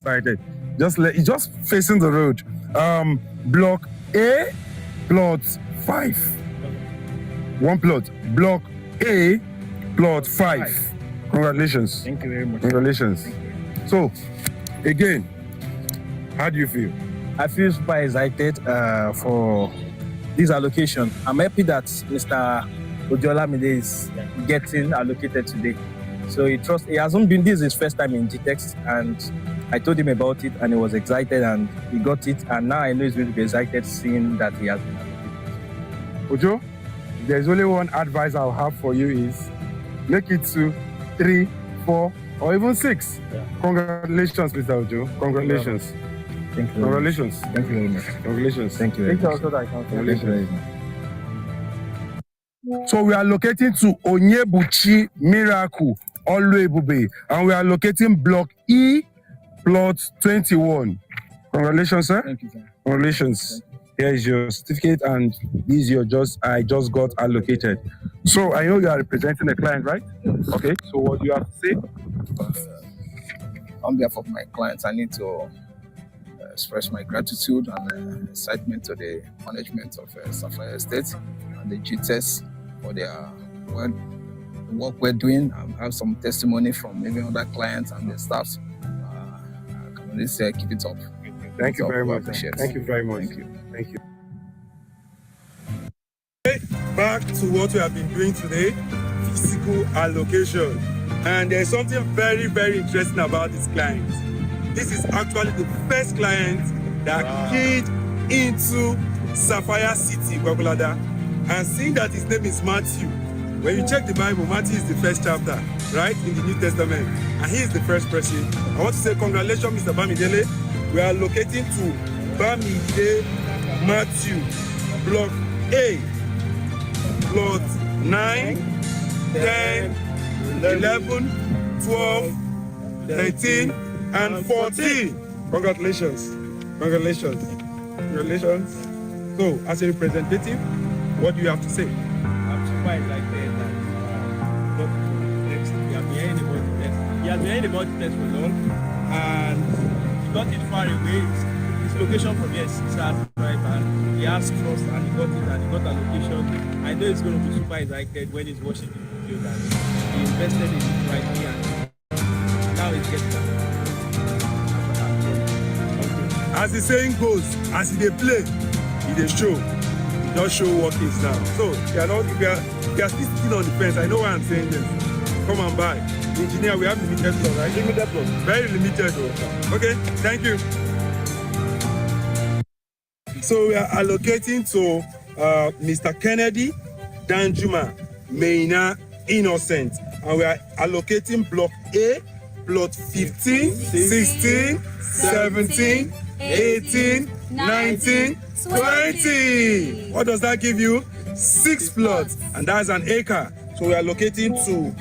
excited. Just facing the road. Block A, plot 5. One plot. Block A, plot 5. Congratulations. Thank you very much. Congratulations. So, again, how do you feel? I feel super excited for this allocation. I'm happy that Mr. Ojolamide is getting allocated today. So he hasn't been, this is his first time in Gtext, and I told him about it and he was excited and he got it, and now I know he's going to be excited seeing that he has been allocated. Ojo, there's only one advice I'll have for you is make it to 3, 4, or even 6. Yeah. Congratulations, Mr. Ojo. Congratulations. Thank you. Congratulations. Thank you very much. Congratulations. Thank you very much. Congratulations. So we are locating to Onyebuchi Miracle, Oluebube, and we are locating block E, plot 21. Congratulations, sir. Thank you, sir. Congratulations. Here is your certificate, and this is I just got allocated. So I know you are representing the client, right? Yes. Okay. So what do you have to say? On behalf of my clients, I need to express my gratitude and excitement to the management of Sapphire Estate and the Gtextland for their work we're doing. I have some testimony from maybe other clients and the staffs. Can only say keep it up. Thank you very much. Thank you very much. Thank you. Thank you. Back to what we have been doing today, physical allocation. And there's something very, very interesting about this client. This is actually the first client that keyed into Sapphire City, Gwagwalada. And seeing that his name is Matthew, when you check the Bible, Matthew is the first chapter, right, in the New Testament. And he is the first person. I want to say congratulations, Mr. Bamidele. We are locating to Bamide Matthew, block A, plot 9, 10, 11, 12, 13, and 14. Congratulations. Congratulations. Congratulations. So, as a representative, what do you have to say? I'm super excited that got to text. We have been hearing about the text. He has been hearing about the text for long, and he got it far away. His location from here is 6 hours drive, and he has trust, and he got it, and he got a location. I know he's going to be super excited when he's watching the video that he invested in it rightly, and now he's getting that. As the saying goes, as they play, they show. Don't show what is now. So if you are still sitting on the fence, I know why I'm saying this. Come and buy. The engineer, we have limited plot, right? Limited plot. Very limited though. Okay, thank you. So we are allocating to Mr. Kennedy Danjuma Meina Innocent. And we are allocating block A, plot 15, 16, 17, 18, 19, 20. What does that give you? 6 plots, and that's an acre. So we are locating to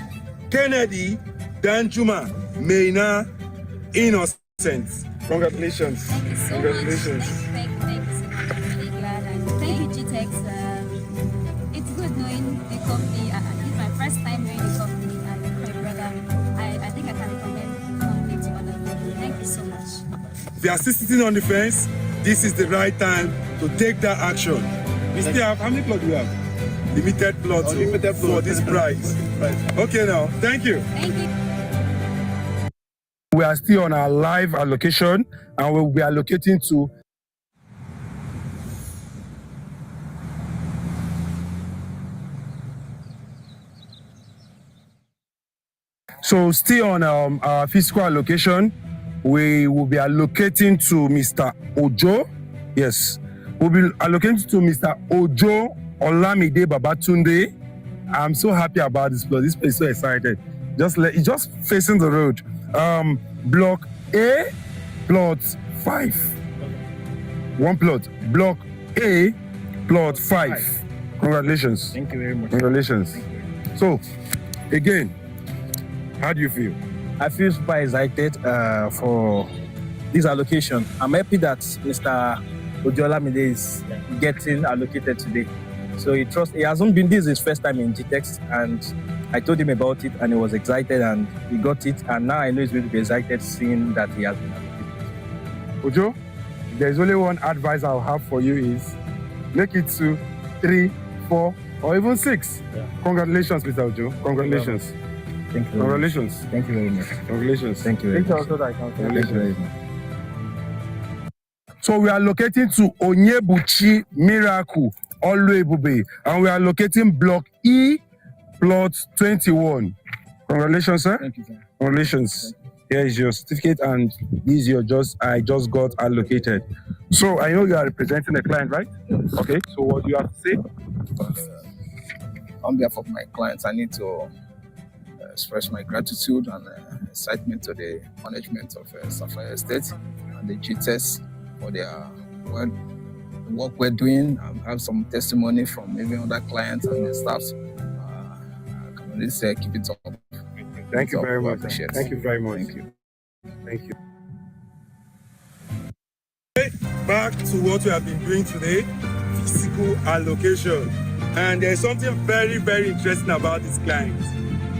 Kennedy Danjuma Meina Innocent. Congratulations. Thank you so Congratulations. much. Thank you so much. I'm really glad. And thank you, Gtext. It's good knowing the company. This is my first time knowing the company, and my brother. I think I can recommend the company to other people. Thank you so much. If you are still sitting on the fence, this is the right time to take that action. We still have, how many plots do we have? Limited plots for this price. Okay now, thank you. Thank you. We are still on our live allocation, and we'll be allocating to so still on our physical allocation. We will be allocating to Mr. Ojo. Yes, we'll be allocating to Mr. Ojo Olamide Babatunde. I'm so happy about this plot. This place is so excited. Just facing the road. Block A, plot 5. One plot. Block A, plot 5. Congratulations. Thank you very much. Congratulations. So, again, how do you feel? I feel super excited for this allocation. I'm happy that Mr. Ojolamide is getting allocated today. So he hasn't been, this is his first time in Gtext, and I told him about it and he was excited and he got it, and now I know he's going to be excited seeing that he has been allocated. Ojo, there's only one advice I'll have for you is make it to 3, 4, or even 6. Yeah. Congratulations, Mr. Ojo. Congratulations. Thank you. Congratulations. Thank you very much. Congratulations. Thank you very much. Also that I can Congratulations. So we are locating to Onyebuchi Miracle, Oluebube, and we are locating block E, plot 21. Congratulations, sir. Thank you, sir. Congratulations. Here is your certificate, and this is I just got allocated. So I know you are representing the client, right? Yes. Okay. So what do you have to say? On behalf of my clients, I need to express my gratitude and excitement to the management of Sapphire Estate and the Gtextland for their work we're doing. I have some testimony from even other clients and the staffs. I can only say keep it up. Thank you very much. Appreciate it. Thank you very much. Thank you. Thank you. Back to what we have been doing today, physical allocation. And there's something very, very interesting about this client.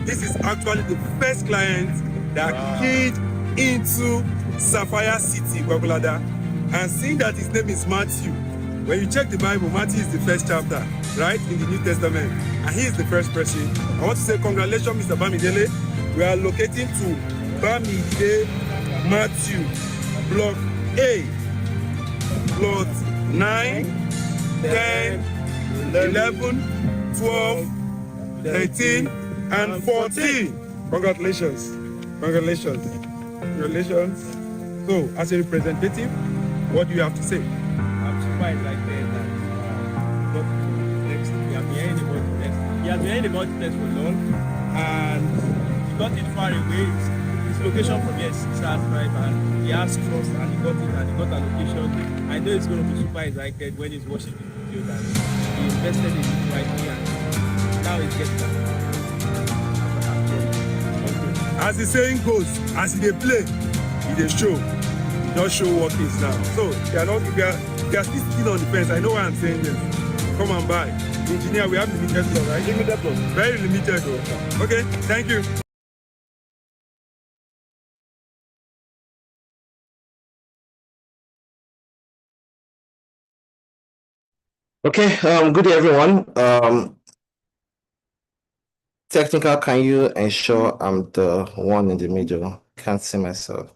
This is actually the first client that keyed into Sapphire City, Gwagwalada. And seeing that his name is Matthew, when you check the Bible, Matthew is the first chapter, right, in the New Testament. And he is the first person. I want to say congratulations, Mr. Bamidele. We are locating to Bamide Matthew, block A, plot 9, 10, 11, 12, 13, and 14. Congratulations. Congratulations. Congratulations. So, as a representative, what do you have to say? I'm surprised like that got to text. He has been hearing about the text. He has been hearing about the text for long, and he got it far away. His location from here is 6 hours drive, and he has trust, and he got it, and he got a location. I know he's going to be super excited when he's watching the video that he invested in it rightly, and now he's getting that. As the saying goes, as they play, they show. Just show what is now. So if you are still sitting on the fence, I know why I'm saying this. Come and buy. Engineer, we have limited floor, right? Limited floor. Very limited though. Okay, thank you. Okay, good day everyone. Technical, can you ensure I'm the one in the middle? Can't see myself.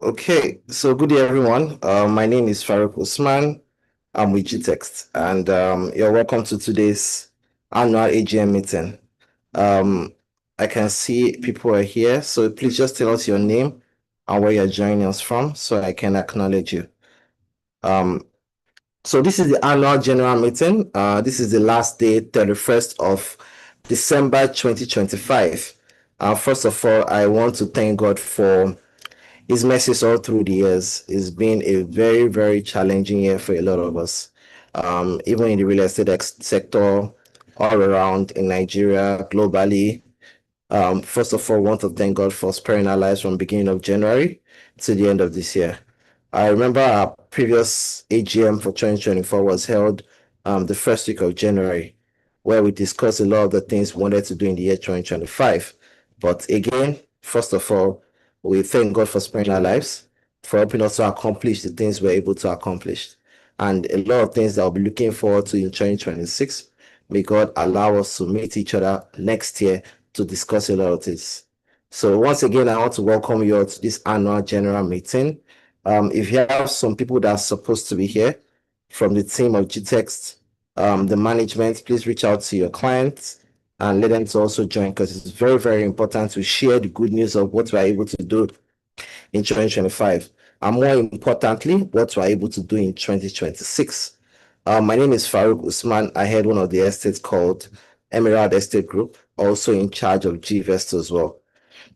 Okay, so good day everyone. My name is Farouk Usman. I'm with Gtext, and you're welcome to today's annual AGM meeting. I can see people are here, so please just tell us your name and where you're joining us from so I can acknowledge you. So this is the annual general meeting. This is the last day, 31st of December 2025. First of all, I want to thank God for His mercies all through the years. It's been a very, very challenging year for a lot of us. Even in the real estate sector, all around in Nigeria, globally. First of all, I want to thank God for sparing our lives from beginning of January to the end of this year. I remember our previous AGM for 2024 was held the first week of January, where we discussed a lot of the things we wanted to do in the year 2025. But again, first of all, we thank God for sparing our lives, for helping us to accomplish the things we're able to accomplish. And a lot of things that we'll be looking forward to in 2026. May God allow us to meet each other next year to discuss a lot of things. So once again, I want to welcome you all to this annual general meeting. If you have some people that are supposed to be here from the team of Gtext, the management, please reach out to your clients and let them to also join, because it's very, very important to share the good news of what we're able to do in 2025. And more importantly, what we're able to do in 2026. My name is Farouk Usman. I head one of the estates called Emerald Estate Group, also in charge of GVest as well.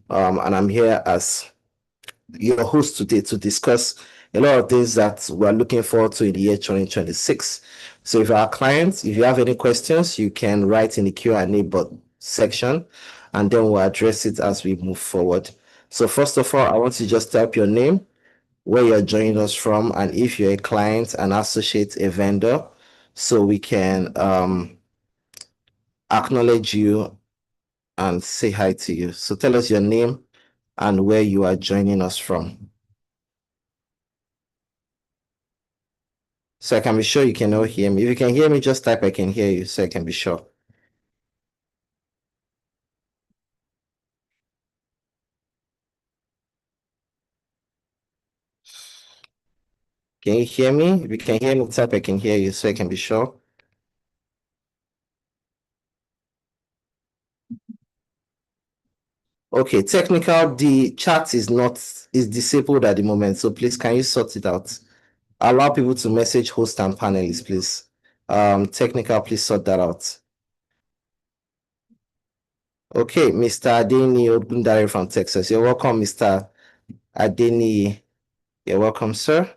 And I'm here as your host today to discuss a lot of things that we're looking forward to in the year 2026. So if our clients, if you have any questions, you can write in the Q&A section, and then we'll address it as we move forward. So first of all, I want you to just type your name, where you're joining us from, and if you're a client, an associate, a vendor, so we can acknowledge you and say hi to you. So tell us your name and where you are joining us from. so I can be sure you can all hear me. If you can hear me, just type I can hear you so I can be sure. Can you hear me? If you can hear me, type I can hear you so I can be sure. Okay, technical, the chat is disabled at the moment, so please can you sort it out? Allow people to message host and panelists, please. Technical, please sort that out. Okay, Mr. Adeni Ogundare from Texas. You're welcome, Mr. Adeni. You're welcome, sir.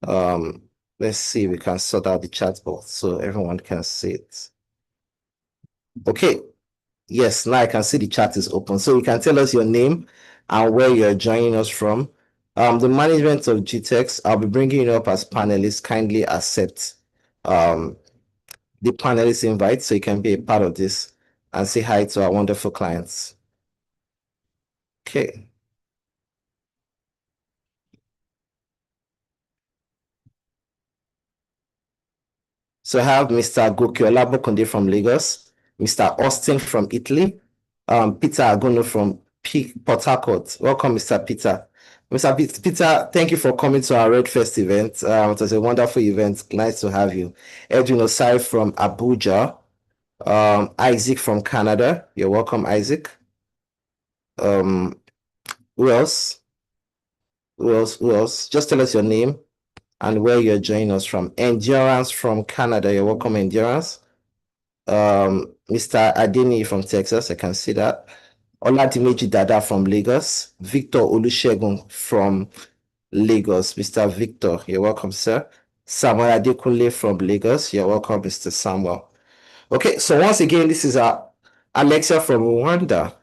Let's see if we can sort out the chat box so everyone can see it. Okay, yes, now I can see the chat is open. So you can tell us your name and where you're joining us from. The management of GTEx, I'll be bringing you up as panelists. Kindly accept the panelist invite so you can be a part of this and say hi to our wonderful clients. Okay. So I have Mr. Gokiola Bokonde from Lagos, Mr. Austin from Italy, Peter Agono from Port Harcourt. Welcome, Mr. Peter. Mr. Peter, thank you for coming to our Red Fest event. It was a wonderful event. Nice to have you. Edwin Osai from Abuja, Isaac from Canada. You're welcome, Isaac. Who else? Who else? Who else? Just tell us your name and where you're joining us from. Endurance from Canada. You're welcome, Endurance. Mr. Adeni from Texas, I can see that. Oladimeji Dada from Lagos. Victor Olusegun from Lagos. Mr. Victor, you're welcome, sir. Samuel Adekunle from Lagos. You're welcome, Mr. Samuel. Okay, so once again, this is Alexia from Rwanda.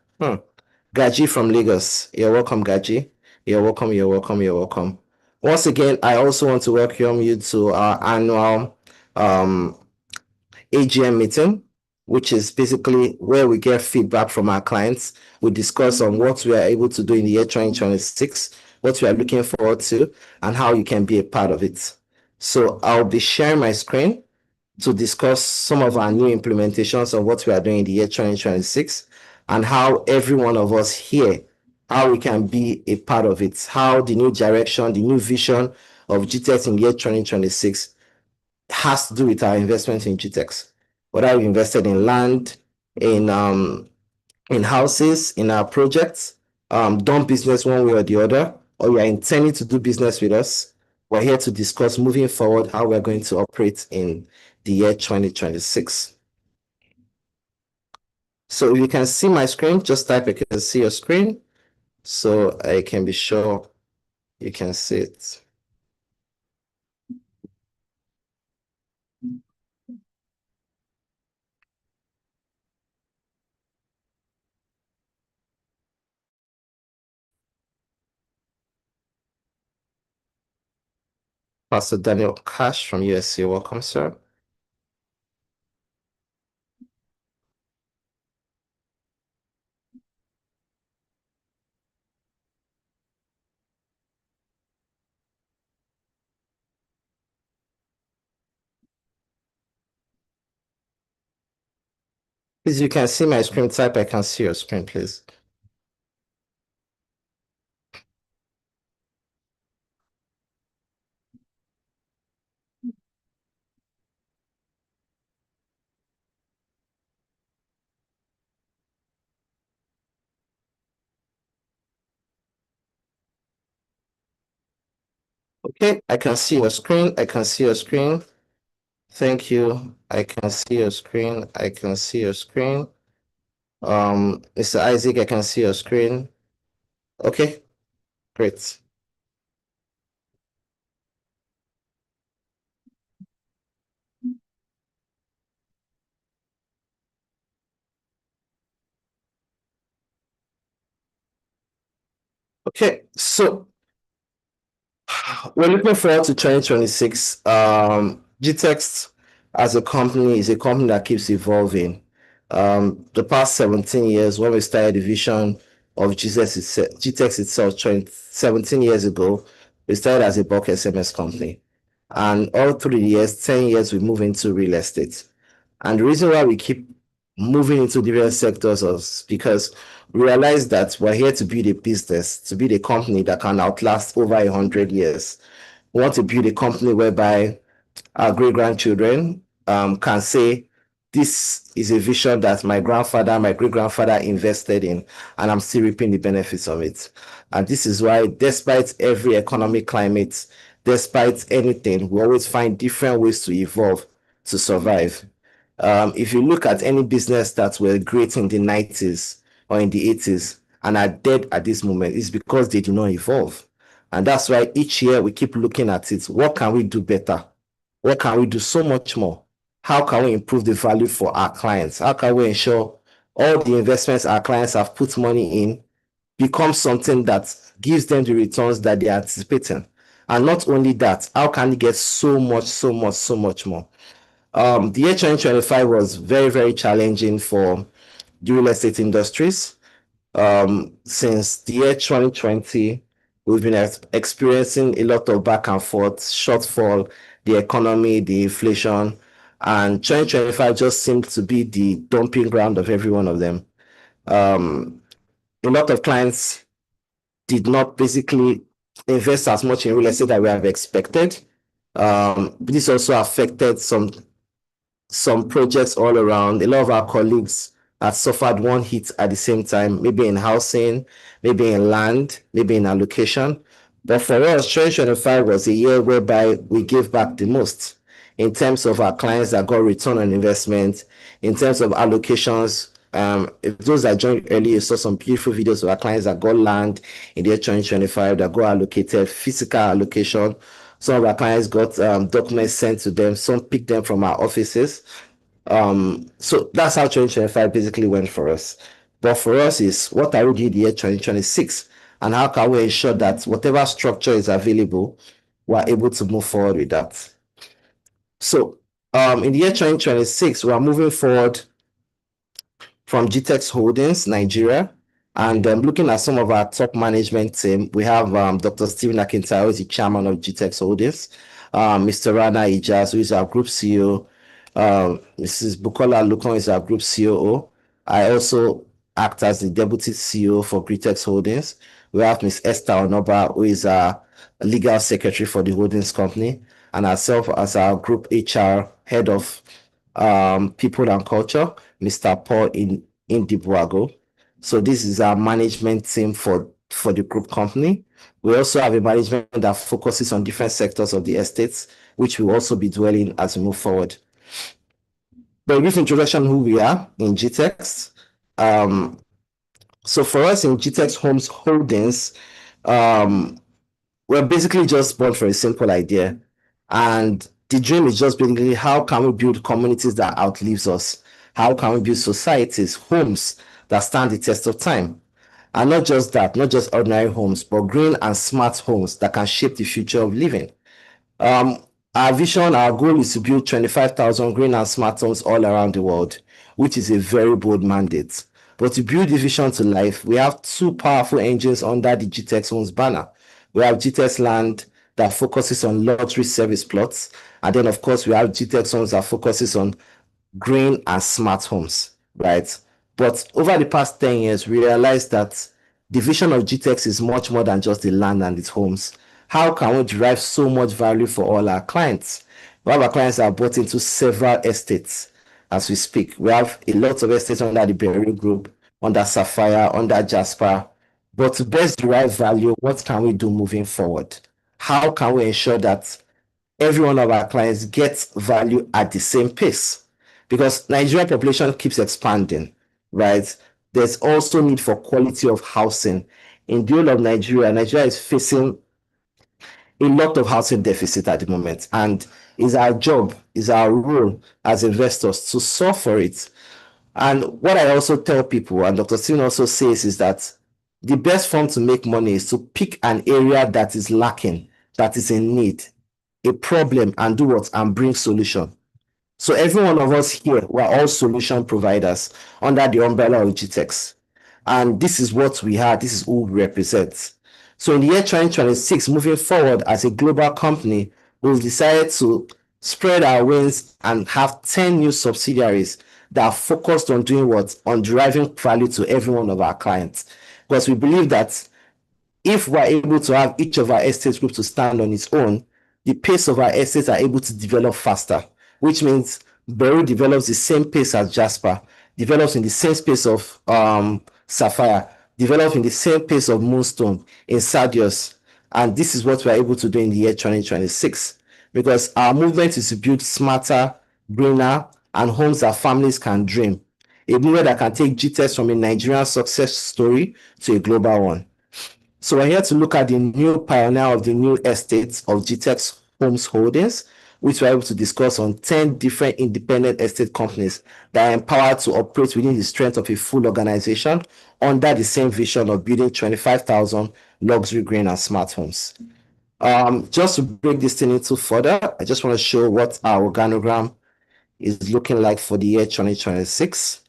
Gaji from Lagos. You're welcome, Gaji. You're welcome, you're welcome, you're welcome. Once again, I also want to welcome you to our annual AGM meeting, which is basically where we get feedback from our clients. We discuss on what we are able to do in the year 2026, what we are looking forward to, and how you can be a part of it. So I'll be sharing my screen to discuss some of our new implementations of what we are doing in the year 2026 and how every one of us here, how we can be a part of it, how the new direction, the new vision of GTEx in the year 2026 has to do with our investment in GTEx. Whether we invested in land, in houses, in our projects, done business one way or the other, or you are intending to do business with us, we're here to discuss moving forward how we're going to operate in the year 2026. So if you can see my screen, just type I can see your screen so I can be sure you can see it. Pastor Daniel Cash from USC, welcome, sir. Please, you can see my screen, type I can see your screen, please. Okay, I can see your screen. I can see your screen. Thank you. I can see your screen. I can see your screen. Mr. Isaac, I can see your screen. Okay, great. Okay, so we're looking forward to 2026. Gtext as a company is a company that keeps evolving. The past 17 years, when we started the vision of Gtext itself 17 years ago, we started as a bulk SMS company. And all through the years, 10 years, we move into real estate. And the reason why we keep moving into different sectors is because we realize that we're here to build a business, to build a company that can outlast over 100 years. We want to build a company whereby our great grandchildren can say, this is a vision that my grandfather, my great grandfather invested in, and I'm still reaping the benefits of it. And this is why, despite every economic climate, despite anything, we always find different ways to evolve, to survive. If you look at any business that were great in the 90s or in the 80s and are dead at this moment, it's because they do not evolve. And that's why each year we keep looking at it. What can we do better? What can we do so much more? How can we improve the value for our clients? How can we ensure all the investments our clients have put money in become something that gives them the returns that they are anticipating? And not only that, how can we get so much more? The year 2025 was very, very challenging for the real estate industries. Since the year 2020, we've been experiencing a lot of back and forth, shortfall, the economy, the inflation, and 2025 just seemed to be the dumping ground of every one of them. A lot of clients did not basically invest as much in real estate that we have expected. This also affected some projects all around. A lot of our colleagues had suffered one hit at the same time, maybe in housing, maybe in land, maybe in allocation. But for us, 2025 was a year whereby we gave back the most in terms of our clients that got return on investment, in terms of allocations. If those that joined early, you saw some beautiful videos of our clients that got land in the year 2025, that got allocated, physical allocation. Some of our clients got documents sent to them. Some picked them from our offices. So that's how 2025 basically went for us. But for us is, what are we doing the year 2026? And how can we ensure that whatever structure is available, we're able to move forward with that? So in the year 2026, we're moving forward from Gtext Holdings, Nigeria. And looking at some of our top management team, we have Dr. Stephen Akintayo, who is the chairman of Gtext Holdings, Mr. Rana Ijas, who is our group CEO, Mrs. Bukola Lukon is our group COO. I also act as the deputy CEO for Gtextland Holdings. We have Ms. Esther Onoba, who is our legal secretary for the holdings company, and herself as our group HR head of people and culture, Mr. Paul Indibuago. So this is our management team for the group company. We also have a management that focuses on different sectors of the estates, which we'll also be dwelling as we move forward. But a brief introduction who we are in Gtext. So for us in Gtexthomes Holdings, we're basically just born for a simple idea. And the dream is just basically, how can we build communities that outlives us? How can we build societies, homes that stand the test of time? And not just that, not just ordinary homes, but green and smart homes that can shape the future of living. Our vision, our goal is to build 25,000 green and smart homes all around the world, which is a very bold mandate. But to build the vision to life, we have two powerful engines under the Gtexthomes banner. We have Gtextland that focuses on lottery service plots. And then, of course, we have Gtexthomes that focuses on green and smart homes, right? But over the past 10 years, we realized that the vision of Gtext is much more than just the land and its homes. How can we derive so much value for all our clients? We have our clients that are bought into several estates as we speak. We have a lot of estates under the Berry Group, under Sapphire, under Jasper. But to best derive value, what can we do moving forward? How can we ensure that every one of our clients gets value at the same pace? Because Nigerian population keeps expanding, right? There's also need for quality of housing. In the whole of Nigeria, Nigeria is facing a lot of housing deficit at the moment, and it's our job, it's our role as investors to solve for it. And what I also tell people, and Dr. Stephen also says, is that the best form to make money is to pick an area that is lacking, that is in need, a problem, and do what? And bring solution. So every one of us here, we're all solution providers under the umbrella of Gtext. And this is what we are, this is who we represent. So in the year 2026, moving forward as a global company, we've decided to spread our wings and have 10 new subsidiaries that are focused on doing what? On deriving value to every one of our clients. Because we believe that if we're able to have each of our estate groups to stand on its own, the pace of our estates are able to develop faster, which means Beru develops the same pace as Jasper, develops in the same space of Sapphire, develops in the same pace of Moonstone in Sadius. And this is what we're able to do in the year 2026, because our movement is to build smarter, greener, and homes that families can dream. A movement that can take GTEX from a Nigerian success story to a global one. So we're here to look at the new pioneer of the new estates of Gtexthomes Holdings, which we're able to discuss on 10 different independent estate companies that are empowered to operate within the strength of a full organization under the same vision of building 25,000 luxury green and smart homes. Just to break this thing into further, I just want to show what our organogram is looking like for the year 2026.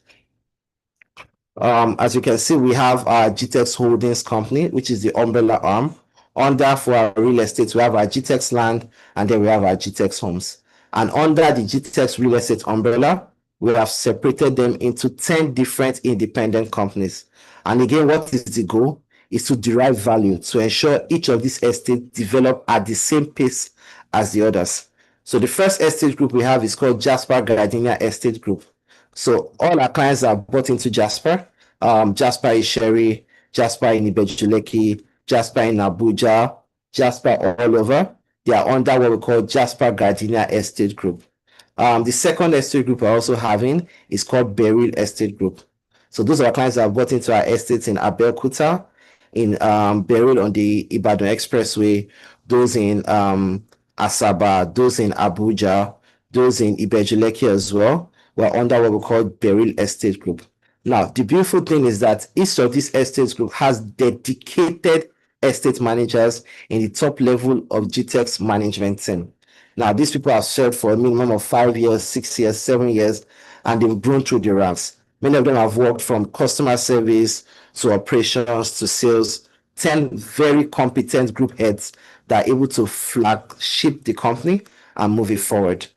As you can see, we have our Gtex Holdings Company, which is the umbrella arm. Under for our real estate, we have our Gtextland, and then we have our Gtexthomes. And under the Gtex real estate umbrella, we have separated them into 10 different independent companies. And again, what is the goal? Is to derive value to ensure each of these estates develop at the same pace as the others. So the first estate group we have is called Jasper Gardenia Estate Group. So all our clients are bought into Jasper. Jasper is Sherry, Jasper in Ibejuleki, Jasper in Abuja, Jasper all over. They are under what we call Jasper Gardenia Estate Group. The second estate group we're also having is called Beryl Estate Group. So those are our clients that are bought into our estates in Abeokuta, in Beryl on the Ibadan Expressway, those in Asaba, those in Abuja, those in Ibejuleki as well. We're under what we call Beryl Estate Group. Now, the beautiful thing is that each of these estates group has dedicated estate managers in the top level of GTEX management team. Now, these people have served for a minimum of 5 years, 6 years, 7 years, and they've grown through the ranks. Many of them have worked from customer service to operations to sales. 10 very competent group heads that are able to flagship the company and move it forward.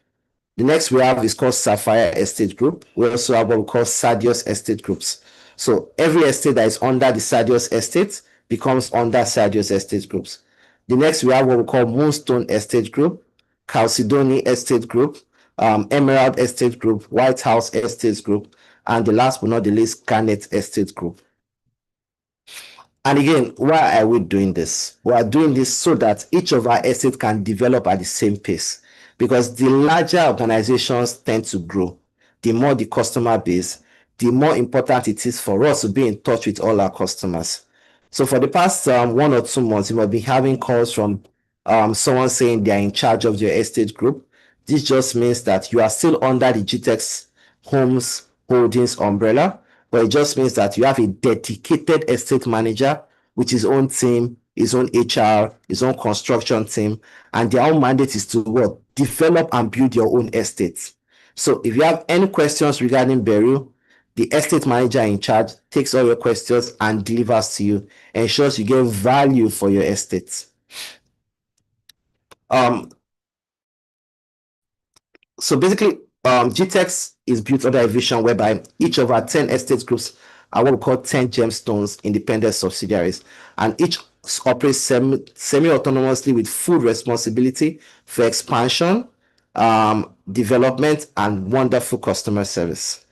The next we have is called Sapphire Estate Group. We also have what we call Sadius Estate Groups. So every estate that is under the Sadius Estate becomes under Sadius Estate Groups. The next we have what we call Moonstone Estate Group, Chalcedony Estate Group, Emerald Estate Group, White House Estate Group, and the last but not the least, Garnet Estate Group. And again, why are we doing this? We are doing this so that each of our estates can develop at the same pace. Because the larger organizations tend to grow, the more the customer base, the more important it is for us to be in touch with all our customers. So for the past 1 or 2 months, you might be having calls from someone saying they are in charge of your estate group. This just means that you are still under the Gtex Homes Holdings umbrella, but it just means that you have a dedicated estate manager with his own team, his own HR, his own construction team, and their own mandate is to what? Develop and build your own estates. So if you have any questions regarding Beru, the estate manager in charge takes all your questions and delivers to you, ensures you get value for your estates. So basically, GTEX is built under a vision whereby each of our 10 estate groups are what we call 10 gemstones independent subsidiaries, and each operates semi-autonomously with full responsibility for expansion, development, and wonderful customer service.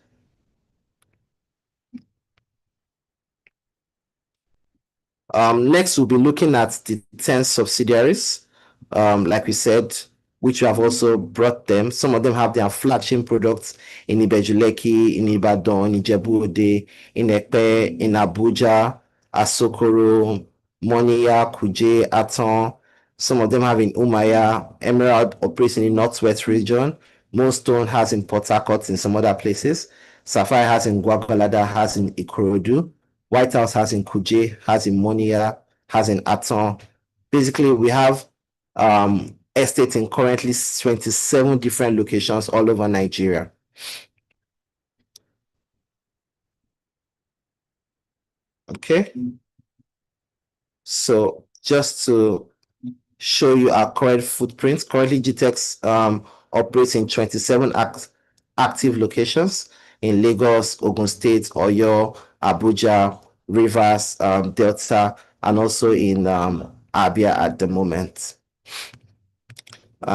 Next, we'll be looking at the 10 subsidiaries. Like we said, which we have also brought them. Some of them have their flagship products in Ibejuleki, in Ibadan, in Ijebu-Ode, in Epe, in Abuja, Asokoro, Moniya, Kuje, Aton. Some of them have in Umaya. Emerald operates in the Northwest region. Moonstone has in Port Harcourt, in some other places. Sapphire has in Gwagwalada, has in Ikorodu. White House has in Kuje, has in Moniya, has in Aton. Basically, we have estates in currently 27 different locations all over Nigeria. Okay. So just to show you our current footprint. Currently, Gtext operates in 27 active locations in Lagos, Ogun State, Oyo, Abuja, Rivers, Delta, and also in Abia at the moment.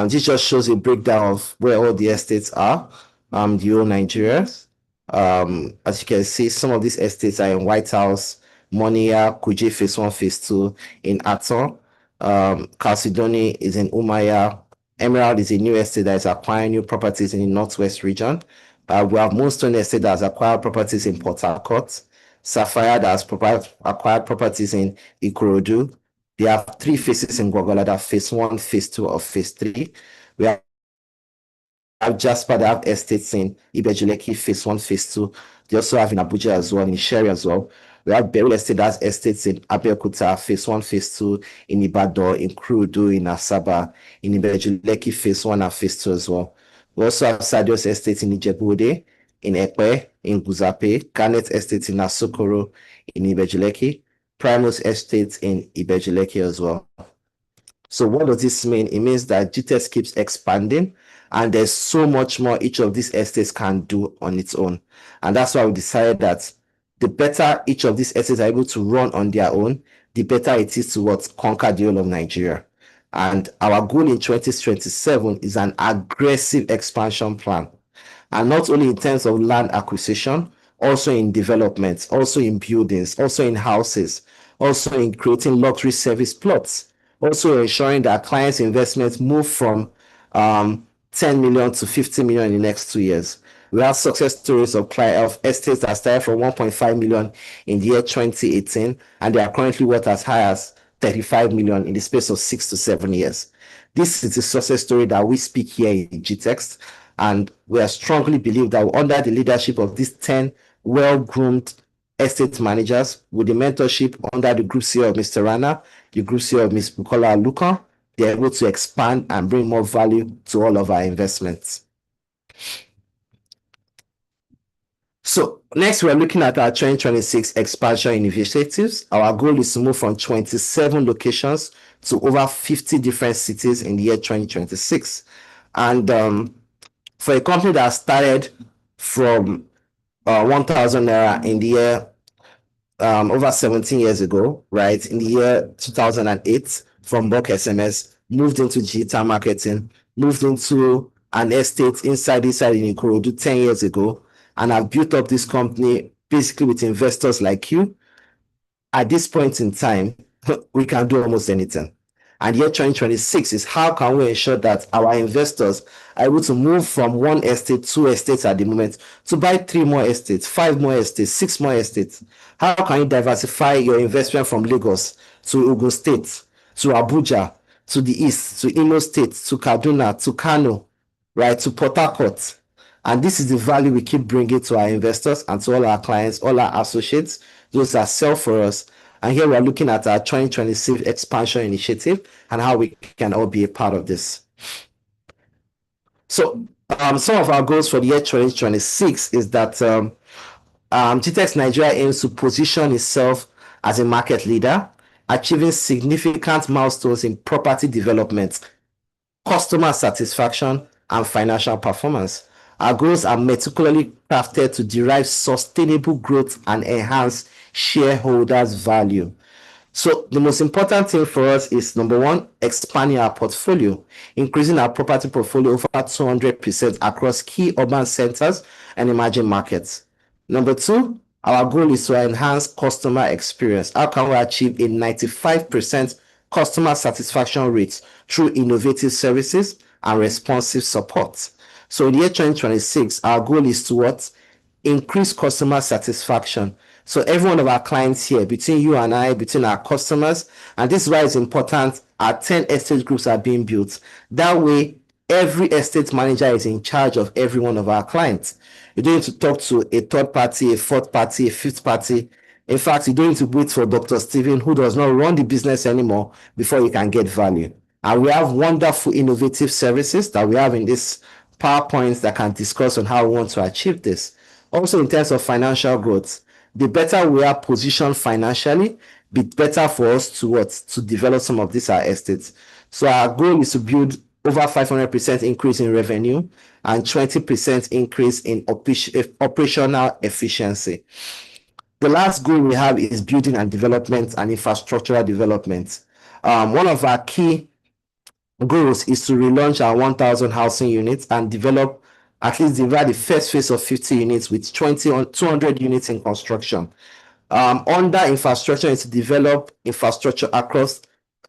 This just shows a breakdown of where all the estates are, the whole Nigeria. As you can see, some of these estates are in White House, Monia, Kuje Phase 1, Phase 2 in Aton. Calcedony is in Umaya. Emerald is a new estate that is acquiring new properties in the Northwest region. We have Moonstone Estate that has acquired properties in Port Harcourt. Sapphire that has acquired properties in Ikorodu. They have 3 phases in Gwagwalada, Phase 1, Phase 2, or Phase 3. We have Jasper that have estates in Ibejuleki, Phase 1, Phase 2. They also have in Abuja as well, in Sherry as well. We have Beryl Estate that has estates in Abeokuta, Phase 1, Phase 2, in Ibadan, in Kurudu, in Asaba, in Ibejuleki, Phase 1 and Phase 2 as well. We also have Sadios Estate in Ijebu-Ode, in Ekpe, in Guzape, Garnet Estate in Asokoro, in Ibejuleki, Primus Estate in Ibejuleki as well. So what does this mean? It means that Gtext keeps expanding, and there's so much more each of these estates can do on its own. And that's why we decided that the better each of these estates are able to run on their own, the better it is to conquer the whole of Nigeria. And our goal in 2027 is an aggressive expansion plan. And not only in terms of land acquisition, also in development, also in buildings, also in houses, also in creating luxury service plots, also ensuring that clients' investments move from 10 million to 50 million in the next 2 years. We have success stories of estates that started from 1.5 million in the year 2018, and they are currently worth as high as 35 million in the space of 6 to 7 years. This is a success story that we speak here in Gtext, and we strongly believe that under the leadership of these 10 well-groomed estate managers, with the mentorship under the Group CEO of Mr. Rana, the Group CEO of Ms. Bukola Lukan, they're able to expand and bring more value to all of our investments. So next, we're looking at our 2026 expansion initiatives. Our goal is to move from 27 locations to over 50 different cities in the year 2026. And for a company that started from 1,000 naira in the year over 17 years ago, right, in the year 2008, from bulk SMS, moved into digital marketing, moved into an estate inside in Ikorodu 10 years ago, and I've built up this company basically with investors like you. At this point in time, we can do almost anything. And year 2026 is how can we ensure that our investors are able to move from one estate, 2 estates at the moment, to buy 3 more estates, 5 more estates, 6 more estates. How can you diversify your investment from Lagos to Ogun State, to Abuja, to the East, to Imo State, to Kaduna, to Kano, right, to Port Harcourt? And this is the value we keep bringing to our investors and to all our clients, all our associates, those that sell for us. And here we're looking at our 2026 expansion initiative and how we can all be a part of this. So some of our goals for the year 2026 is that Gtext Nigeria aims to position itself as a market leader, achieving significant milestones in property development, customer satisfaction, and financial performance. Our goals are meticulously crafted to derive sustainable growth and enhance shareholders' value. So the most important thing for us is, number one, expanding our portfolio, increasing our property portfolio over 200% across key urban centers and emerging markets. Number two, our goal is to enhance customer experience. How can we achieve a 95% customer satisfaction rate through innovative services and responsive support? So in the year 2026, our goal is to what? Increase customer satisfaction. So every one of our clients here, between you and I, between our customers, and this is why it's important, our 10 estate groups are being built. That way, every estate manager is in charge of every one of our clients. You don't need to talk to a third party, a fourth party, a fifth party. In fact, you don't need to wait for Dr. Steven, who does not run the business anymore, before you can get value. And we have wonderful, innovative services that we have in this PowerPoints that can discuss on how we want to achieve this. Also, in terms of financial growth, the better we are positioned financially, the better for us to develop some of these estates. So our goal is to build over 500% increase in revenue and 20% increase in operational efficiency. The last goal we have is building and development and infrastructural development. One of our key goals is to relaunch our 1,000 housing units and develop at least the first phase of 50 units with 200 units in construction. Under infrastructure is to develop infrastructure across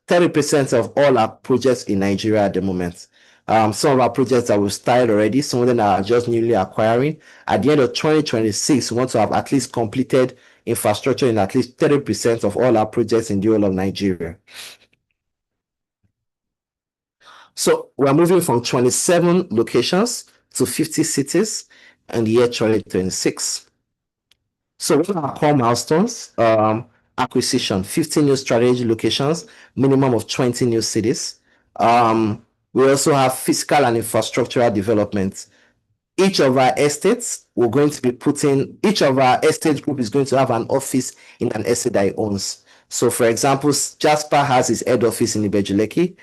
30% of all our projects in Nigeria at the moment. Some of our projects that we've started already, some of them are just newly acquiring. At the end of 2026, we want to have at least completed infrastructure in at least 30% of all our projects in the whole of Nigeria. So we're moving from 27 locations to 50 cities in the year 2026. So what are our core milestones? Acquisition, 50 new strategy locations, minimum of 20 new cities. We also have physical and infrastructural development. Each of our estates, each of our estate group is going to have an office in an estate that it owns. So for example, Jasper has his head office in Ibejuleki.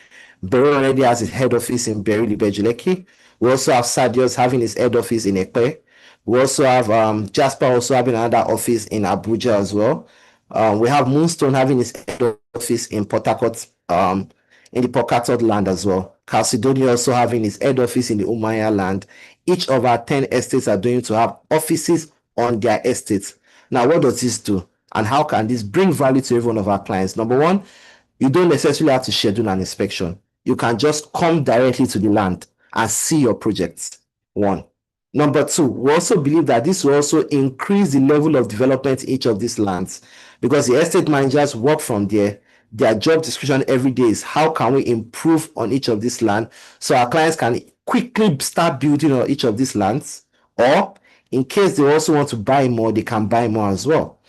Beryl already has his head office in Beryl, Ibejuleki. We also have Sadios having his head office in Ekpe. We also have Jasper also having another office in Abuja as well. We have Moonstone having his head office in Port Harcourt, in the Port Harcourt land as well. Chalcedony also having his head office in the Umaya land. Each of our 10 estates are going to have offices on their estates. Now, what does this do? And how can this bring value to every one of our clients? Number one, you don't necessarily have to schedule an inspection. You can just come directly to the land and see your projects. One. Number two, we also believe that this will also increase the level of development in each of these lands, because the estate managers work from there. Their job description every day is how can we improve on each of these lands so our clients can quickly start building on each of these lands, or in case they also want to buy more, they can buy more as well.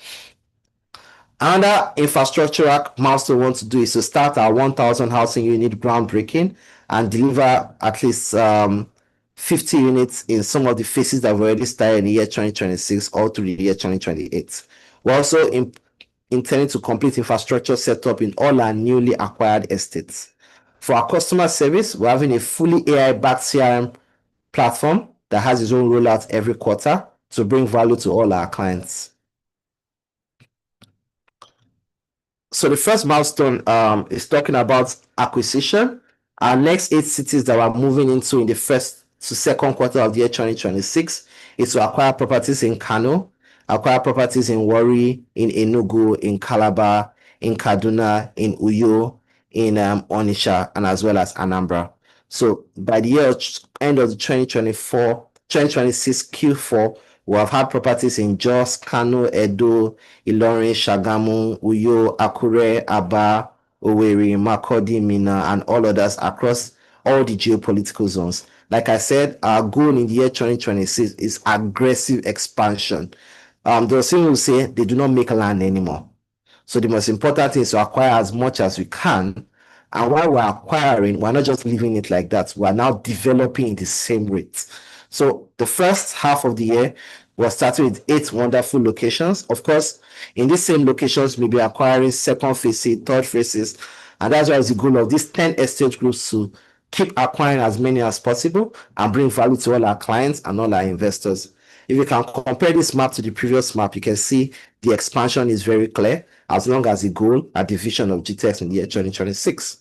Another infrastructural milestone we want to do is to start our 1,000 housing unit groundbreaking and deliver at least 50 units in some of the phases that we've already started in the year 2026 or through the year 2028. We're also intending to complete infrastructure setup in all our newly acquired estates. For our customer service, we're having a fully AI-backed CRM platform that has its own rollout every quarter to bring value to all our clients. So the first milestone is talking about acquisition. Our next 8 cities that we're moving into in the first to second quarter of the year 2026 is to acquire properties in Kano, acquire properties in Warri, in Enugu, in Calabar, in Kaduna, in Uyo, in Onitsha, and as well as Anambra. So by the end of the 2026 Q4, we have had properties in Jos, Kano, Edo, Ilorin, Shagamu, Uyo, Akure, Aba, Owerri, Makurdi, Minna, and all others across all the geopolitical zones. Like I said, our goal in the year 2026 is aggressive expansion. Those things will say they do not make land anymore. So the most important thing is to acquire as much as we can. And while we're acquiring, we're not just leaving it like that. We're now developing in the same rate. So the first half of the year, we're starting with 8 wonderful locations. Of course, in these same locations, we'll be acquiring second phases, third phases. And that's why it's the goal of these 10 estate groups to keep acquiring as many as possible and bring value to all our clients and all our investors. If you can compare this map to the previous map, you can see the expansion is very clear as long as the goal at the vision of GTEx in the year 2026.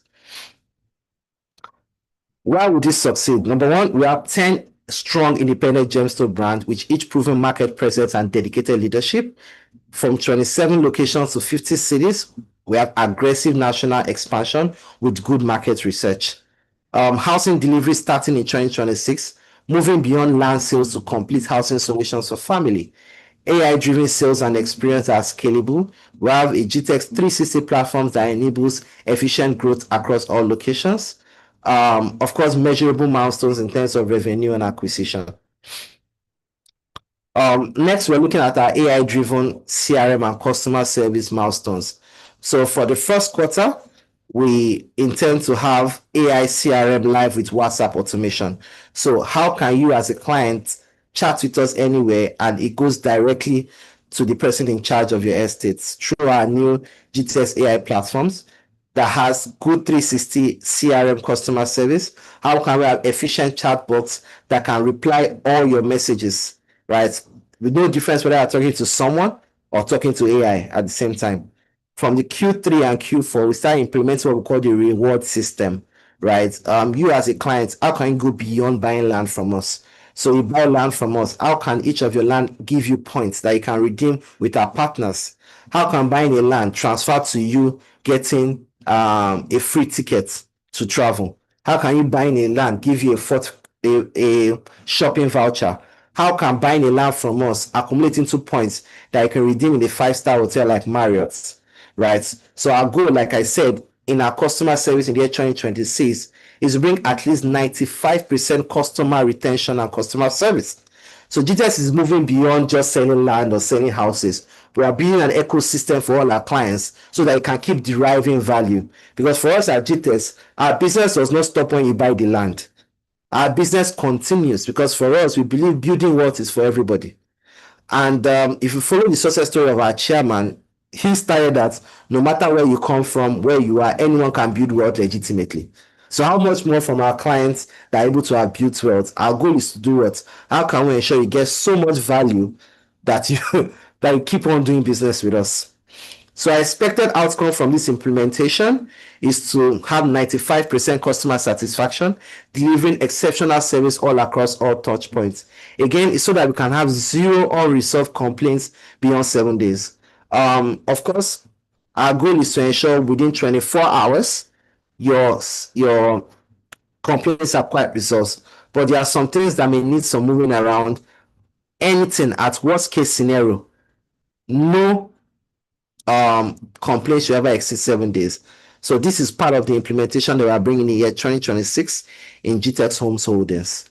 Why would this succeed? Number one, we have 10 strong independent gemstone brands with each proven market presence and dedicated leadership. From 27 locations to 50 cities, we have aggressive national expansion with good market research. Housing delivery starting in 2026, moving beyond land sales to complete housing solutions for family. AI-driven sales and experience are scalable. We have a Gtex 360 platform that enables efficient growth across all locations. Of course, measurable milestones in terms of revenue and acquisition. Next, we're looking at our AI-driven CRM and customer service milestones. So for the first quarter, we intend to have AI CRM live with WhatsApp automation. So how can you as a client chat with us anywhere and it goes directly to the person in charge of your estates through our new GTS AI platforms? that has good 360 CRM customer service? How can we have efficient chatbots that can reply all your messages, right? With no difference whether you're talking to someone or talking to AI at the same time. From the Q3 and Q4, we start implementing what we call the reward system, right? You as a client, how can you go beyond buying land from us? So you buy land from us. How can each of your land give you points that you can redeem with our partners? How can buying a land transfer to you getting a free ticket to travel? How can you buying a land give you a shopping voucher? How can buying a land from us accumulate into points that you can redeem in a 5-star hotel like Marriott, right? So our goal, like I said, in our customer service in the year 2026 is to bring at least 95% customer retention and customer service. So GTEx is moving beyond just selling land or selling houses. We are building an ecosystem for all our clients so that it can keep deriving value. Because for us at GTEx, our business does not stop when you buy the land. Our business continues because for us, we believe building wealth is for everybody. And if you follow the success story of our chairman, he started that no matter where you come from, where you are, anyone can build wealth legitimately. So how much more from our clients that are able to have built wealth? Our goal is to do what? How can we ensure you get so much value that you that you keep on doing business with us? So our expected outcome from this implementation is to have 95% customer satisfaction, delivering exceptional service all across all touch points. Again, it's so that we can have 0 unresolved complaints beyond 7 days. Of course, our goal is to ensure within 24 hours, your complaints are quite resolved. But there are some things that may need some moving around. Anything at worst case scenario, no complaints should ever exceed 7 days. So this is part of the implementation that we are bringing in year 2026 in Gtexthomes Holdings.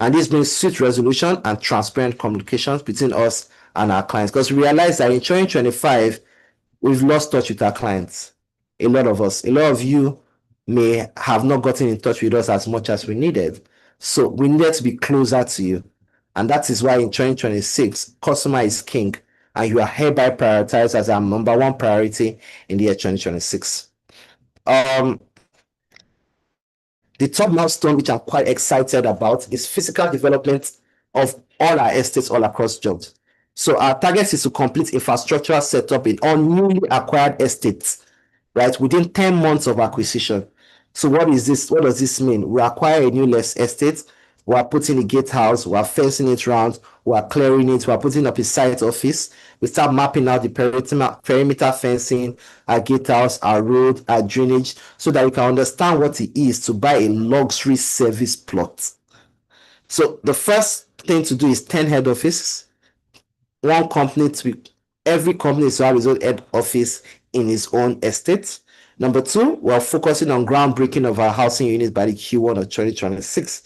And this brings swift resolution and transparent communications between us and our clients. Because we realize that in 2025, we've lost touch with our clients. A lot of us, a lot of you may have not gotten in touch with us as much as we needed. So we needed to be closer to you. And that is why in 2026, customer is king. And you are hereby prioritized as our number 1 priority in the year 2026. The top milestone, which I'm quite excited about, is physical development of all our estates all across Georgia. So our target is to complete infrastructural setup in all newly acquired estates, right, within 10 months of acquisition. So what is this? What does this mean? We acquire a new estate, we are putting a gatehouse, we are fencing it round, we are clearing it, we are putting up a site office, we start mapping out the perimeter fencing, our gatehouse, our road, our drainage, so that we can understand what it is to buy a luxury service plot. So the first thing to do is 10 head offices. Every company is to have its own head office in its own estate. Number 2, we're focusing on groundbreaking of our housing units by the Q1 of 2026.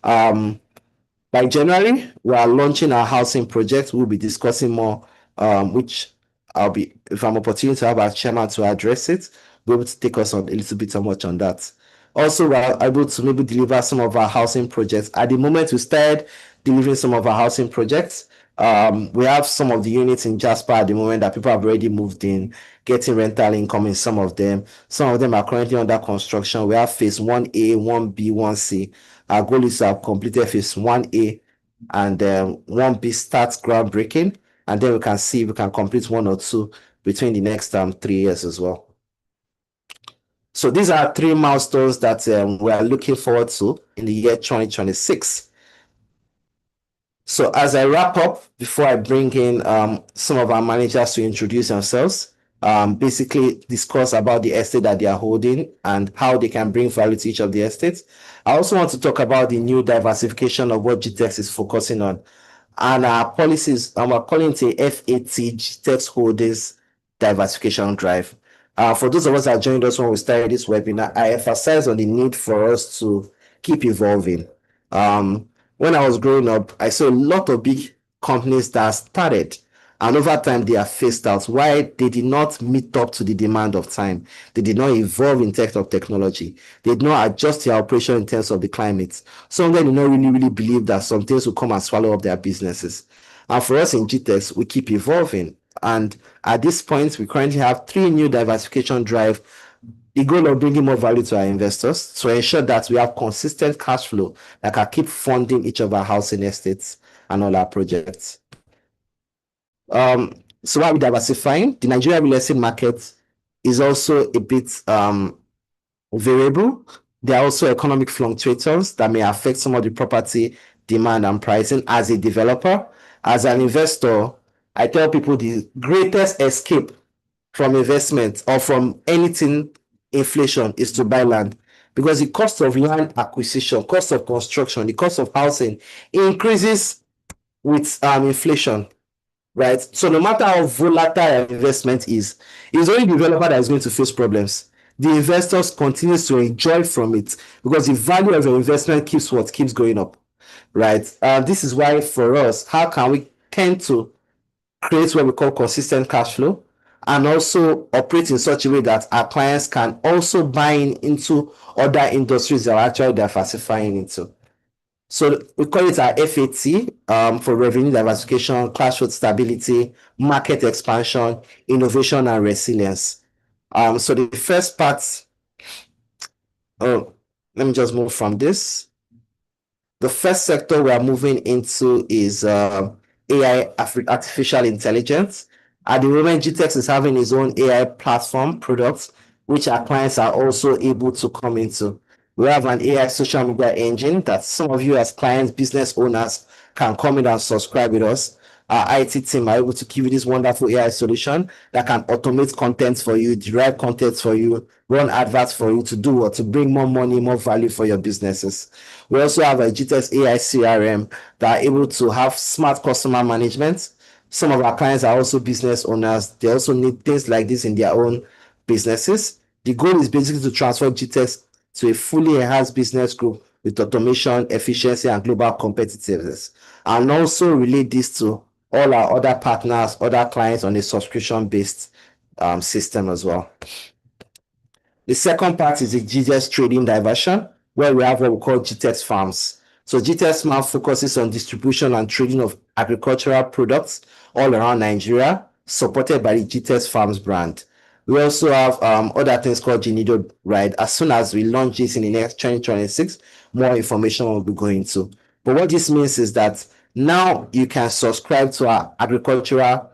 By January, we are launching our housing project. We'll be discussing more, which I'll be, if I'm opportunity to have our chairman to address it, be able to take us on a little bit so much on that. Also, we're able to maybe deliver some of our housing projects. At the moment, we started delivering some of our housing projects. We have some of the units in Jasper at the moment that people have already moved in, getting rental income in some of them. Some of them are currently under construction. We have phase 1A, 1B, 1C. Our goal is to have completed phase 1A and 1B starts groundbreaking, and then we can see if we can complete 1 or 2 between the next 3 years as well. So these are 3 milestones that we are looking forward to in the year 2026. So as I wrap up, before I bring in some of our managers to introduce themselves, basically discuss about the estate that they are holding and how they can bring value to each of the estates. I also want to talk about the new diversification of what Gtex is focusing on. And our policies, we're calling it a FAT Gtex Holdings Diversification Drive. For those of us that joined us when we started this webinar, I emphasize on the need for us to keep evolving. When I was growing up, I saw a lot of big companies that started, and over time they are phased out. Why? They did not meet up to the demand of time. They did not evolve in terms of technology. They did not adjust their operation in terms of the climate. Some of them did not really believe that some things will come and swallow up their businesses. And for us in Gtex, we keep evolving. And at this point, we currently have 3 new diversification drive The goal of bringing more value to our investors to ensure that we have consistent cash flow that can keep funding each of our housing estates and all our projects. So why are we diversifying? The Nigerian real estate market is also a bit variable. There are also economic fluctuations that may affect some of the property demand and pricing. As a developer, as an investor, I tell people the greatest escape from investment or from anything inflation is to buy land, because the cost of land acquisition, cost of construction, the cost of housing increases with inflation, right? So no matter how volatile investment is, it's only the developer that is going to face problems. The investors continues to enjoy from it because the value of your investment keeps going up, right? This is why for us, how can we tend to create what we call consistent cash flow and also operate in such a way that our clients can also buy into other industries that are actually diversifying into. So we call it our FAT, for revenue diversification, cash flow stability, market expansion, innovation, and resilience. So the first part, oh, let me just move from this. The first sector we are moving into is AI, artificial intelligence. At the moment, Gtex is having its own AI platform products, which our clients are also able to come into. We have an AI social media engine that some of you as clients, business owners can come in and subscribe with us. Our IT team are able to give you this wonderful AI solution that can automate content for you, derive content for you, run adverts for you to do or to bring more money, more value for your businesses. We also have a Gtex AI CRM that are able to have smart customer management. Some of our clients are also business owners. They also need things like this in their own businesses. The goal is basically to transfer Gtex to a fully enhanced business group with automation, efficiency, and global competitiveness, and also relate this to all our other partners, other clients on a subscription-based system as well. The second part is the GTEX trading diversion, where we have what we call GTEX farms. So GTEX farm focuses on distribution and trading of agricultural products all around Nigeria, supported by the GTEX farms brand. We also have other things called Genido, right? As soon as we launch this in the next 2026, more information will be going to. But what this means is that now you can subscribe to our agricultural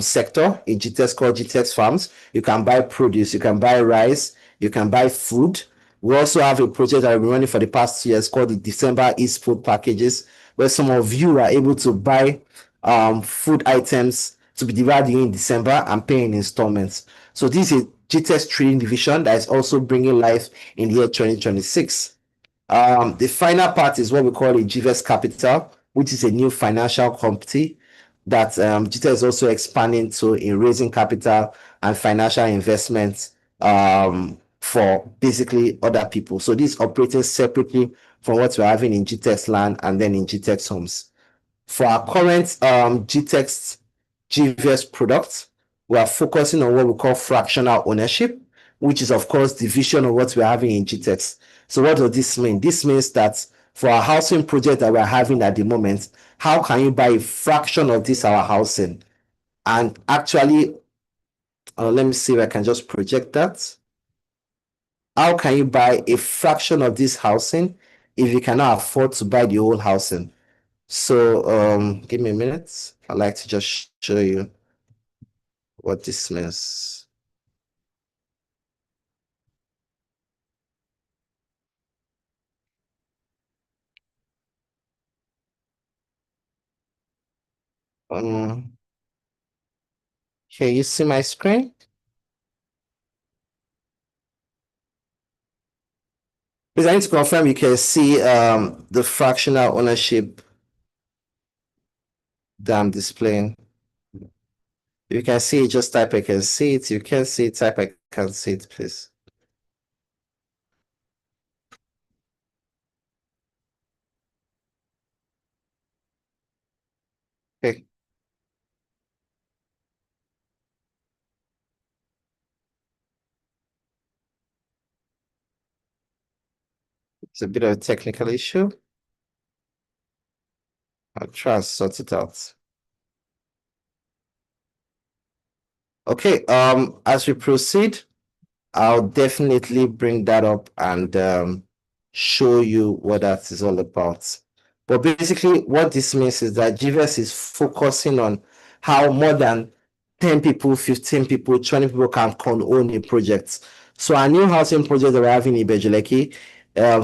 sector in Gtex called Gtex Farms. You can buy produce, you can buy rice, you can buy food. We also have a project that we've been running for the past 2 years called the December East Food Packages, where some of you are able to buy food items to be divided in December and pay in installments. So this is a Gtex trading division that is also bringing life in the year 2026. The final part is what we call a GVES Capital, which is a new financial company that Gtextland is also expanding to in raising capital and financial investments for basically other people. So this is operating separately from what we're having in Gtextland and then in Gtexthomes. For our current Gtext GVS products, we are focusing on what we call fractional ownership, which is of course the vision of what we're having in Gtext. So what does this mean? This means that for our housing project that we're having at the moment, how can you buy a fraction of this our housing? And actually, let me see if I can just project that. How can you buy a fraction of this housing if you cannot afford to buy the whole housing? So give me a minute. I'd like to just show you what this means. Can you see my screen? Please, I need to confirm you can see the fractional ownership that I'm displaying. If you can see it, just type I can see it. You can see it, type I can see it, please. Okay. It's a bit of a technical issue. I'll try and sort it out. Okay, as we proceed, I'll definitely bring that up and show you what that is all about. But basically, what this means is that GVS is focusing on how more than 10 people, 15 people, 20 people can own a project. So our new housing project that we're having in Ibejuleki,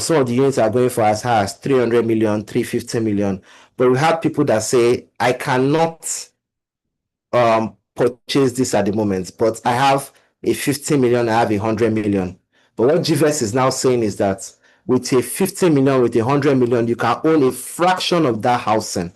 some of the units are going for as high as 300 million, 350 million. But we have people that say, I cannot purchase this at the moment, but I have a 50 million, I have 100 million. But what GVS is now saying is that with a 50 million, with 100 million, you can own a fraction of that housing.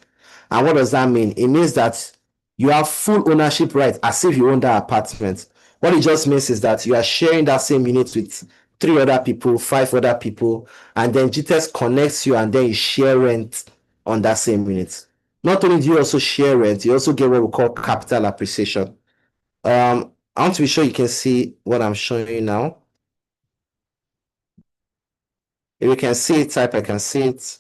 And what does that mean? It means that you have full ownership right as if you own that apartment. What it just means is that you are sharing that same unit with 3 other people, 5 other people, and then GTEX connects you and then you share rent on that same unit. Not only do you also share rent, you also get what we call capital appreciation. I want to be sure you can see what I'm showing you now. If you can see it, type I can see it.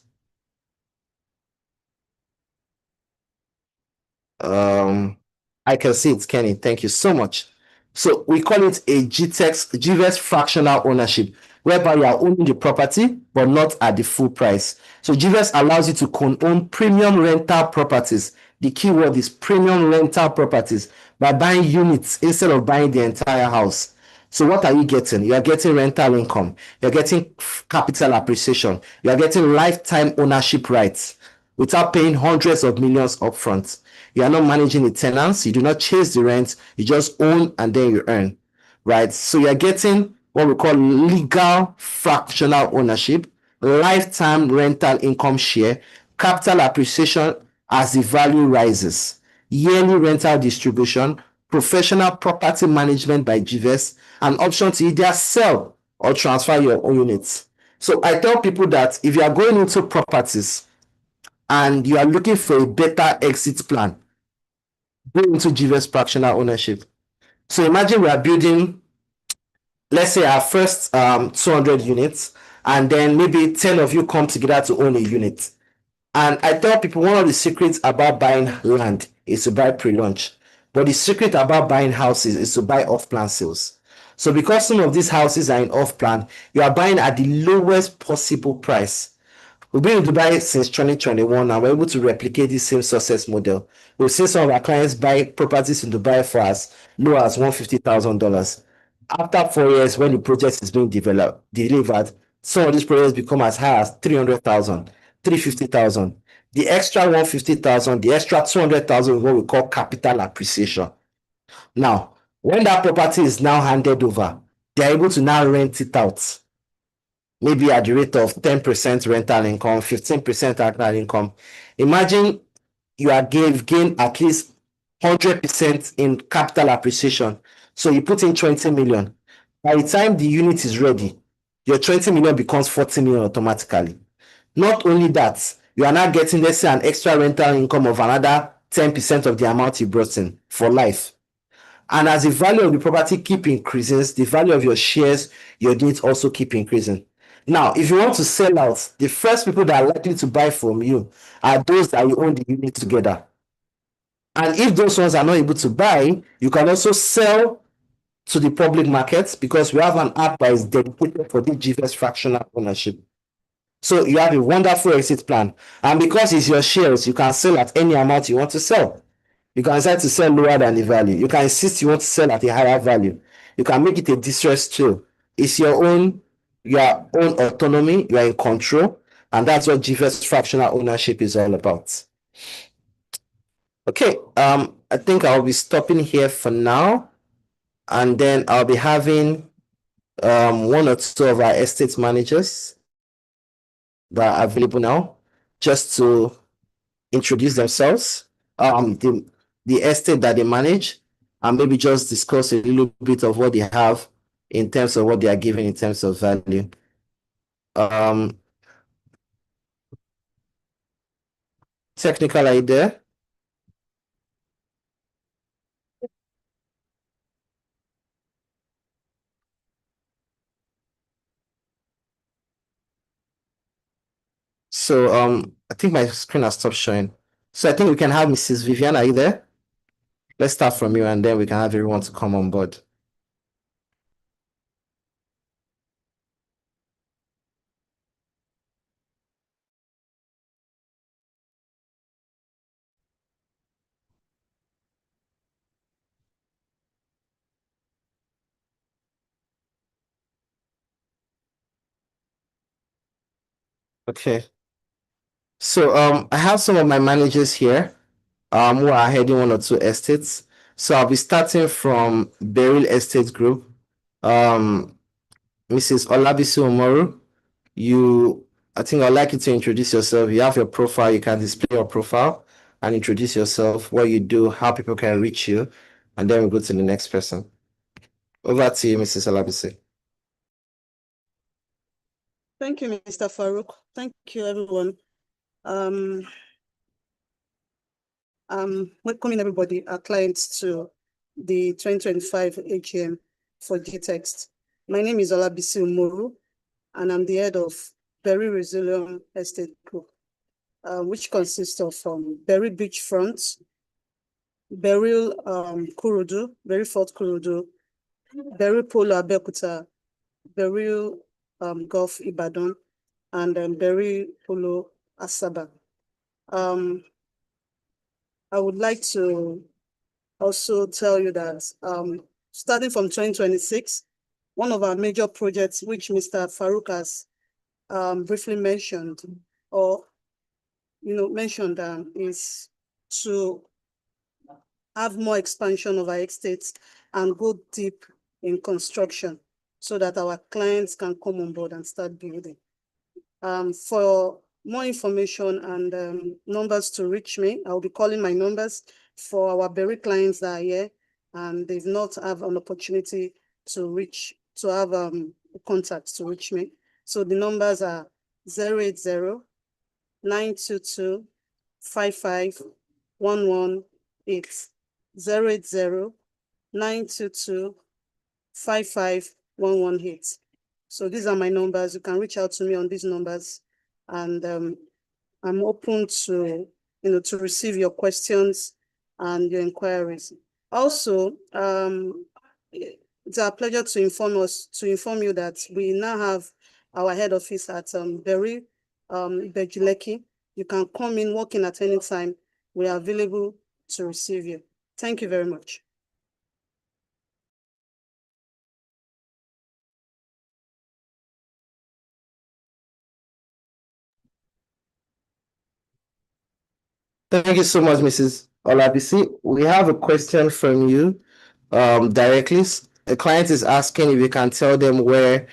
I can see it, Kenny. Thank you so much. So we call it a GVS fractional ownership, whereby you are owning the property, but not at the full price. So GVS allows you to own premium rental properties. The key word is premium rental properties by buying units instead of buying the entire house. So what are you getting? You are getting rental income. You're getting capital appreciation. You are getting lifetime ownership rights without paying hundreds of millions upfront. You are not managing the tenants. You do not chase the rent. You just own and then you earn, right? So you are getting what we call legal fractional ownership, lifetime rental income share, capital appreciation as the value rises, yearly rental distribution, professional property management by GVS, an option to either sell or transfer your own units. So I tell people that if you are going into properties and you are looking for a better exit plan, go into GVS fractional ownership. So imagine we are building, let's say, our first 200 units, and then maybe 10 of you come together to own a unit. And I tell people one of the secrets about buying land is to buy pre-launch. But the secret about buying houses is to buy off-plan sales. So because some of these houses are in off-plan, you are buying at the lowest possible price. We've been in Dubai since 2021 and we're able to replicate this same success model. We've seen some of our clients buy properties in Dubai for as low as $150,000. After 4 years, when the project is being delivered, some of these projects become as high as 300,000, 350,000. The extra 150,000, the extra 200,000 is what we call capital appreciation. Now, when that property is now handed over, they're able to now rent it out, maybe at the rate of 10% rental income, 15% rental income. Imagine you are gain at least 100% in capital appreciation. So you put in 20 million. By the time the unit is ready, your 20 million becomes 40 million automatically. Not only that, you are now getting, let's say, an extra rental income of another 10% of the amount you brought in for life. And as the value of the property keep increasing, the value of your shares, your units also keep increasing. Now, if you want to sell out, the first people that are likely to buy from you are those that you own the unit together. And if those ones are not able to buy, you can also sell to the public markets because we have an app that is dedicated for the GVS fractional ownership. So you have a wonderful exit plan. And because it's your shares, you can sell at any amount you want to sell. You can decide to sell lower than the value. You can insist you want to sell at a higher value. You can make it a distress sale. It's your own autonomy. You are in control. And that's what GVS fractional ownership is all about. Okay, I think I'll be stopping here for now. And then I'll be having one or two of our estate managers that are available now just to introduce themselves, the estate that they manage, and maybe just discuss a little bit of what they have in terms of what they are giving in terms of value. Technical idea. So I think my screen has stopped showing. So I think we can have Mrs. Vivian. Are you there? Let's start from you and then we can have everyone to come on board. Okay. So I have some of my managers here who are heading one or two estates. So I'll be starting from Beryl Estate Group. Mrs. Olabisi Omoru, I think I'd like you to introduce yourself. You have your profile, you can display your profile and introduce yourself, what you do, how people can reach you, and then we go to the next person. Over to you, Mrs. Olabisi. Thank you, Mr. Farouk. Thank you, everyone. Welcoming everybody, our clients, to the 2025 AGM for Gtext. My name is Olabisi Umoru, and I'm the head of Berry Resilient Estate Group, which consists of Berry Beachfront, Beryl Kurudu, Berry Fort Kurudu, Berry Polo Abeokuta, Beryl Gulf Ibadan, and Berry Polo Asaba. I would like to also tell you that starting from 2026, one of our major projects, which Mr. Farouk has briefly mentioned, or mentioned, is to have more expansion of our estates and go deep in construction so that our clients can come on board and start building. For more information and numbers to reach me, I'll be calling my numbers for our Berry clients that are here and they've not have an opportunity to have contacts to reach me. So the numbers are 080 922 55118, 080 922 55118. So these are my numbers. You can reach out to me on these numbers, and I'm open to to receive your questions and your inquiries. Also, it's our pleasure to inform you that we now have our head office at Berry Bejuleki. You can come in, walk in at any time. We are available to receive you. Thank you very much. Thank you so much, Mrs. Olabisi. We have a question from you directly. A client is asking if you can tell them where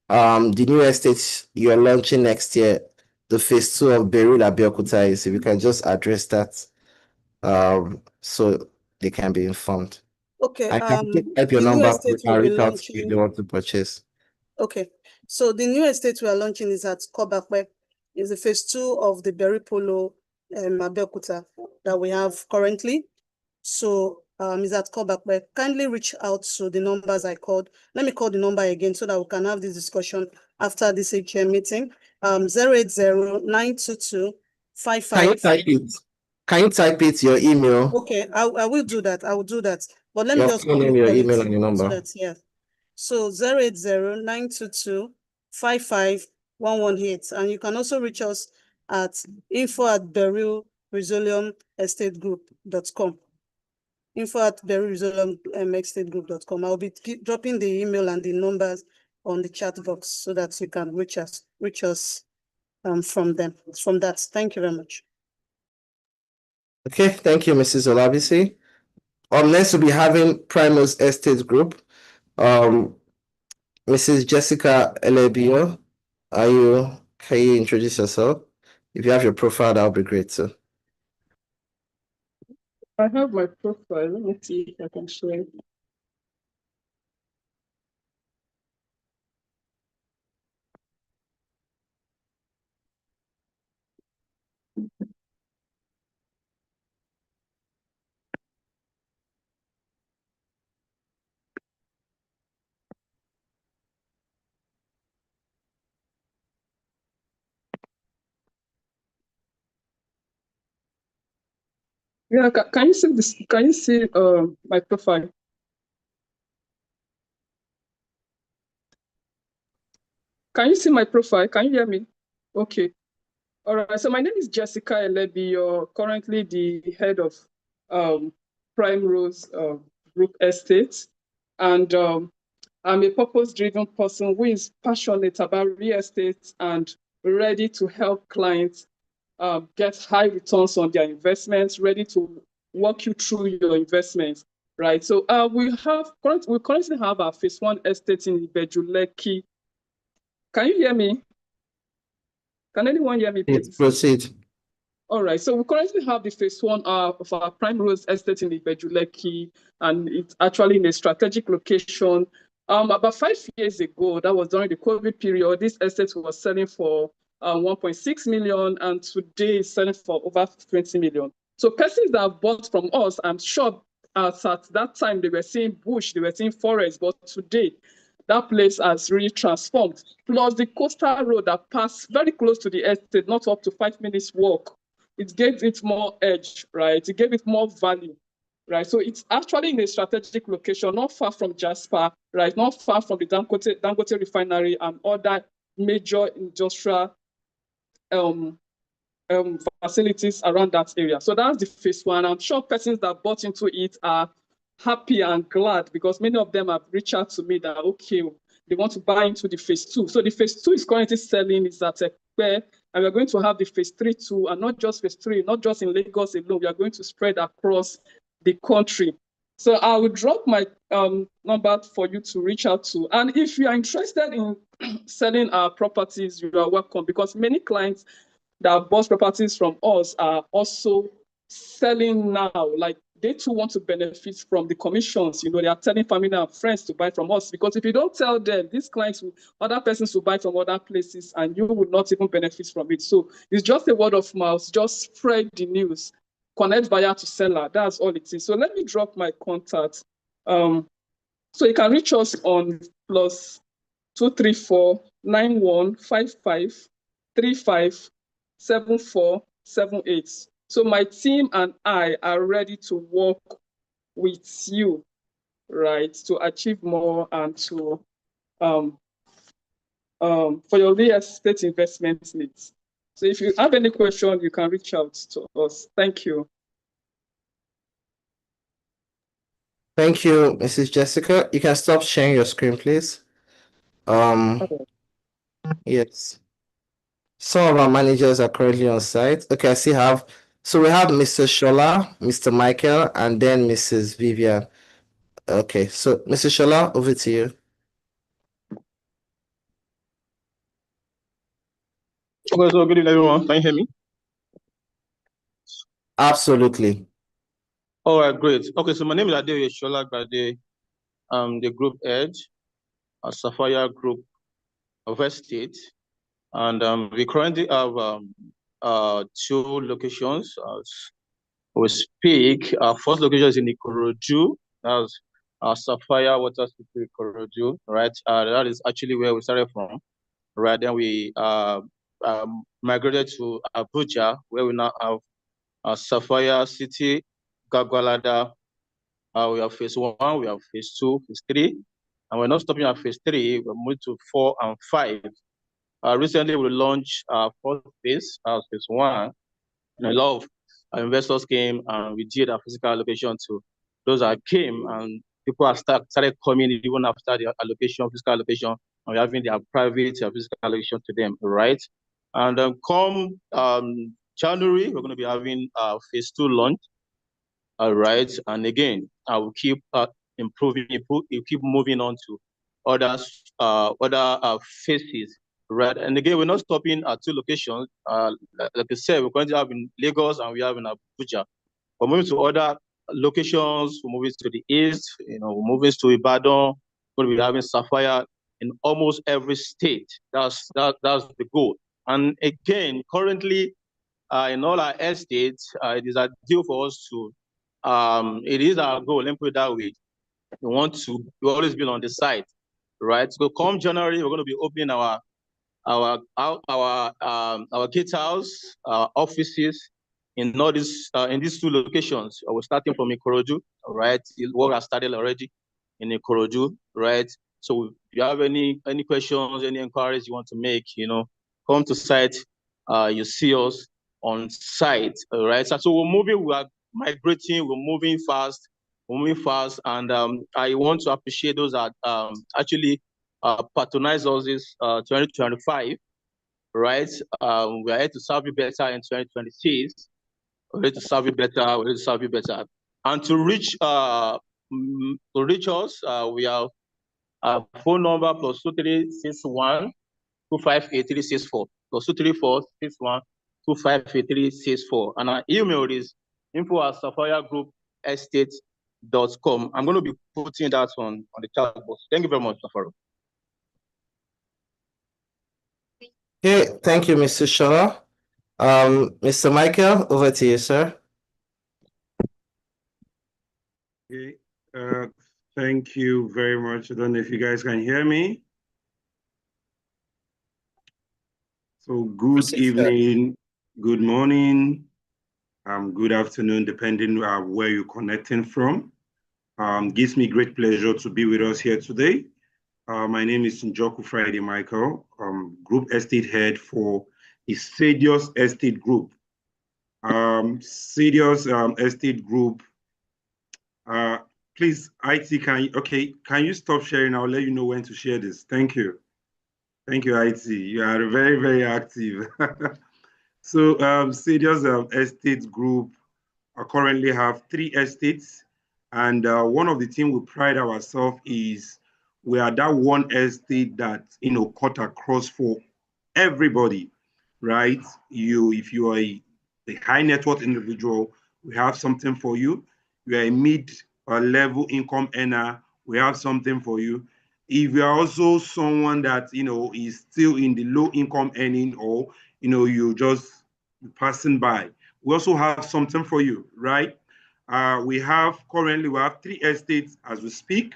the new estate you're launching next year, the phase 2 of Beryl Abeokuta, is. If you can just address that so they can be informed. Okay. I can type your the new number, estate we can we'll be reach out to you if launching. they want to purchase. Okay. So the new estate we are launching is at Kobakwe. It's the phase 2 of the Berry Polo Abeokuta that we have currently. So is at Kobakwe. Kindly reach out to the numbers I called. Let me call the number again so that we can have this discussion after this AGM meeting. 080 922 Can you type it? Can you type it, your email? Okay, I will do that. I will do that. But let me Your just phone name, your call email, it and your number. so that, yeah. So 080 922 55118. And you can also reach us at info@berylresiliumestategroup.com. info@berylresiliumestategroup.com. I'll be dropping the email and the numbers on the chat box so that you can reach us from that. Thank you very much. Okay, thank you, Mrs. Olabisi. Next we'll be having Primus Estate Group. Mrs. Jessica Elebio, can you introduce yourself? If you have your profile, that would be great too. I have my profile. Let me see if I can share it. Yeah, can you see this? Can you see my profile? Can you see my profile? Can you hear me? Okay. All right. So my name is Jessica Elebi. You're currently the head of Primrose Group Estate. And I'm a purpose-driven person who is passionate about real estate and ready to help clients get high returns on their investments, ready to walk you through your investments, right? So we currently have our phase 1 estate in Ibejuleki. Can you hear me? Can anyone hear me, please? Proceed. All right, so we currently have the phase 1 of our prime rose estate in Ibejuleki, and it's actually in a strategic location. About 5 years ago, that was during the COVID period, this estate was selling for 1.6 million, and today it's selling for over 20 million. So persons that have bought from us, I'm sure at that time they were seeing bush, they were seeing forest, but today that place has really transformed. Plus the coastal road that passed very close to the estate, not up to 5 minutes walk, it gave it more edge, right? It gave it more value, right? So it's actually in a strategic location, not far from Jasper, right? Not far from the Dangote refinery and other major industrial facilities around that area. So that's the phase 1. I'm sure persons that bought into it are happy and glad because many of them have reached out to me that, okay, they want to buy into the phase 2. So the phase 2 is currently selling is at Ekpe, and we're going to have the phase 3 too, and not just phase 3, not just in Lagos alone. We are going to spread across the country. So I will drop my number for you to reach out to. And if you are interested in selling our properties, you are welcome because many clients that bought properties from us are also selling now. Like they too want to benefit from the commissions. You know, they are telling family and friends to buy from us because if you don't tell them, these clients, other persons will buy from other places and you would not even benefit from it. So it's just a word of mouth, just spread the news, connect buyer to seller. That's all it is. So let me drop my contact. So you can reach us on +234 9155 35 7478. So my team and I are ready to work with you, right, to achieve more and to for your real estate investment needs. So if you have any question, you can reach out to us. Thank you. Thank you, Mrs. Jessica. You can stop sharing your screen, please. Yes. Some of our managers are currently on site. Okay, I see so we have Mr. Shola, Mr. Michael, and then Mrs. Vivian. Okay, so Mr. Shola, over to you. Okay, so good evening, everyone. Can you hear me? Absolutely. All right, great. Okay, so my name is Adeoye Shola Gbade. I'm the group head at Sapphire Group of Estate. And we currently have 2 locations as we speak. Our first location is in Ikorodu. That's Sapphire Water City Ikorodu, right? That is actually where we started from, right? Then we migrated to Abuja, where we now have Sapphire City, Gagwalada. We have phase 1, we have phase 2, phase 3, and we're not stopping at phase 3. We're moving to 4 and 5. Recently, we launched our 4th phase, phase 1, and a lot of investors came, and we did our physical allocation to those that came, and people have started coming even after the physical allocation, and we're having their private physical allocation to them, right? And come January, we're going to be having phase 2 launch. All right, and again, I will keep improving. You keep moving on to other phases, right? And again, we're not stopping at 2 locations. Like I said, we're going to have in Lagos and we have in Abuja. We're moving to other locations. We're moving to the east. You know, we're moving to Ibadan. We're going to be having Sapphire in almost every state. That's the goal. And again, currently, in all our estates, it is ideal for us to. It is our goal. Let me put it that way. We want to always be on the site, right? So come January, we're going to be opening our gatehouse, offices in all in these 2 locations. We're starting from Ikorodu, right? Work has started already in Ikorodu, right? So if you have any questions, any inquiries you want to make, you know, come to site. You see us on site, right? So we're moving. We are migrating. We're moving fast. And I want to appreciate those that actually patronize us this 2025. right? We are here to serve you better in 2026. We're ready to serve you better. We're ready to serve you better. And to reach us, we have a phone number plus 2361 258364 plus 23461 258364. And our email is info@safayagroupestate.com. I'm going to be putting that on the chat box. Thank you very much, Safaro. Okay, thank you, Mr. Shola. Mr. Michael, over to you, sir. Okay. Thank you very much. I don't know if you guys can hear me. So good evening, good morning, good afternoon, depending on where you're connecting from. Gives me great pleasure to be with us here today. My name is Njoku Friday Michael, Group Estate Head for the Sadius Estate Group. Sadius Estate Group. Please, IT, can you stop sharing? I'll let you know when to share this. Thank you. Thank you, IT. You are very, very active. So, Sadius Estate Group currently have 3 estates, and one of the things we pride ourselves is we are that one estate that cut across for everybody, right? If you are a high net worth individual, we have something for you. You are a mid-level income earner, we have something for you. If you are also someone that is still in the low income earning, or you just passing by, we also have something for you, right? Currently we have 3 estates as we speak.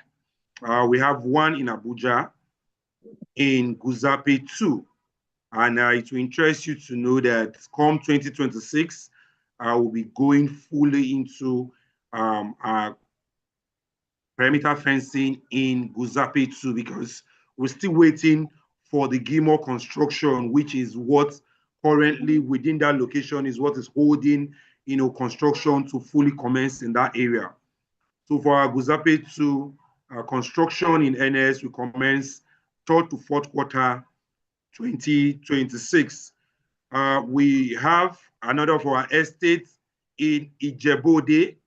We have one in Abuja, in Guzape 2, and it will interest you to know that come 2026, we'll be going fully into our perimeter fencing in Guzape 2, because we're still waiting for the Gilmore construction, which is what currently within that location is what is holding construction to fully commence in that area. So for our Guzape 2, construction in NS will commence 3rd to 4th quarter 2026. We have another of our estates in Ijebode.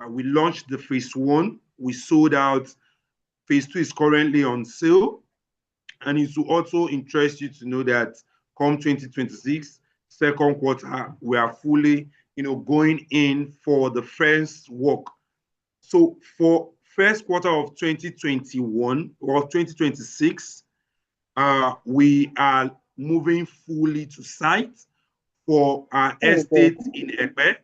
We launched the phase 1. We sold out. Phase 2 is currently on sale. And it will also interest you to know that come 2026, 2nd quarter, we are fully going in for the first work. So for 1st quarter of 2021 or 2026, we are moving fully to site for our estate in Ekpe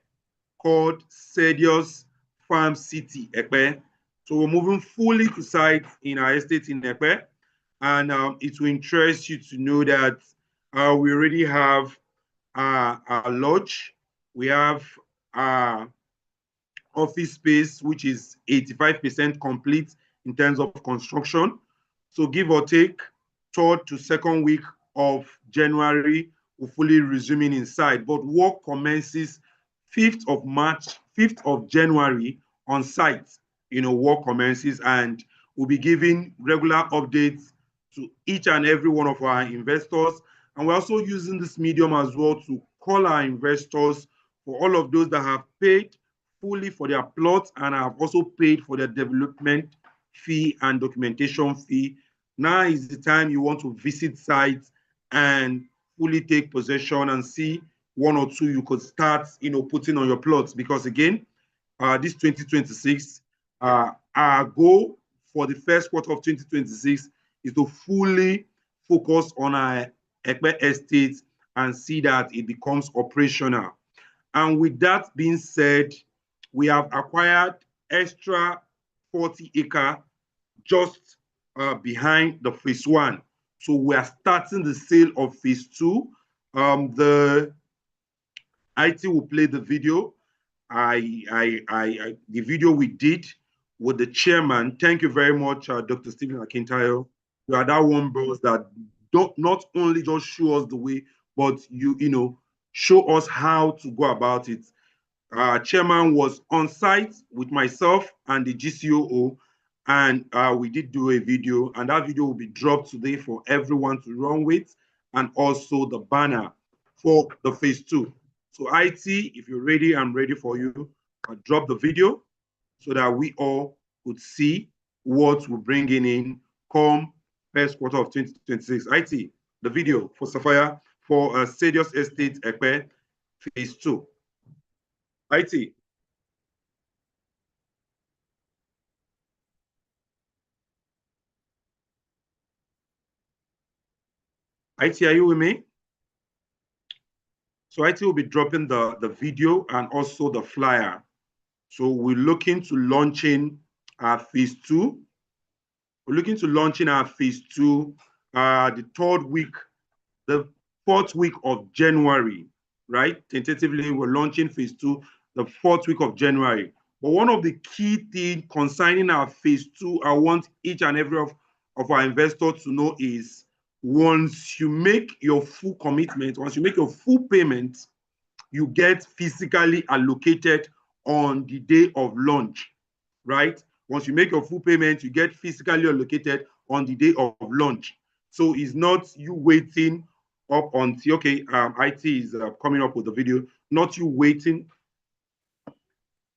called Sadius Farm City, Ekpe. So we're moving fully to site in our estate in Ekpe, and it will interest you to know that we already have a lodge. We have office space, which is 85% complete in terms of construction. So give or take, 3rd to 2nd week of January, we're fully resuming inside. But work commences 5th of March, 5th of January on site. Work commences, and we'll be giving regular updates to each and every one of our investors. And we're also using this medium as well to call our investors for all of those that have paid fully for their plots and have also paid for their development fee and documentation fee. Now is the time you want to visit sites and fully take possession and see 1 or 2 you could start, putting on your plots. Because again, this 2026, our goal for the 1st quarter of 2026 is to fully focus on our Ekpe estate and see that it becomes operational. And with that being said, we have acquired extra 40 acre just behind the phase 1. So we are starting the sale of phase 2. The IT will play the video. The video we did with the chairman. Thank you very much, Dr. Stephen Akintayo. You are that one boss that not only just show us the way, but you show us how to go about it. Chairman was on site with myself and the GCOO, and we did do a video, and that video will be dropped today for everyone to run with. and also the banner for the phase 2. So IT, if you're ready, I'm ready for you. I'll drop the video so that we all could see what we're bringing in come first quarter of 2026. IT, the video for Sapphire for Stadius Estate Ekpe phase 2. IT. IT, are you with me? So IT will be dropping the video and also the flyer. So we're looking to launching our phase 2. We're looking to launching our phase 2 the 3rd week, the 4th week of January, right? Tentatively, we're launching phase 2 the 4th week of January. But one of the key things concerning our phase 2, I want each and every of our investors to know is once you make your full commitment, once you make your full payment, you get physically allocated on the day of launch, right? Once you make your full payment, you get physically allocated on the day of launch. So it's not you waiting up until, okay, IT is coming up with the video, not you waiting.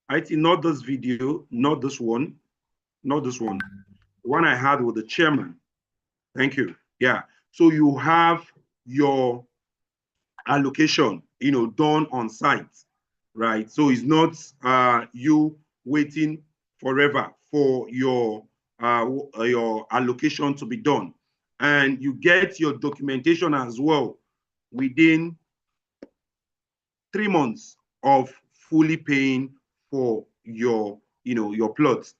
IT, not this video, not this one, not this one. The one I had with the chairman. Thank you. Yeah. So you have your allocation, done on site, right? So it's not you waiting forever for your allocation to be done, and you get your documentation as well within 3 months of fully paying for your your plots.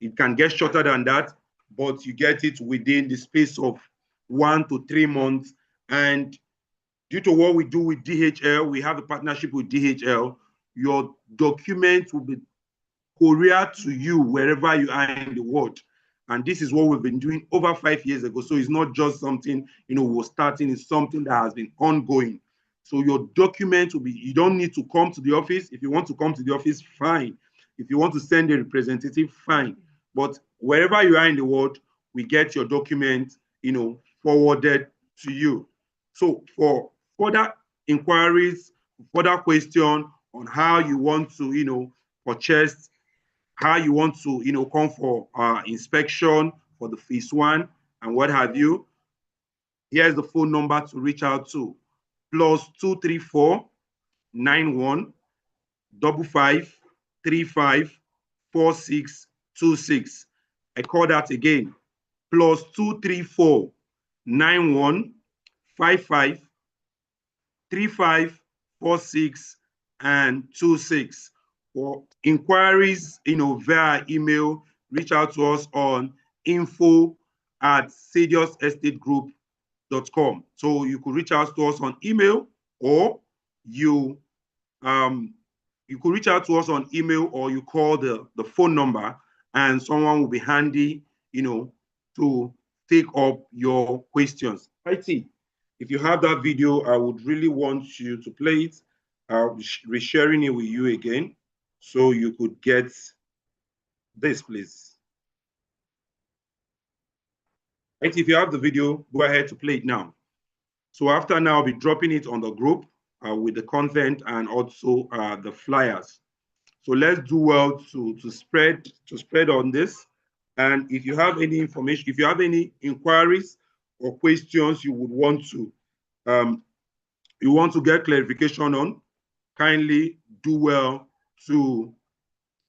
It can get shorter than that, but you get it within the space of 1 to 3 months. And due to what we do with DHL, we have a partnership with DHL. Your document will be couriered to you wherever you are in the world. And this is what we've been doing over 5 years ago. So it's not just something, we're starting, it's something that has been ongoing. So your document will be, you don't need to come to the office. If you want to come to the office, fine. If you want to send a representative, fine. But wherever you are in the world, we get your document, forwarded to you. So for further inquiries, further question on how you want to, purchase, how you want to, come for inspection for the phase 1 and what have you, here's the phone number to reach out to: +234 91 55 35 4626. I call that again: +234 91 55 35 46 and 26. For inquiries, via email, reach out to us on info@sadiusestategroup.com. So you could reach out to us on email, or you could reach out to us on email, or you call the phone number, and someone will be handy, to take up your questions. IT, if you have that video, I would really want you to play it. I'll be resharing it with you again, so you could get this, please. IT, if you have the video, go ahead to play it now. So after now, I'll be dropping it on the group with the content and also the flyers. So let's do well to spread on this. And if you have any information, if you have any inquiries or questions you would want to get clarification on, kindly do well to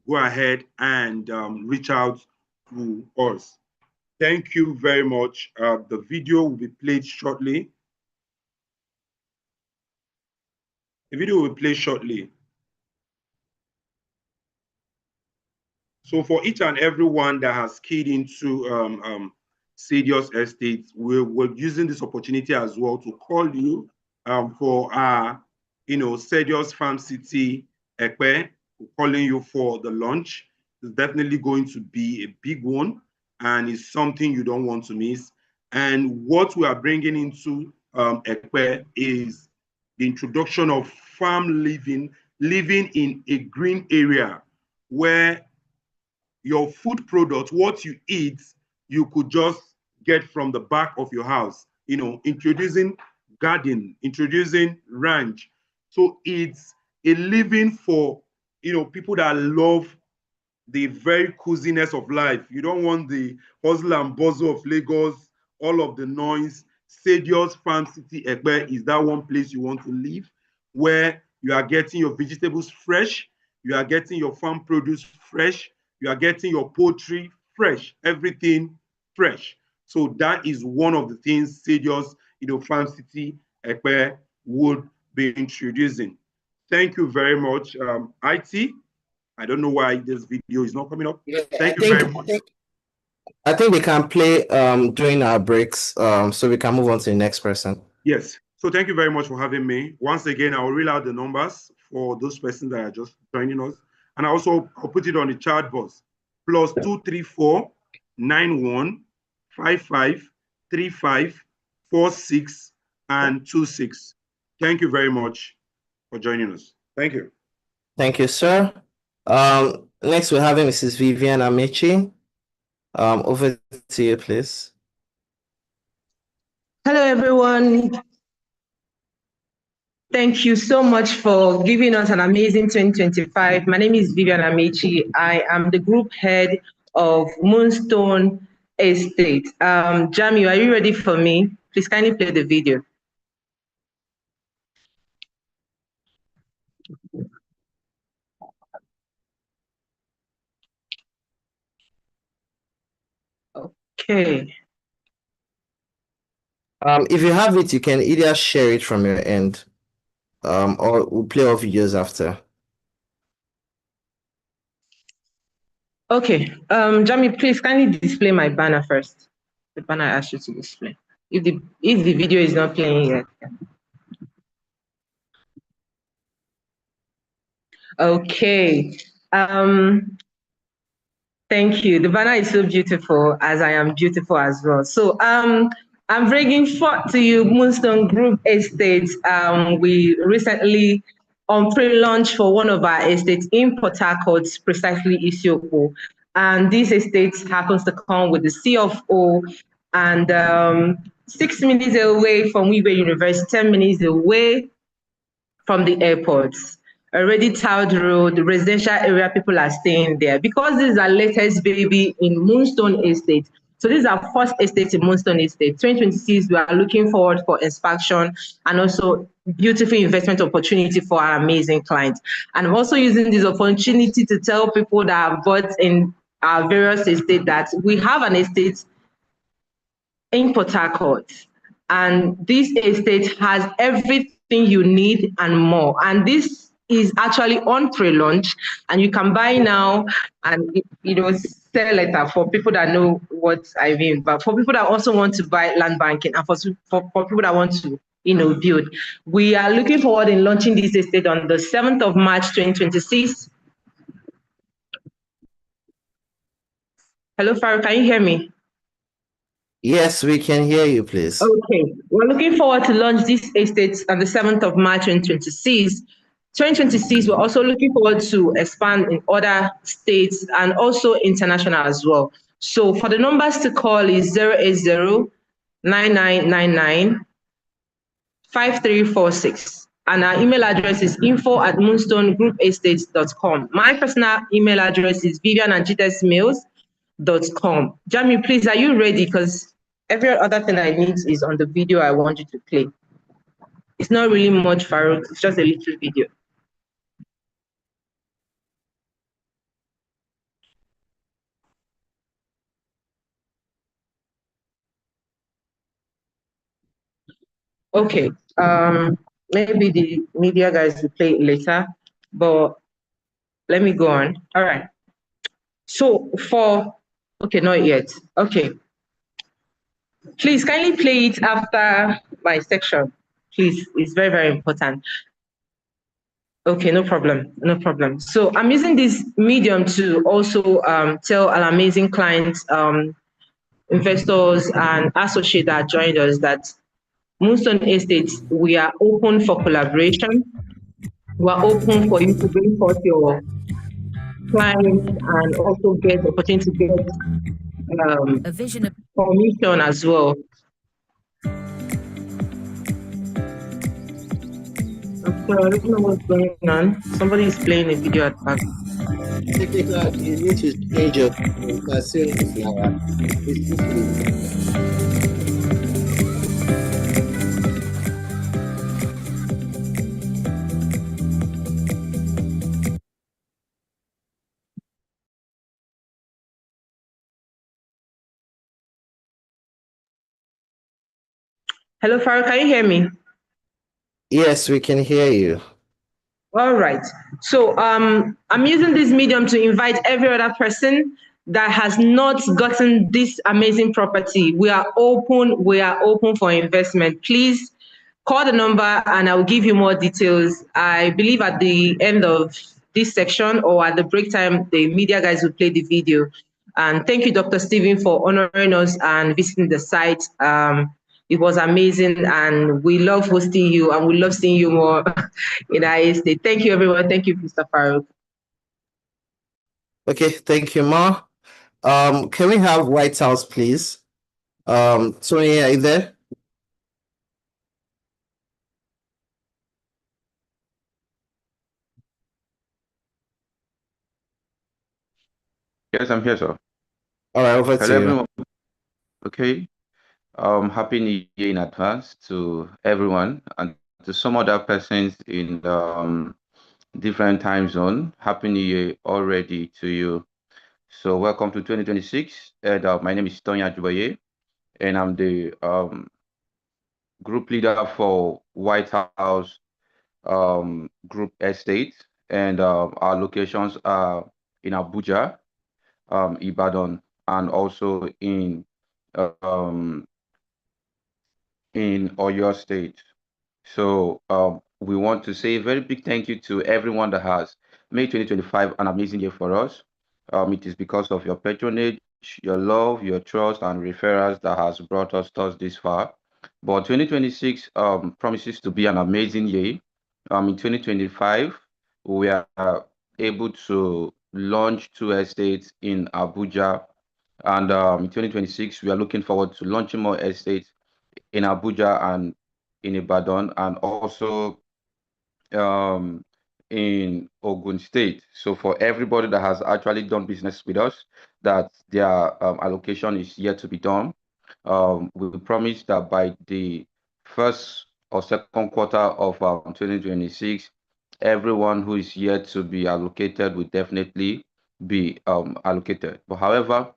go ahead and reach out to us. Thank you very much. The video will be played shortly. The video will play shortly. So for each and every one that has keyed into Stadius Estates, we're using this opportunity as well to call you for our, Stadius Farm City Ekpe. We're calling you for the launch. It's definitely going to be a big one, and it's something you don't want to miss. And what we are bringing into Ekpe is the introduction of farm living in a green area where your food product, what you eat, you could just get from the back of your house, introducing garden, introducing ranch. So it's a living for, people that love the very coziness of life. You don't want the hustle and bustle of Lagos, all of the noise. Sadios Farm City Ekpe is that one place you want to live, where you are getting your vegetables fresh, you are getting your farm produce fresh, you are getting your poultry fresh, everything fresh. So that is one of the things Sadios, Farm City Ekpe would be introducing. Thank you very much, IT. I don't know why this video is not coming up. Yeah, Thank you very much. I think we can play during our breaks, so we can move on to the next person. Yes. So thank you very much for having me. Once again, I will read out the numbers for those persons that are just joining us. And I'll put it on the chat box. +234 91 55 35 46 and 26. Thank you very much for joining us. Thank you. Thank you, sir. Next we're having Mrs. Vivian Amechi. Over to you, please. Hello, everyone. Thank you so much for giving us an amazing 2025. My name is Vivian Amechi. I am the group head of Moonstone Estate. Jamie, are you ready for me? Please kindly play the video. Okay. If you have it, you can either share it from your end, or we'll play our videos after. Okay. Jamie, please kindly display my banner first. The banner I asked you to display. If the video is not playing yet. Okay. Thank you. The banner is so beautiful, as I am beautiful as well. So I'm bringing forth to you Moonstone Group Estates. We recently on pre-launch for one of our estates in Port Harcourt, precisely Isiokpo. And this estate happens to come with the CFO and 6 minutes away from Wibe University, 10 minutes away from the airports. Already tiled road, the residential area, people are staying there. Because this is our latest baby in Moonstone Estate. So this is our first estate in Moonstone Estate. 2026, we are looking forward for expansion and also beautiful investment opportunity for our amazing clients. And I'm also using this opportunity to tell people that have bought in our various estates that we have an estate in Port Harcourt. And this estate has everything you need and more. And this is actually on pre-launch, and you can buy now and sell later for people that know what I mean. But for people that also want to buy land banking and for people that want to build, we are looking forward in launching this estate on the 7th of March 2026. Hello, Farah, can you hear me? Yes, we can hear you, please. Okay, we're looking forward to launch this estate on the 7th of March 2026. 2026, we're also looking forward to expand in other states and also international as well. So for the numbers to call is 080-9999-5346. And our email address is info@moonstonegroupaestates.com. My personal email address is vivian@gtextmails.com. Jamie, please, are you ready? Because every other thing I need is on the video I want you to play. It's not really much, Farouk. It's just a little video. Okay, maybe the media guys will play it later, but let me go on. All right. So okay, not yet. Okay. Please kindly play it after my section. Please, it's very, very important. Okay, no problem, no problem. So I'm using this medium to also tell our amazing clients, investors and associates that joined us that Moonstone Estates, we are open for collaboration. We're open for you to bring forth your clients and also get the opportunity to get commission as well. So I don't know what's going on. Somebody is playing a video at back. Technical, you need to change your settings now. Hello, Farah, can you hear me? Yes, we can hear you. All right. So I'm using this medium to invite every other person that has not gotten this amazing property. We are open. We are open for investment. Please call the number and I will give you more details. I believe at the end of this section or at the break time, the media guys will play the video. And thank you, Dr. Stephen, for honoring us and visiting the site. It was amazing, and we love hosting you, and we love seeing you more in our state. Thank you, everyone. Thank you, Mr. Farouk. Okay, thank you, Ma. Can we have White House, please? Tony, are you there? Yes, I'm here, sir. All right, over to Hello, you. everyone. Okay. Happy New Year in advance to everyone and to some other persons in different time zone. Happy New Year already to you. So welcome to 2026. And my name is Tonya Jubaye, and I'm the group leader for White House Group Estate, and our locations are in Abuja, Ibadan, and also um, in Oyo State. So we want to say a very big thank you to everyone that has made 2025 an amazing year for us. It is because of your patronage, your love, your trust, and referrals that has brought us thus this far. But 2026 promises to be an amazing year. In 2025, we are able to launch two estates in Abuja, and in 2026, we are looking forward to launching more estates in Abuja and in Ibadan, and also um, in Ogun State. So for everybody that has actually done business with us, that their allocation is yet to be done, we promise that by the first or second quarter of 2026, everyone who is yet to be allocated will definitely be allocated. But however,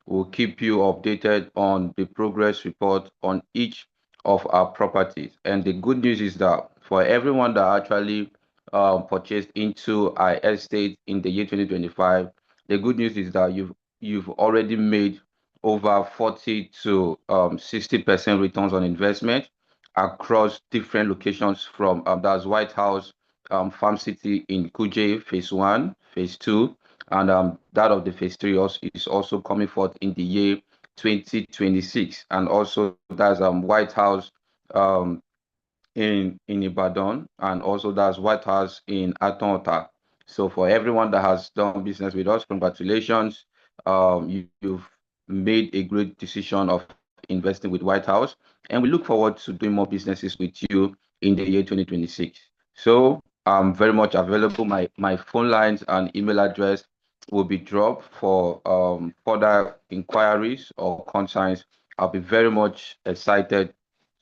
we'll keep you updated on the progress report on each of our properties. And the good news is that for everyone that actually purchased into our estate in the year 2025, the good news is that you've already made over 40 to 60% returns on investment across different locations from that's White House, Farm City in Kuje, phase 1, phase 2, and that of the phase 3 also is also coming forth in the year 2026. And also that's White House in Ibadan, and also that's White House in Atonota. So for everyone that has done business with us, congratulations. You've made a great decision of investing with White House, and we look forward to doing more businesses with you in the year 2026. So I'm very much available. My phone lines and email address will be dropped for further inquiries or concerns. I'll be very much excited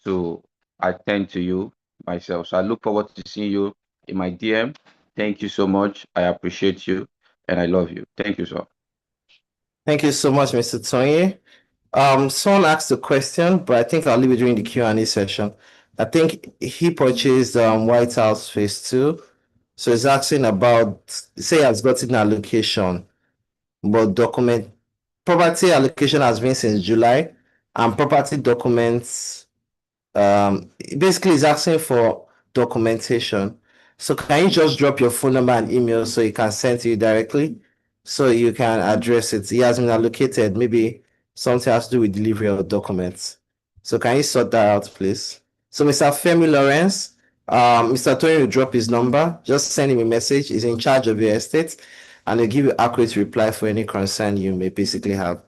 to attend to you myself. So I look forward to seeing you in my DM. Thank you so much. I appreciate you and I love you. Thank you, sir. Thank you so much, Mr. Tony. Someone asked a question, but I think I'll leave it during the Q&A session. I think he purchased White House Phase 2. So he's asking about, say he has gotten an allocation, but property allocation has been since July, and property documents, basically he's asking for documentation. So can you just drop your phone number and email so he can send to you directly so you can address it? He has been allocated, maybe something has to do with delivery of documents. So can you sort that out, please? So Mr. Femi Lawrence, Mr. Tony will drop his number. Just send him a message. He's in charge of your estate, and he'll give you accurate reply for any concern you may basically have.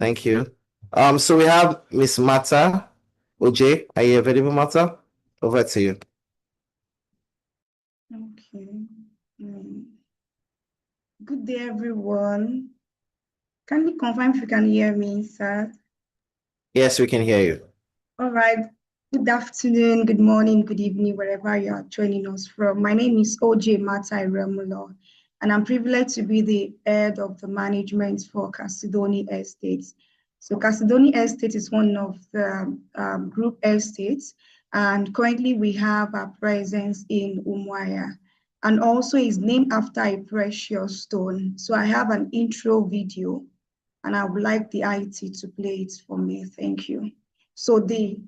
Thank you. So we have Miss Mata. OJ, are you available, Mata? Over to you. Good day, everyone. Can you confirm if you can hear me, sir? Yes, we can hear you. All right. Good afternoon, good morning, good evening, wherever you are joining us from. My name is OJ Matai Remulo, and I'm privileged to be the head of the management for Casidoni Estates. So Casidoni Estate is one of the group estates, and currently we have a presence in Umuahia, and also is named after a precious stone. So I have an intro video, and I would like the IT to play it for me. Thank you. So the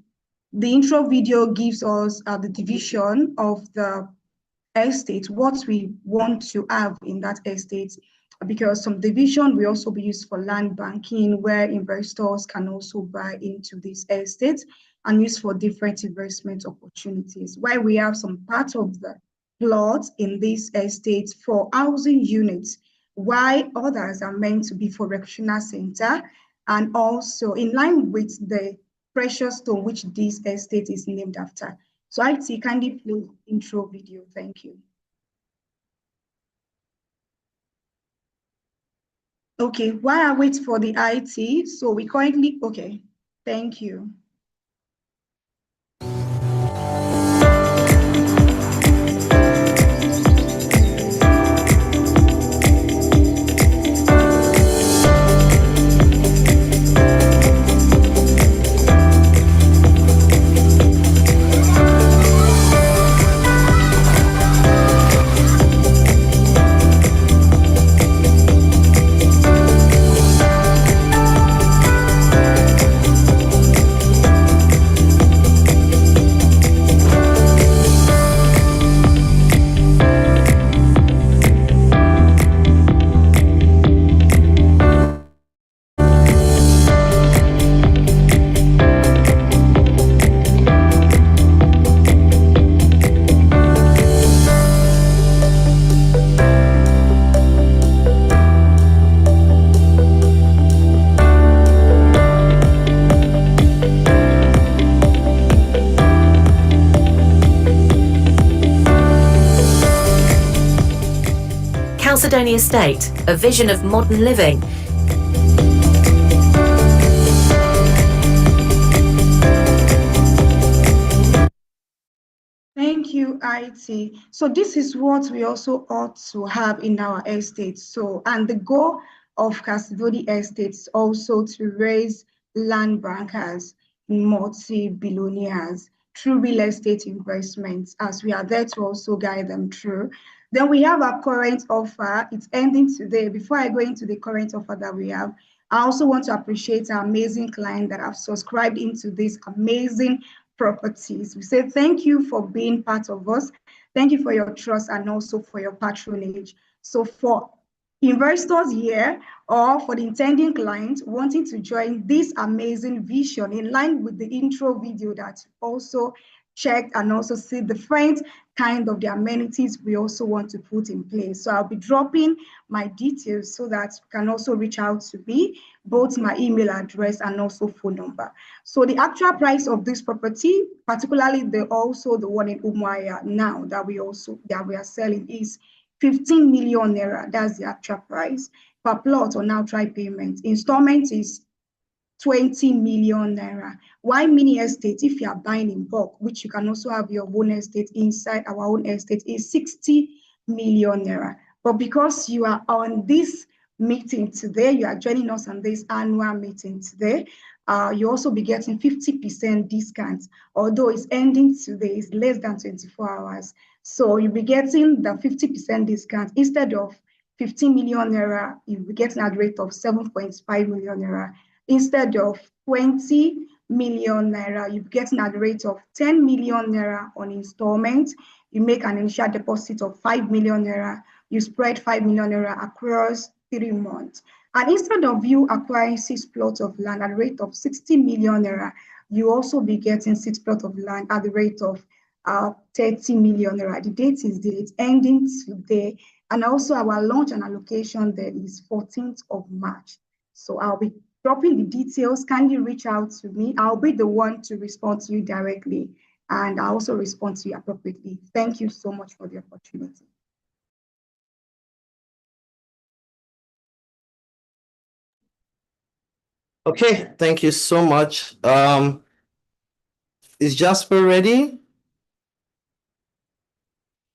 intro video gives us the division of the estate, what we want to have in that estate, because some division will also be used for land banking, where investors can also buy into this estate and use for different investment opportunities. While we have some part of the plot in this estate for housing units, while others are meant to be for recreational center, and also in line with the precious stone which this estate is named after. So IT, kindly play the intro video. Thank you. Okay, while I wait for the IT, so we currently, okay, thank you. Chalcedony Estate, a vision of modern living. Thank you, IT. So this is what we also ought to have in our estate. So, and the goal of Casidoni Estates also to raise land bankers, multi-billionaires through real estate investments, as we are there to also guide them through. Then we have our current offer. It's ending today. Before I go into the current offer that we have, I also want to appreciate our amazing client that have subscribed into this amazing properties. We say thank you for being part of us. Thank you for your trust and also for your patronage. So for investors here or for the intending client wanting to join this amazing vision in line with the intro video that also checked and also see the different kind of the amenities we also want to put in place. So I'll be dropping my details so that you can also reach out to me, both my email address and also phone number. So the actual price of this property, particularly the one in Umuahia now that we are selling, is 15 million naira. That's the actual price per plot on outright payment. Installment is 20 million naira. Why mini estate? If you are buying in bulk, which you can also have your own estate inside our own estate, is 60 million naira. But because you are on this meeting today, you are joining us on this annual meeting today, you also be getting 50% discount, although it's ending today, it's less than 24 hours. So you'll be getting the 50% discount. Instead of 15 million naira, you'll be getting a rate of 7.5 million naira. Instead of 20 million naira, you're getting at the rate of 10 million naira on installment. You make an initial deposit of 5 million naira. You spread 5 million naira across 3 months. And instead of you acquiring 6 plots of land at the rate of 60 million naira, you also be getting 6 plots of land at the rate of 30 million naira. The date is there, it's ending today. And also our launch and allocation there is 14th of March. So I'll be dropping the details. Kindly reach out to me. I'll be the one to respond to you directly, and I'll also respond to you appropriately. Thank you so much for the opportunity. Okay, thank you so much. Is Jasper ready?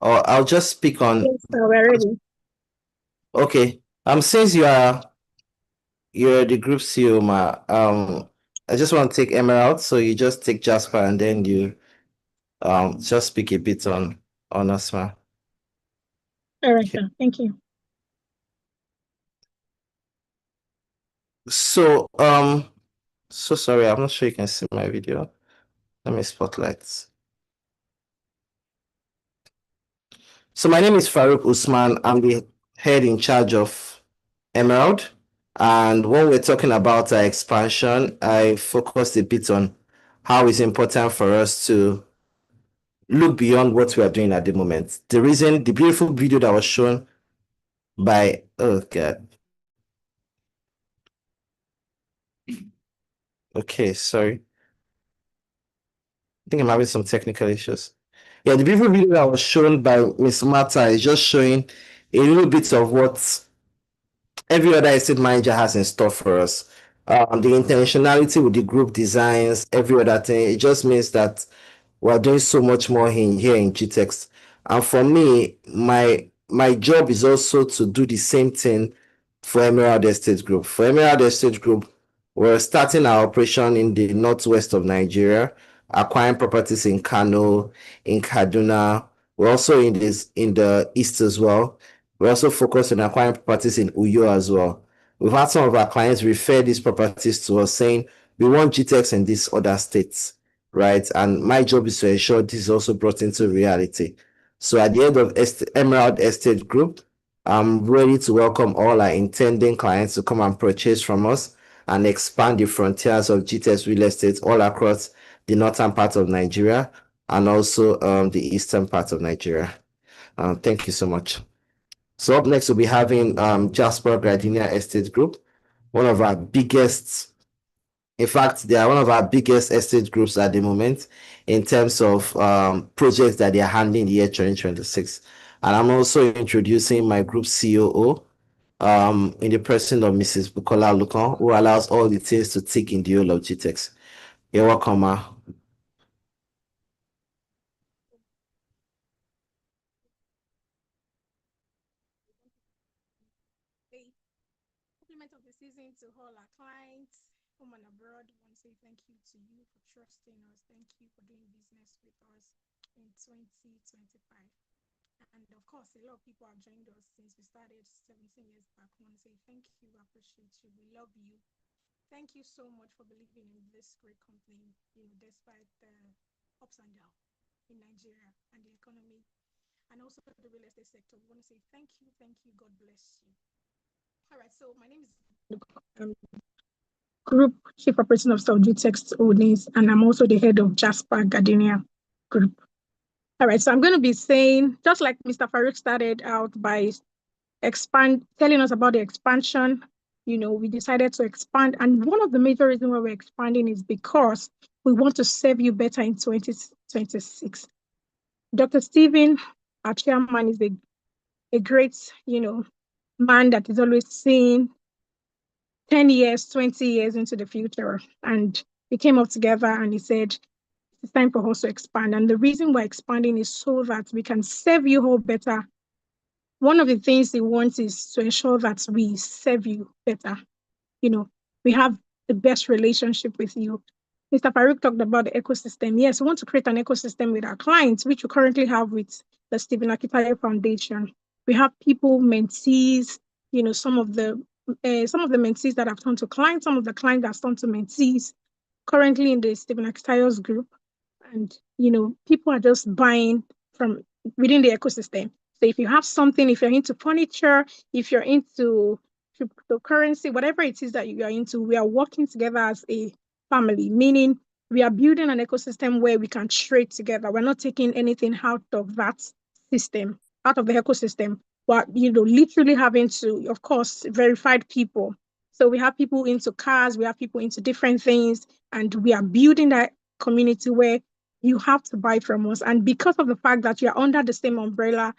Or I'll just speak on. Yes, sir, we're ready. Okay. Since you're the group CEO, ma, I just want to take Emerald, so you just take Jasper and then you just speak a bit on us, ma. All right, sir. Thank you. So so sorry, I'm not sure you can see my video. Let me spotlight. So my name is Farouk Usman. I'm the head in charge of Emerald. And when we're talking about our expansion, I focused a bit on how it's important for us to look beyond what we are doing at the moment. The beautiful video that was shown by, oh God. Okay, sorry. I think I'm having some technical issues. Yeah, the beautiful video that was shown by Miss Marta is just showing a little bit of what every other estate manager has in store for us. The intentionality with the group designs, every other thing, it just means that we're doing so much more here in Gtext. And for me, my job is also to do the same thing for Emerald Estate Group. For Emerald Estate Group, we're starting our operation in the northwest of Nigeria, acquiring properties in Kano, in Kaduna. We're also in the east as well. We're also focused on acquiring properties in Uyo as well. We've had some of our clients refer these properties to us saying, we want Gtext in these other states, right? And my job is to ensure this is also brought into reality. So at the end of Emerald Estate Group, I'm ready to welcome all our intending clients to come and purchase from us and expand the frontiers of Gtext real estate all across the northern part of Nigeria and also the eastern part of Nigeria. Thank you so much. So up next, we'll be having Jasper Gardenia Estate Group, one of our biggest, in fact, they are one of our biggest estate groups at the moment in terms of projects that they are handling in the year 2026. And I'm also introducing my group COO in the person of Mrs. Bukola Lukon, who allows all the things to tick in the whole of Gtext. You're welcome, ma. Compliment of the season to all our clients, home and abroad. I want to say thank you to you for trusting us. Thank you for doing business with us in 2025. And of course, a lot of people have joined us since we started 17 years back. I want to say thank you, appreciate you, we love you. Thank you so much for believing in this great company, despite the ups and downs in Nigeria and the economy and also the real estate sector. We want to say thank you, God bless you. All right, so my name is Group Chief Operating Officer of Gtext Holdings, and I'm also the head of Jasper Gardenia Group. All right, so I'm going to be saying, just like Mr. Farouk started out by telling us about the expansion, we decided to expand. And one of the major reasons why we're expanding is because we want to serve you better in 2026. Dr. Stephen, our chairman, is a great, man that is always seeing 10 years, 20 years into the future. And we came up together and he said, it's time for us to expand. And the reason we're expanding is so that we can serve you all better. One of the things he wants is to ensure that we serve you better. We have the best relationship with you. Mr. Farouk talked about the ecosystem. Yes, we want to create an ecosystem with our clients, which we currently have with the Stephen Akitayo Foundation. We have people, mentees, some of the mentees that have turned to clients, some of the clients that have turned to mentees, currently in the Stephen Akitayo's group. And, people are just buying from within the ecosystem. So if you have something, if you're into furniture, if you're into cryptocurrency, whatever it is that you are into, we are working together as a family, meaning we are building an ecosystem where we can trade together. We're not taking anything out of that system, out of the ecosystem, but, literally having to, of course, verified people. So we have people into cars, we have people into different things, and we are building that community where you have to buy from us. And because of the fact that you are under the same umbrella,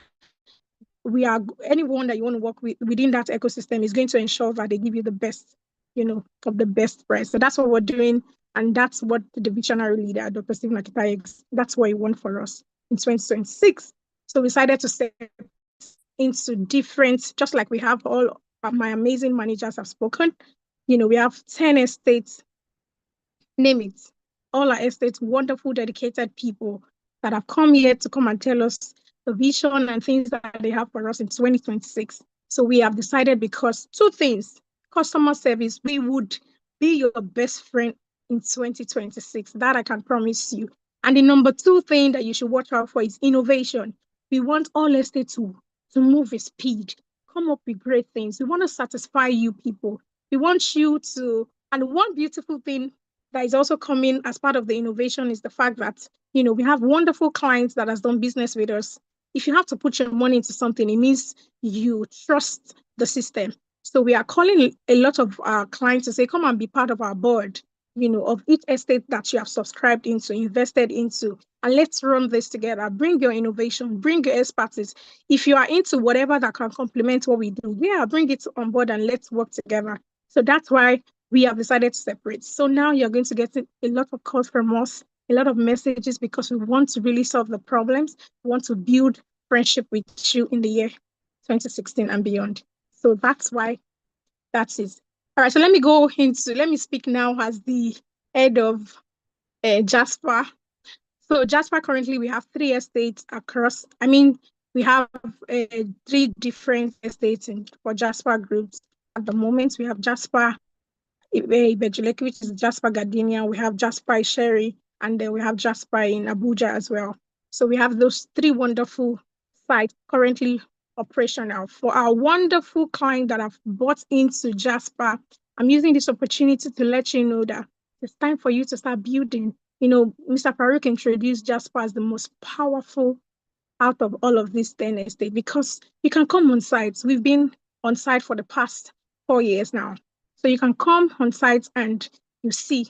anyone that you want to work with within that ecosystem is going to ensure that they give you the best of the best price. So that's what we're doing. And that's what the visionary leader, Dr. Stephen Akitaye, that's what he won for us in 2026. So we decided to step into different, just like we have all my amazing managers have spoken. We have 10 estates, name it. All our estates, wonderful, dedicated people that have come here to come and tell us the vision and things that they have for us in 2026. So we have decided, because two things: customer service, we would be your best friend in 2026. That I can promise you. And the number two thing that you should watch out for is innovation. We want all estates to move with speed, come up with great things. We want to satisfy you people. We want you to, and one beautiful thing that is also coming as part of the innovation is the fact that, we have wonderful clients that has done business with us. If you have to put your money into something, it means you trust the system. So we are calling a lot of our clients to say, come and be part of our board, of each estate that you have subscribed into, invested into, and let's run this together. Bring your innovation, bring your expertise. If you are into whatever that can complement what we do, bring it on board and let's work together. So that's why we have decided to separate. So now you're going to get a lot of calls from us, a lot of messages, because we want to really solve the problems. We want to build friendship with you in the year 2016 and beyond. So that's why that's it. All right, so let me speak now as the head of Jasper. So Jasper, currently we have 3 estates across, we have 3 different estates for Jasper groups. At the moment, we have Jasper Ibejuleki, which is Jasper Gardenia. We have Jasper Sherry, and then we have Jasper in Abuja as well. So we have those 3 wonderful sites currently operational. For our wonderful clients that have bought into Jasper, I'm using this opportunity to let you know that it's time for you to start building. Mr. Farouk introduced Jasper as the most powerful out of all of these 10 estates, because you can come on site. We've been on site for the past 4 years now. So you can come on site and you see.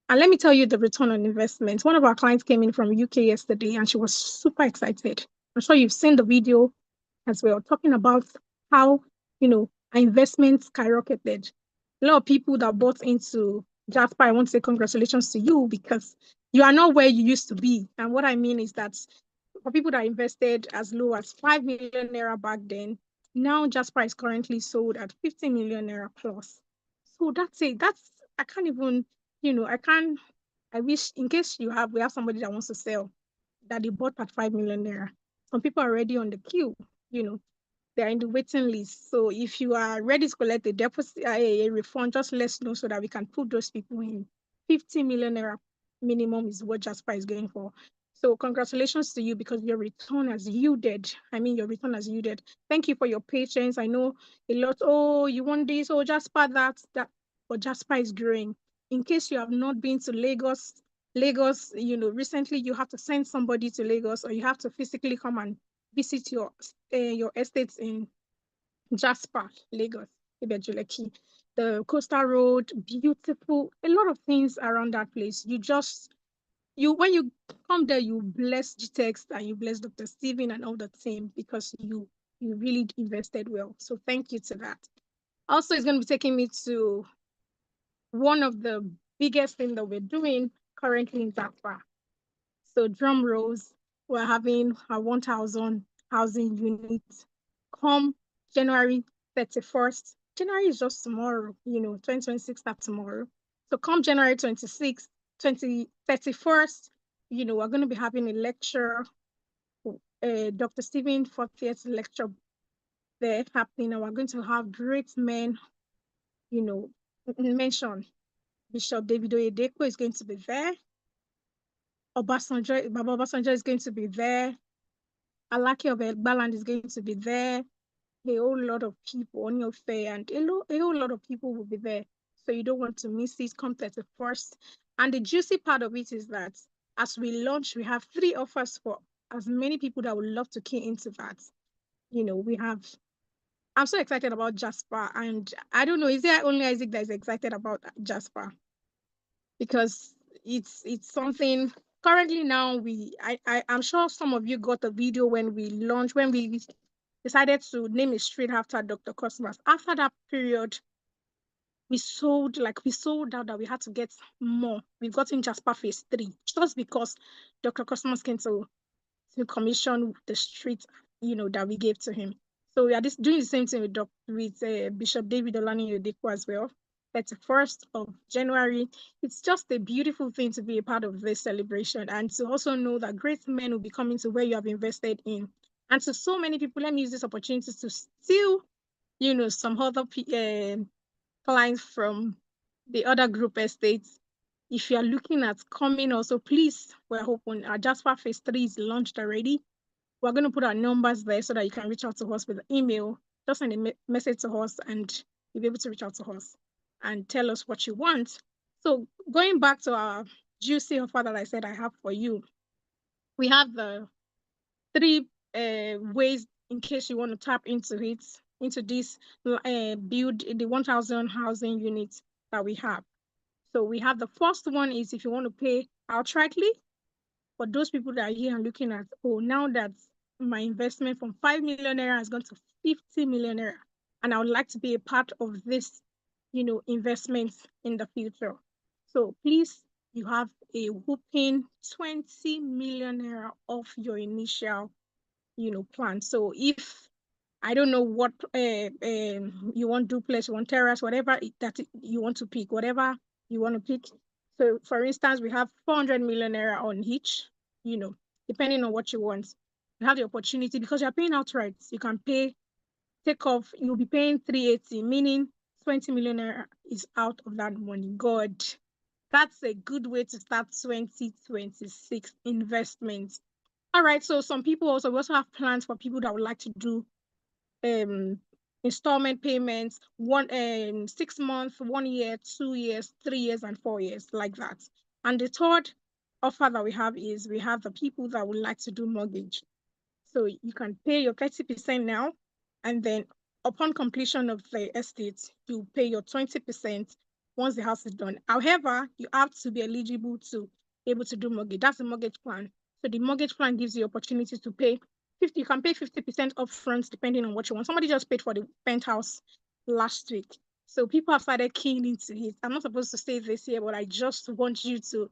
And let me tell you the return on investment. One of our clients came in from UK yesterday and she was super excited. I'm sure you've seen the video as well, talking about how, our investments skyrocketed. A lot of people that bought into Jasper, I want to say congratulations to you, because you are not where you used to be. And what I mean is that for people that invested as low as 5 million naira back then, now Jasper is currently sold at 50 million naira plus. So that's it. I can't even, I wish, in case we have somebody that wants to sell, that they bought at 5 million naira. Some people are already on the queue, they're in the waiting list. So if you are ready to collect a deposit, a refund, just let us know so that we can put those people in. 50 million naira minimum is what Jasper is going for. So congratulations to you, because your return has yielded. Your return has yielded. Thank you for your patience. I know a lot, you want this, Jasper, that. But Jasper is growing. In case you have not been to Lagos, recently you have to send somebody to Lagos, or you have to physically come and visit your estates in Jasper, Lagos, Ibejuleki. The coastal road, beautiful, a lot of things around that place. When you come there, you bless Gtext and you bless Dr. Stephen and all the team, because you really invested well. So thank you to that. Also, it's going to be taking me to one of the biggest things that we're doing currently in Jasper. So drum rolls, we're having a 1,000 housing units come January 31st. January is just tomorrow, 2026 starts tomorrow. So come January 26th, 31st, we're going to be having a lecture, Dr. Stephen 40th lecture there happening, and we're going to have great men, mentioned. Bishop David Oyedepo is going to be there. Baba Obasanjo is going to be there. Alaki of Egbaland is going to be there. A whole lot of people on your fair, and a whole lot of people will be there. So you don't want to miss it. Come 31st. And the juicy part of it is that as we launch, we have 3 offers for as many people that would love to key into that. I'm so excited about Jasper, and I don't know, is there only Isaac that is excited about Jasper? Because it's something currently now I'm sure some of you got a video when we launched, when we decided to name a street after Dr. Cosmas. After that period, we sold out that we had to get more. We've gotten Jasper phase 3 just because Dr. Cosmos came to commission the street, that we gave to him. So we are doing the same thing with Bishop David Olani Odepo as well. 31st of January. It's just a beautiful thing to be a part of this celebration and to also know that great men will be coming to where you have invested in. And to so many people, let me use this opportunity to still, some other clients from the other group estates. If you are looking at coming also, please, we're hoping our Jasper phase 3 is launched already. We're going to put our numbers there so that you can reach out to us with an email. Just send a message to us and you'll be able to reach out to us and tell us what you want. So going back to our juicy offer that I said I have for you, we have the 3 ways in case you want to tap into it, into this build the 1,000 housing units that we have. So we have the first one is if you want to pay outrightly. For those people that are here and looking at, now that my investment from 5 million naira has gone to 50 million naira, and I would like to be a part of this, investments in the future. So please, you have a whopping 20 million naira off your initial, plan. So if I don't know what you want duplex, you want terrace, whatever that you want to pick, whatever you want to pick. So for instance, we have 400 million naira on each, depending on what you want. You have the opportunity because you're paying outright. You can take off, you'll be paying 380, meaning 20 million naira is out of that money. God, that's a good way to start 2026 investments. All right, so we also have plans for people that would like to do installment payments, 6 months, 1 year, 2 years, 3 years, and 4 years, like that. And the third offer that we have is we have the people that would like to do mortgage. So you can pay your 30% now, and then upon completion of the estate, you pay your 20% once the house is done. However, you have to be eligible to be able to do mortgage. That's the mortgage plan. So the mortgage plan gives you opportunity to pay 50. You can pay 50% upfront depending on what you want. Somebody just paid for the penthouse last week. So people have started keying into it. I'm not supposed to say this here, but I just want you to,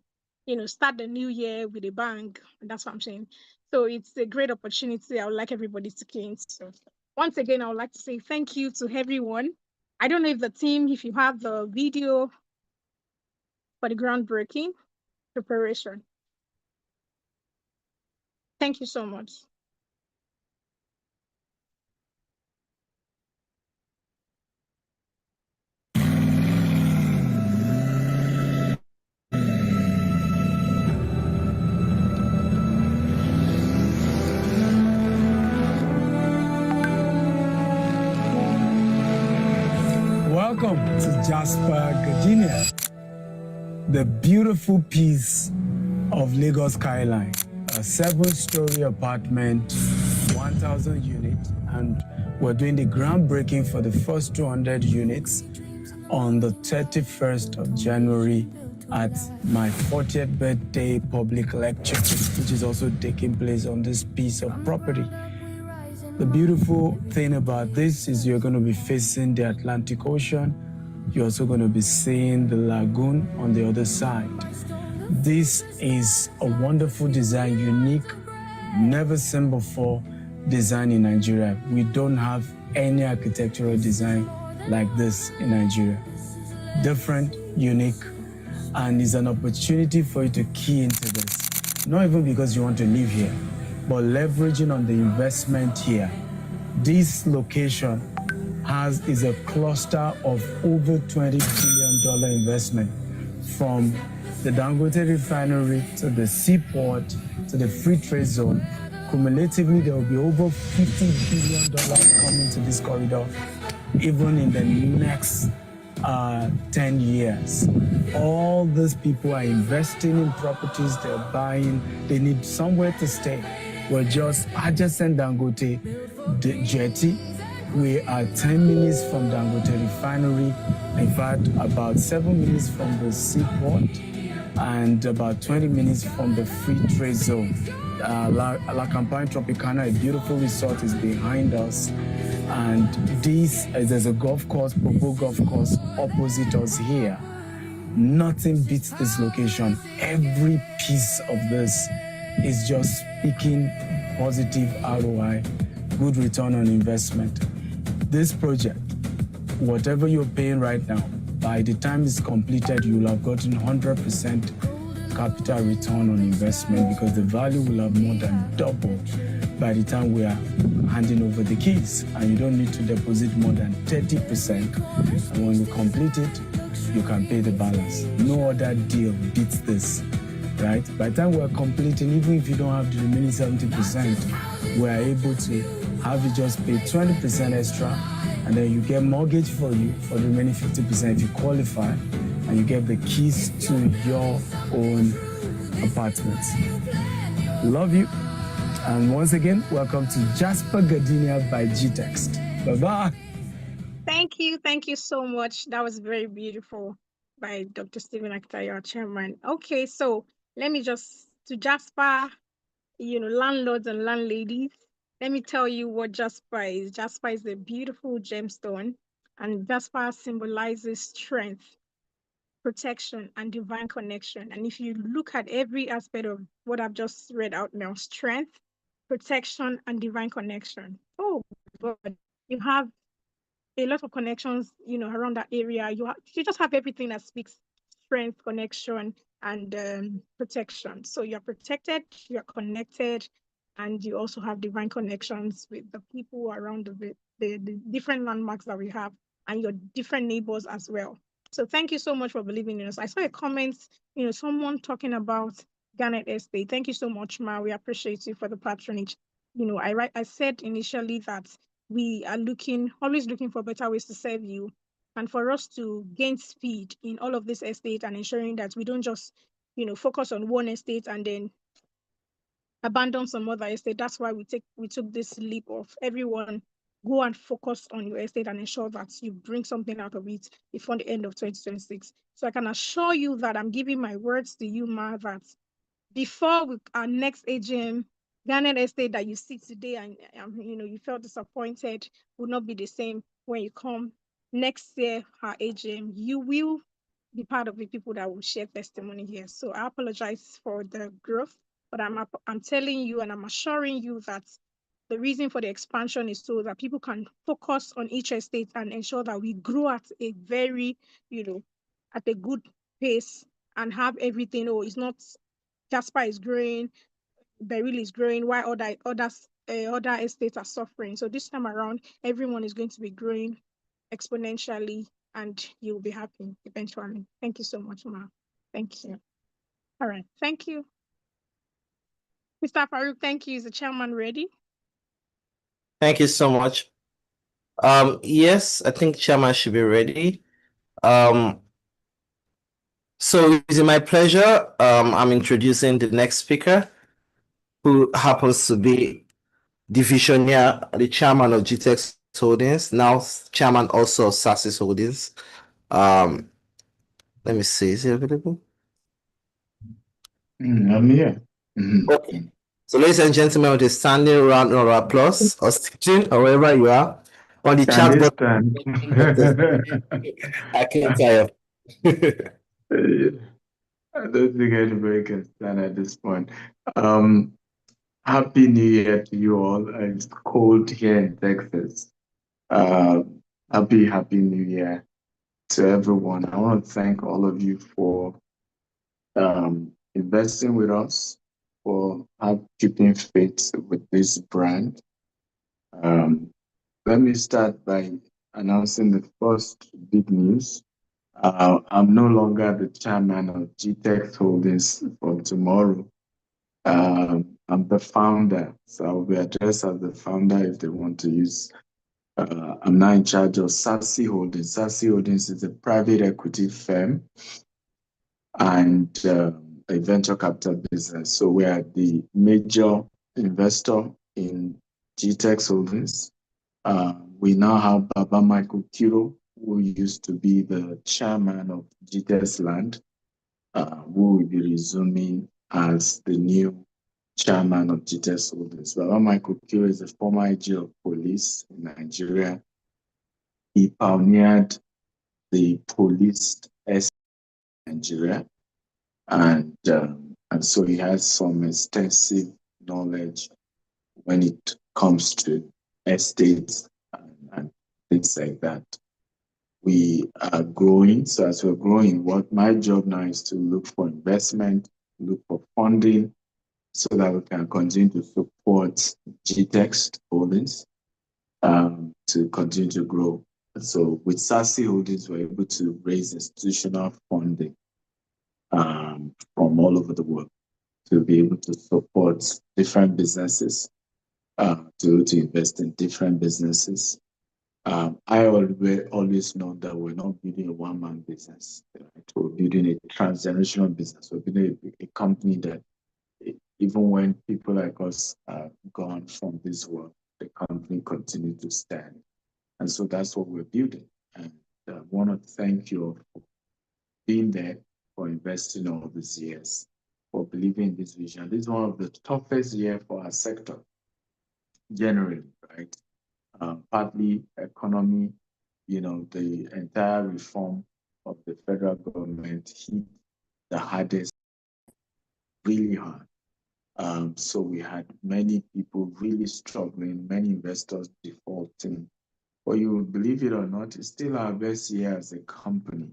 start the new year with a bang. And that's what I'm saying. So it's a great opportunity. I would like everybody to key into. So once again, I would like to say thank you to everyone. I don't know if the team, if you have the video for the groundbreaking preparation. Thank you so much. Welcome to Jasper Gardenia, the beautiful piece of Lagos skyline. A 7-story apartment, 1,000 units, and we're doing the groundbreaking for the first 200 units on the 31st of January at my 40th birthday public lecture, which is also taking place on this piece of property. The beautiful thing about this is you're going to be facing the Atlantic Ocean. You're also going to be seeing the lagoon on the other side. This is a wonderful design, unique, never seen before design in Nigeria. We don't have any architectural design like this in Nigeria. Different, unique, and it's an opportunity for you to key into this. Not even because you want to live here, but leveraging on the investment here. This location is a cluster of over $20 billion investment, from the Dangote refinery to the seaport to the free trade zone. Cumulatively, there will be over $50 billion coming to this corridor, even in the next 10 years. All these people are investing in properties, they're buying, they need somewhere to stay. We're just adjacent Dangote jetty. We are 10 minutes from Dangote refinery. In fact, about 7 minutes from the seaport. and about 20 minutes from the free trade zone. La Campagne Tropicana, a beautiful resort, is behind us. And there's a golf course, Popo Golf Course, opposite us here. Nothing beats this location. Every piece of this is just speaking positive ROI, good return on investment. This project, whatever you're paying right now, by the time it's completed, you'll have gotten 100% capital return on investment because the value will have more than doubled by the time we are handing over the keys. And you don't need to deposit more than 30%. And when we complete it, you can pay the balance. No other deal beats this, right? By the time we're completing, even if you don't have the remaining 70%, we're able to have you just pay 20% extra, and then you get mortgage for you for the remaining 50% if you qualify, and you get the keys to your own apartments. Love you. And once again, welcome to Jasper Gardenia by Gtext. Bye-bye. Thank you so much. That was very beautiful by Dr. Stephen Akitayo, our chairman. Okay, so let me just, to Jasper, landlords and landladies, let me tell you what Jasper is. Jasper is a beautiful gemstone, and Jasper symbolizes strength, protection, and divine connection. And if you look at every aspect of what I've just read out now, strength, protection, and divine connection. Oh, God, you have a lot of connections, around that area. You just have everything that speaks strength, connection, and protection. So you're protected, you're connected, and you also have divine connections with the people around the different landmarks that we have and your different neighbors as well. So thank you so much for believing in us. I saw a comment, someone talking about Garnet Estate. Thank you so much, Ma. We appreciate you for the patronage. I said initially that we are always looking for better ways to serve you, and for us to gain speed in all of this estate and ensuring that we don't just, focus on one estate and then abandon some other estate. That's why we took this leap of everyone go and focus on your estate and ensure that you bring something out of it before the end of 2026. So I can assure you that I'm giving my words to you, Ma, that before our next AGM, Garnet Estate that you see today and you felt disappointed will not be the same when you come next year, our AGM. You will be part of the people that will share testimony here. So I apologize for the growth, but I'm telling you and I'm assuring you that the reason for the expansion is so that people can focus on each estate and ensure that we grow at a very, at a good pace and have everything. Oh, it's not Jasper is growing, Beryl is growing, while other estates are suffering. So this time around, everyone is going to be growing exponentially, and you'll be happy eventually. Thank you so much, Ma. Thank you. All right, thank you. Mr. Farouk, thank you. Is the chairman ready? Thank you so much. Yes, I think chairman should be ready. So it's my pleasure. I'm introducing the next speaker, who happens to be the visionary, the chairman of Gtext Holdings, now chairman also of SASIS Holdings. Let me see, is he available? I'm here. Okay. So ladies and gentlemen, with a standing round of applause, or sitting, or wherever you are, on the chat button. I can't tell you. I don't think anybody can stand at this point. Happy New Year to you all. It's cold here in Texas. Happy New Year to everyone. I want to thank all of you for investing with us, for keeping faith with this brand. Let me start by announcing the first big news. I'm no longer the chairman of Gtext Holdings from tomorrow. I'm the founder, so I'll be addressed as the founder if they want to use. I'm now in charge of SASI Holdings. SASI Holdings is a private equity firm and a venture capital business. So we are the major investor in Gtext Holdings. We now have Baba Michael Kiro, who used to be the chairman of Gtextland who will be resuming as the new chairman of Gtextland. Baba Michael Kio is a former IG of police in Nigeria. He pioneered the police in Nigeria, and so he has some extensive knowledge when it comes to estates and things like that. We are growing, so as we're growing, what my job now is to look for investment, look for funding, so that we can continue to support Gtext Holdings to continue to grow. So with SASI Holdings, we're able to raise institutional funding from all over the world to be able to support different businesses, to invest in different businesses. I always know that we're not building a one-man business. Right? We're building a transgenerational business. We're building a company that even when people like us are gone from this world, the company continues to stand. And so that's what we're building. And I want to thank you for being there, for investing all these years, for believing in this vision. This is one of the toughest years for our sector, generally, right? Partly economy, the entire reform of the federal government hit the hardest, really hard. So we had many people really struggling, many investors defaulting. But you believe it or not, it's still our best year as a company.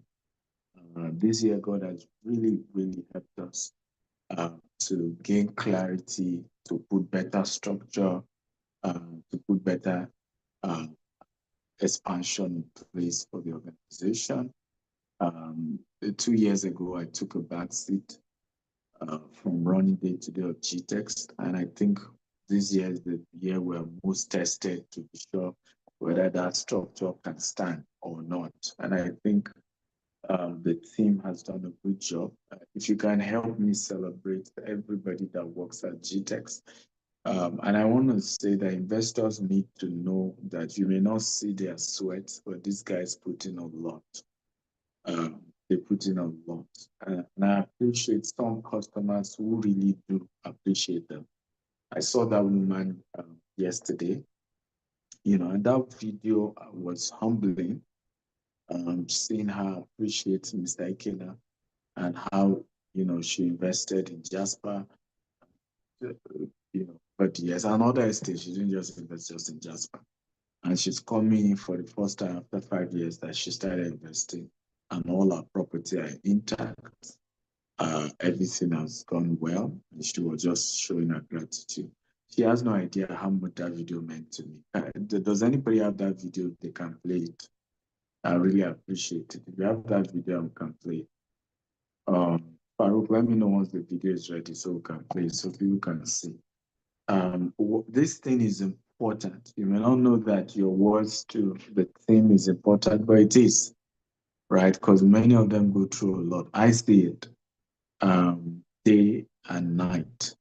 This year, God has really, really helped us to gain clarity, to put better structure, to put better expansion in place for the organization. 2 years ago, I took a back seat from running day-to-day of Gtext, and I think this year is the year we're most tested to be sure whether that structure can stand or not. And I think the team has done a good job. If you can help me celebrate everybody that works at Gtext. And I want to say that investors need to know that you may not see their sweat, but these guys put in a lot. They put in a lot. And I appreciate some customers who really do appreciate them. I saw that woman yesterday, and that video was humbling, seeing her appreciate Mr. Ikena and how, she invested in Jasper, but yes, another estate, she didn't just invest just in Jasper. And she's coming in for the first time after 5 years that she started investing, and all her property are intact. Everything has gone well, and she was just showing her gratitude. She has no idea how much that video meant to me. Does anybody have that video? They can play it. I really appreciate it. If you have that video, we can play it. Farouk, let me know once the video is ready so we can play it, so people can see. This thing is important. You may not know that your words to the theme is important, but it is, right? Because many of them go through a lot. I see it day and night.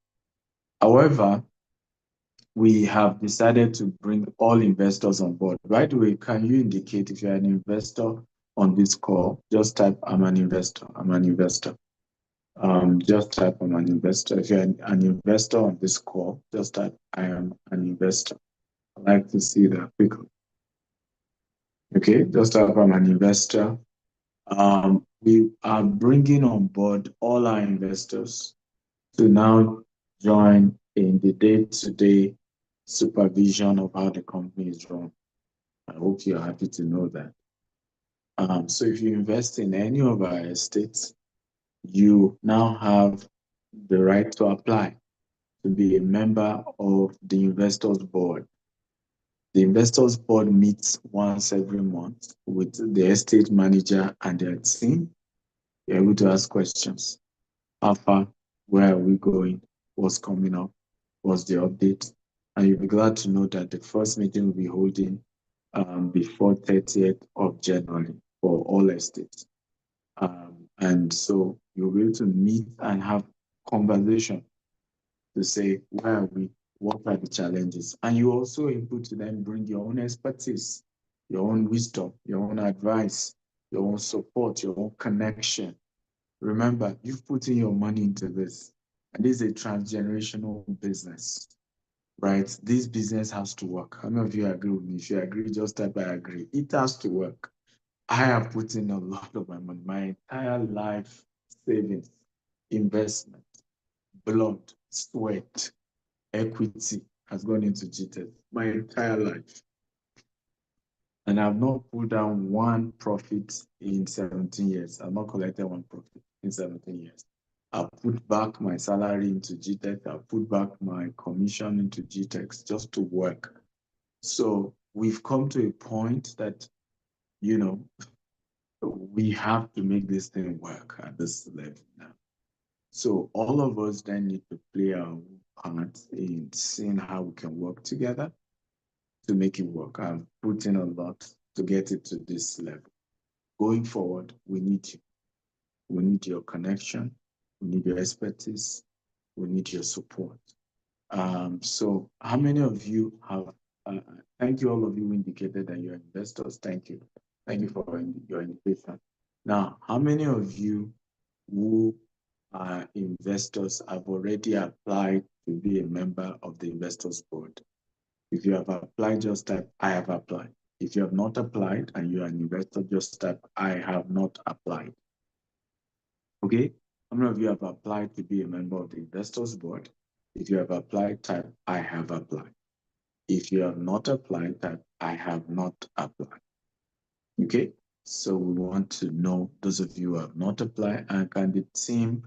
However, we have decided to bring all investors on board. By the way, can you indicate if you're an investor on this call? Just type, I'm an investor, I'm an investor. Just type, I'm an investor. If you're an investor on this call, just type, I am an investor. I'd like to see that quickly. Okay, just type, I'm an investor. We are bringing on board all our investors to now join in the day-to-day supervision of how the company is run. I hope you're happy to know that. So if you invest in any of our estates, you now have the right to apply to be a member of the investors board. The investors board meets once every month with the estate manager and their team. You're able to ask questions. How far? Where are we going? What's coming up? What's the update? And you'll be glad to know that the first meeting will be holding before 30th of January for all estates. And so you'll be able to meet and have conversation to say, where are we? What are the challenges? And you're also able to then bring your own expertise, your own wisdom, your own advice, your own support, your own connection Remember, you've put in your money into this, and this is a transgenerational business, right? This business has to work. How many of you agree with me? If you agree, just type I agree. It has to work. I have put in a lot of my money, my entire life savings, investment, blood, sweat, equity has gone into Gtext my entire life. And I've not pulled down one profit in 17 years. I've not collected one profit in 17 years. I've put back my salary into Gtext. I've put back my commission into Gtext just to work. So we've come to a point that, you know, we have to make this thing work at this level now. So all of us then need to play our part in seeing how we can work together to make it work. I've put in a lot to get it to this level. Going forward, we need you. We need your connection. We need your expertise. We need your support. So how many of you have, thank you all of you who indicated that you're investors. Thank you. Thank you for your invitation. Now, how many of you who are investors have already applied to be a member of the investors board? If you have applied, just type I have applied. If you have not applied and you are an investor, just type I have not applied. Okay? How many of you have applied to be a member of the investors board? If you have applied, type I have applied. If you have not applied, type I have not applied. Okay? So we want to know those of you who have not applied, and can the team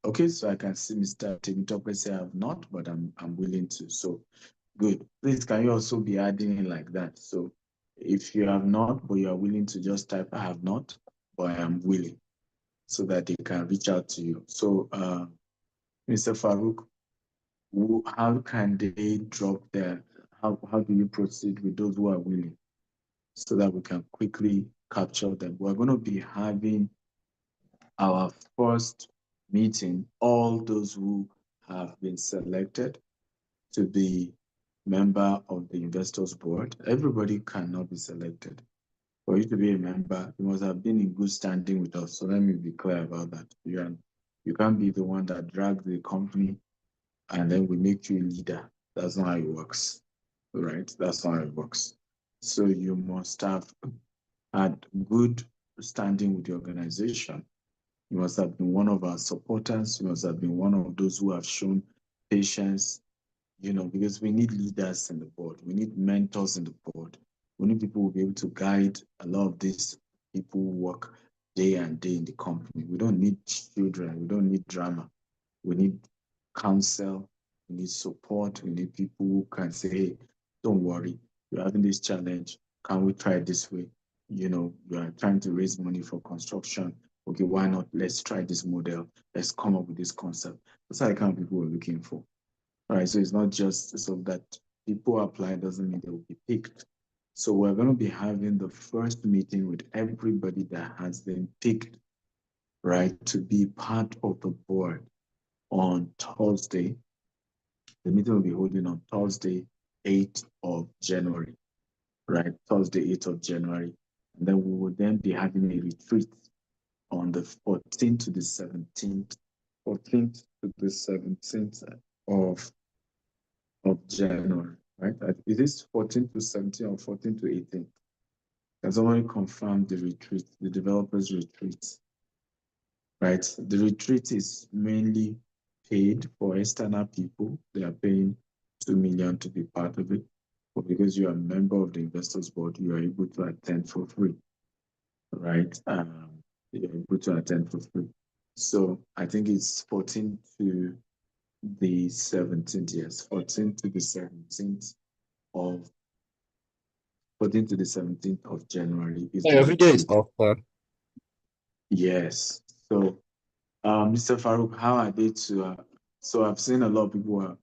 okay, so I can see Mr. Timitope say I have not, but I'm willing to. So good. Please, can you also be adding in like that? So if you have not, but you are willing to just type I have not, but I am willing, so that they can reach out to you. So Mr. Farouk, how can they drop their, how do you proceed with those who are willing, so that we can quickly capture them? We're going to be having our first meeting, all those who have been selected to be member of the investors board. Everybody cannot be selected. For you to be a member, you must have been in good standing with us. So let me be clear about that. You can't be the one that drags the company and then we make you a leader. That's not how it works, right? That's not how it works. So you must have had good standing with the organization. You must have been one of our supporters. You must have been one of those who have shown patience, you know, because we need leaders in the board. We need mentors in the board. We need people who will be able to guide a lot of these people who work day and day in the company. We don't need children. We don't need drama. We need counsel. We need support. We need people who can say, hey, don't worry, you're having this challenge. Can we try it this way? You know, you are trying to raise money for construction. Okay, why not? Let's try this model. Let's come up with this concept. That's the kind of people we're looking for. All right, so it's not just so that people apply doesn't mean they will be picked. So we're going to be having the first meeting with everybody that has been picked, right, to be part of the board on Thursday. The meeting will be holding on Thursday, 8th of January, right? Thursday, 8th of January. And then we will then be having a retreat on the 14th to the 17th, 14th to the 17th of January, right? It is 14th to 17th or 14th to 18th. Can somebody confirm the retreat, the developers retreat, right? The retreat is mainly paid for external people. They are paying 2 million to be part of it. But because you are a member of the investors board, you are able to attend for free, right? You're able to attend for free. So I think it's 14th to the 17th, yes, 14th to the 17th of 14th to the 17th of January is Your video is off. Yes. So, Mr. Farouk, how are they to? So I've seen a lot of people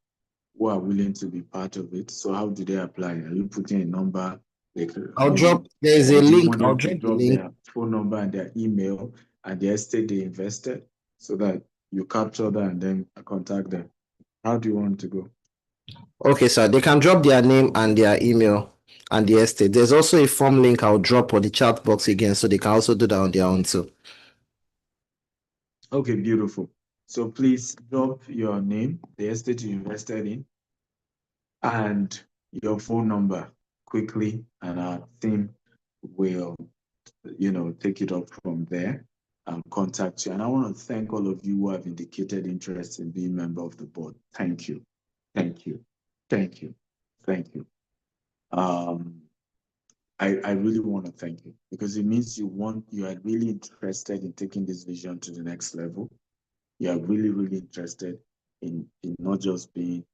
who are willing to be part of it. So how do they apply? Are you putting a number? Like, I'll drop. There is a link. I'll drop the link. Their phone number and their email and the estate they invested, so that you capture that and then contact them. How do you want to go? Okay, sir. They can drop their name and their email and the estate. There's also a form link I'll drop on the chat box again, so they can also do that on their own too. Okay, beautiful. So please drop your name, the estate you invested in, and your phone number quickly, and our team will, take it up from there and contact you. And I want to thank all of you who have indicated interest in being member of the board. Thank you. Thank you. Thank you. Thank you. I really want to thank you because it means you are really interested in taking this vision to the next level. You are really, really interested in not just being,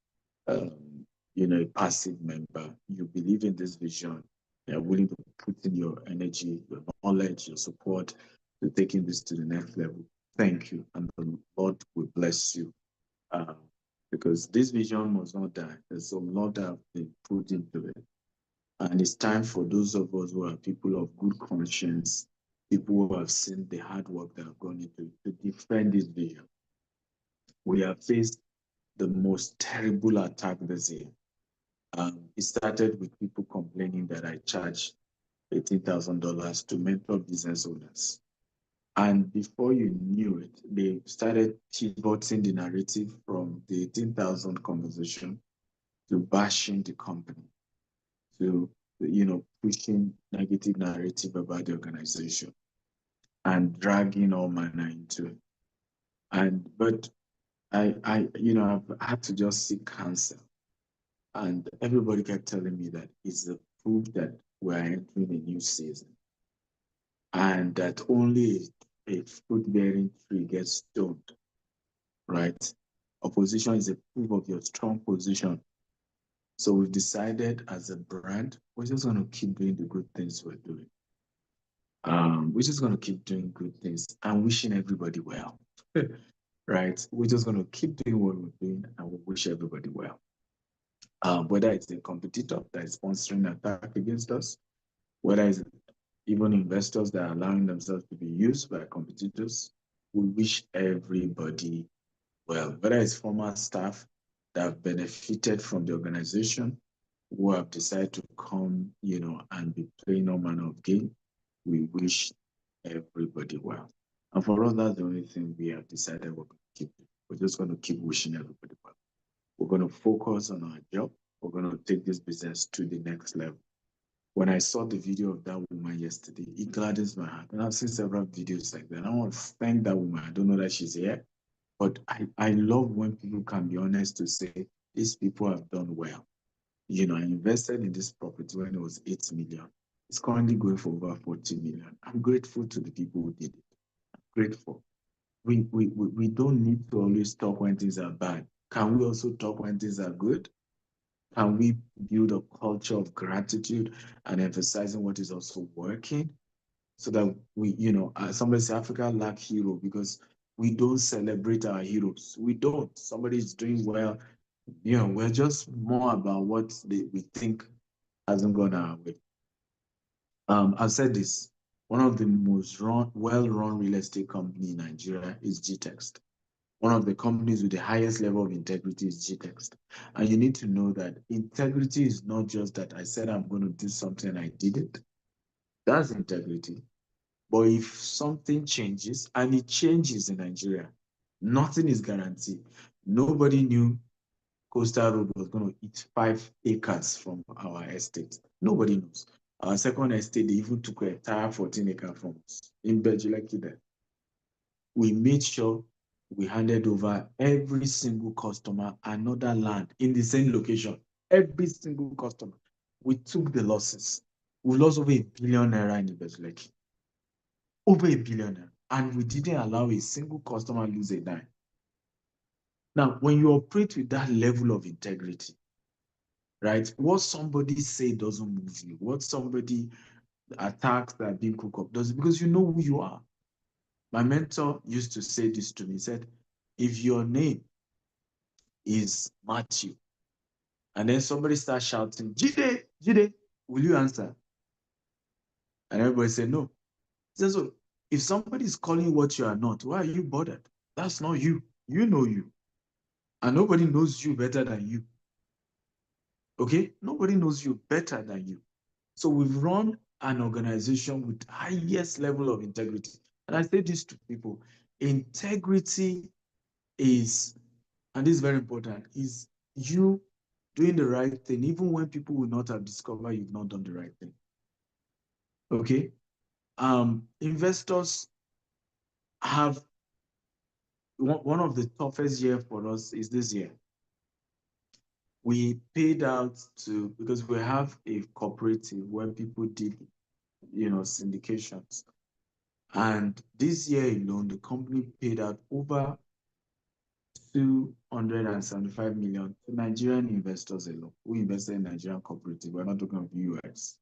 a passive member. You believe in this vision. You are willing to put in your energy, your knowledge, your support to taking this to the next level. Thank you, and the Lord will bless you. Because this vision must not die. There's a lot that have been put into it. And it's time for those of us who are people of good conscience, people who have seen the hard work that have gone into it, to defend this vision. We have faced the most terrible attack this year. It started with people complaining that I charged $18,000 to mentor business owners. And before you knew it, they started pivoting the narrative from the 18,000 conversation to bashing the company, to pushing negative narrative about the organization and dragging all manner into it. But I've had to just seek counsel. And everybody kept telling me that it's the proof that we're entering a new season. And that only a fruit-bearing tree gets stoned, right? Opposition is a proof of your strong position. So we've decided as a brand, we're just going to keep doing the good things we're doing. We're just going to keep doing good things and wishing everybody well, right? We're just going to keep doing what we're doing and we wish everybody well. Whether it's a competitor that is sponsoring an attack against us, whether it's even investors that are allowing themselves to be used by competitors, we wish everybody well. Whether it's former staff that have benefited from the organization, who have decided to come, and be playing all manner of game, we wish everybody well. And for us, that's the only thing we have decided we're going to keep doing. We're just going to keep wishing everybody well. We're going to focus on our job. We're going to take this business to the next level. When I saw the video of that woman yesterday, it gladdens my heart. And I've seen several videos like that. And I want to thank that woman. I don't know that she's here, but I love when people can be honest to say, these people have done well. I invested in this property when it was 8 million. It's currently going for over 40 million. I'm grateful to the people who did it. I'm grateful. We don't need to always talk when things are bad. Can we also talk when things are good? Can we build a culture of gratitude and emphasizing what is also working so that we, somebody say Africa lack hero because we don't celebrate our heroes. We don't. Somebody is doing well. We're just more about what we think hasn't gone our way. I've said this. One of the most well-run real estate company in Nigeria is Gtext. One of the companies with the highest level of integrity is Gtext. And you need to know that integrity is not just that I said I'm going to do something and I did it. That's integrity. But if something changes, and it changes in Nigeria, nothing is guaranteed. Nobody knew Coastal Road was going to eat 5 acres from our estate. Nobody knows. Our second estate, they even took an entire 14 acres from us in Bejuleki there. We made sure we handed over every single customer another land in the same location. Every single customer. We took the losses. We lost over ₦1 billion in the Bejuleki. Over ₦1 billion. And we didn't allow a single customer lose a dime. Now, when you operate with that level of integrity, right, what somebody say doesn't move you. What somebody attacks that being cooked up does it because you know who you are. My mentor used to say this to me. He said, if your name is Matthew, and then somebody starts shouting, Jide, Jide, will you answer? And everybody said, no. He says, so if somebody is calling you what you are not, why are you bothered? That's not you. You know you. And nobody knows you better than you. Okay? Nobody knows you better than you. So we've run an organization with highest level of integrity. And I say this to people, integrity is, and this is very important, is you doing the right thing, even when people will not have discovered you've not done the right thing. Okay? Investors have, one of the toughest years for us is this year. We paid out to, because we have a cooperative where people did, syndications. And this year alone, the company paid out over 275 million to Nigerian investors alone who invested in Nigerian cooperative. We're not talking of US.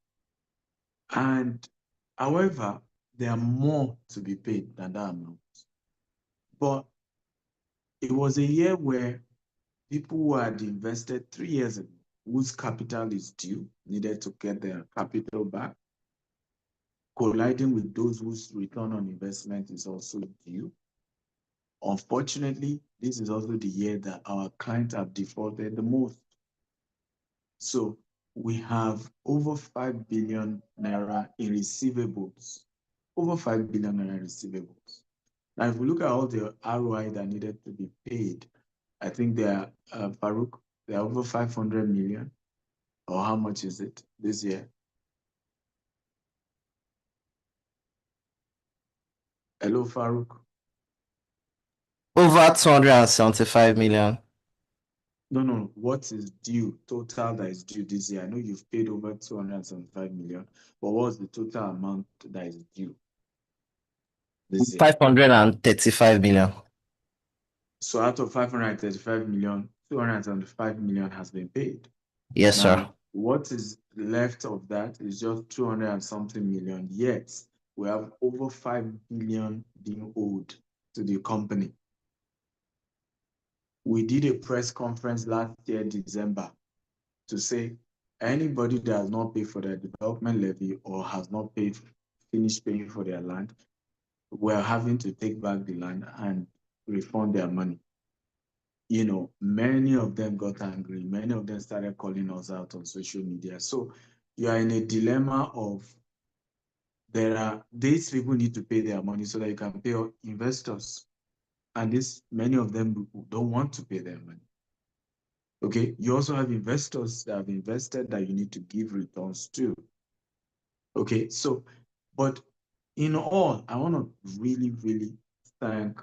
And however, there are more to be paid than that amount. But it was a year where people who had invested 3 years ago, whose capital is due, needed to get their capital back, colliding with those whose return on investment is also due. Unfortunately, this is also the year that our clients have defaulted the most. So we have over 5 billion naira in receivables, over 5 billion naira in receivables. Now, if we look at all the ROI that needed to be paid, I think there are, Farouk, there are over 500 million, or how much is it this year? Hello, Farouk. Over 275 million. No. What is due, total that is due this year? I know you've paid over 275 million, but what's the total amount that is due this year? 535 million. So out of 535 million, 275 million has been paid. Yes, sir. What is left of that is just 200 and something million. Yet we have over 5 billion being owed to the company. We did a press conference last year, December, to say anybody that has not paid for their development levy or has not finished paying for their land, we're having to take back the land and refund their money. Many of them got angry. Many of them started calling us out on social media. So you are in a dilemma of these people need to pay their money so that you can pay investors. And many of them don't want to pay their money. Okay, you also have investors that have invested that you need to give returns to. Okay, so, but in all, I want to really, really thank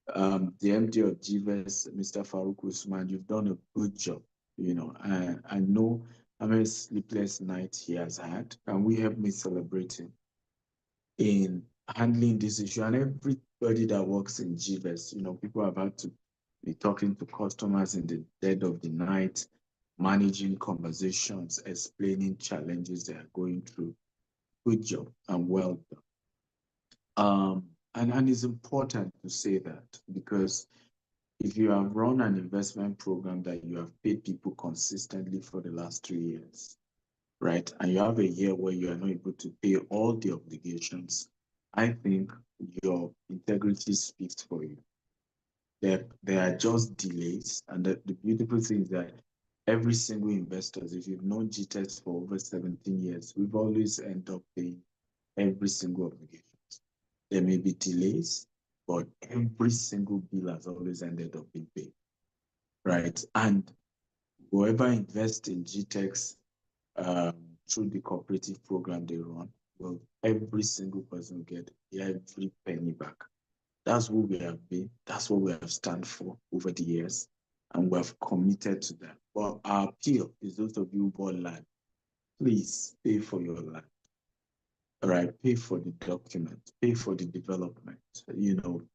the MD of GVES, Mr. Farouk Usman. You've done a good job. I know how many sleepless nights he has had, and we help me celebrate him in handling this issue. And everybody that works in GVES, people have had to be talking to customers in the dead of the night, managing conversations, explaining challenges they are going through. Good job and well done. And it's important to say that, because if you have run an investment program that you have paid people consistently for the last 3 years, right, and you have a year where you are not able to pay all the obligations, I think your integrity speaks for you. There are just delays, and the beautiful thing is that every single investor, if you've known GTEX for over 17 years, we've always ended up paying every single obligation. There may be delays, but every single bill has always ended up being paid, right? And whoever invests in GTEX through the cooperative program they run, well, every single person will get every penny back. That's who we have been. That's what we have stand for over the years, and we have committed to that. But our appeal is those of you who bought land, please pay for your land. All right, pay for the document, pay for the development,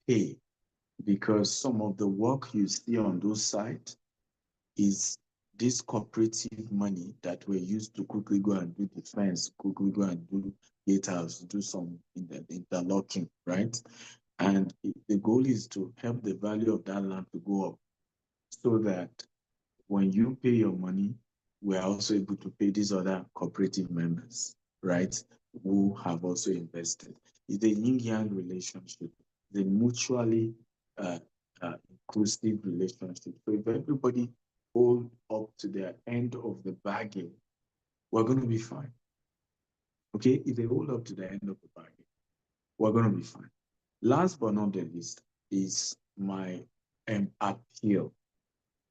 pay, because some of the work you see on those sites is this cooperative money that were used to quickly go and do the fence, quickly go and do gatehouse, do some interlocking, right? And the goal is to help the value of that land to go up, so that when you pay your money, we're also able to pay these other cooperative members, right, who have also invested. It's a yin-yang relationship, the mutually inclusive relationship. So if everybody hold up to their end of the bargain, we're going to be fine. Okay, if they hold up to the end of the bargain, we're going to be fine. Last but not the least is my appeal.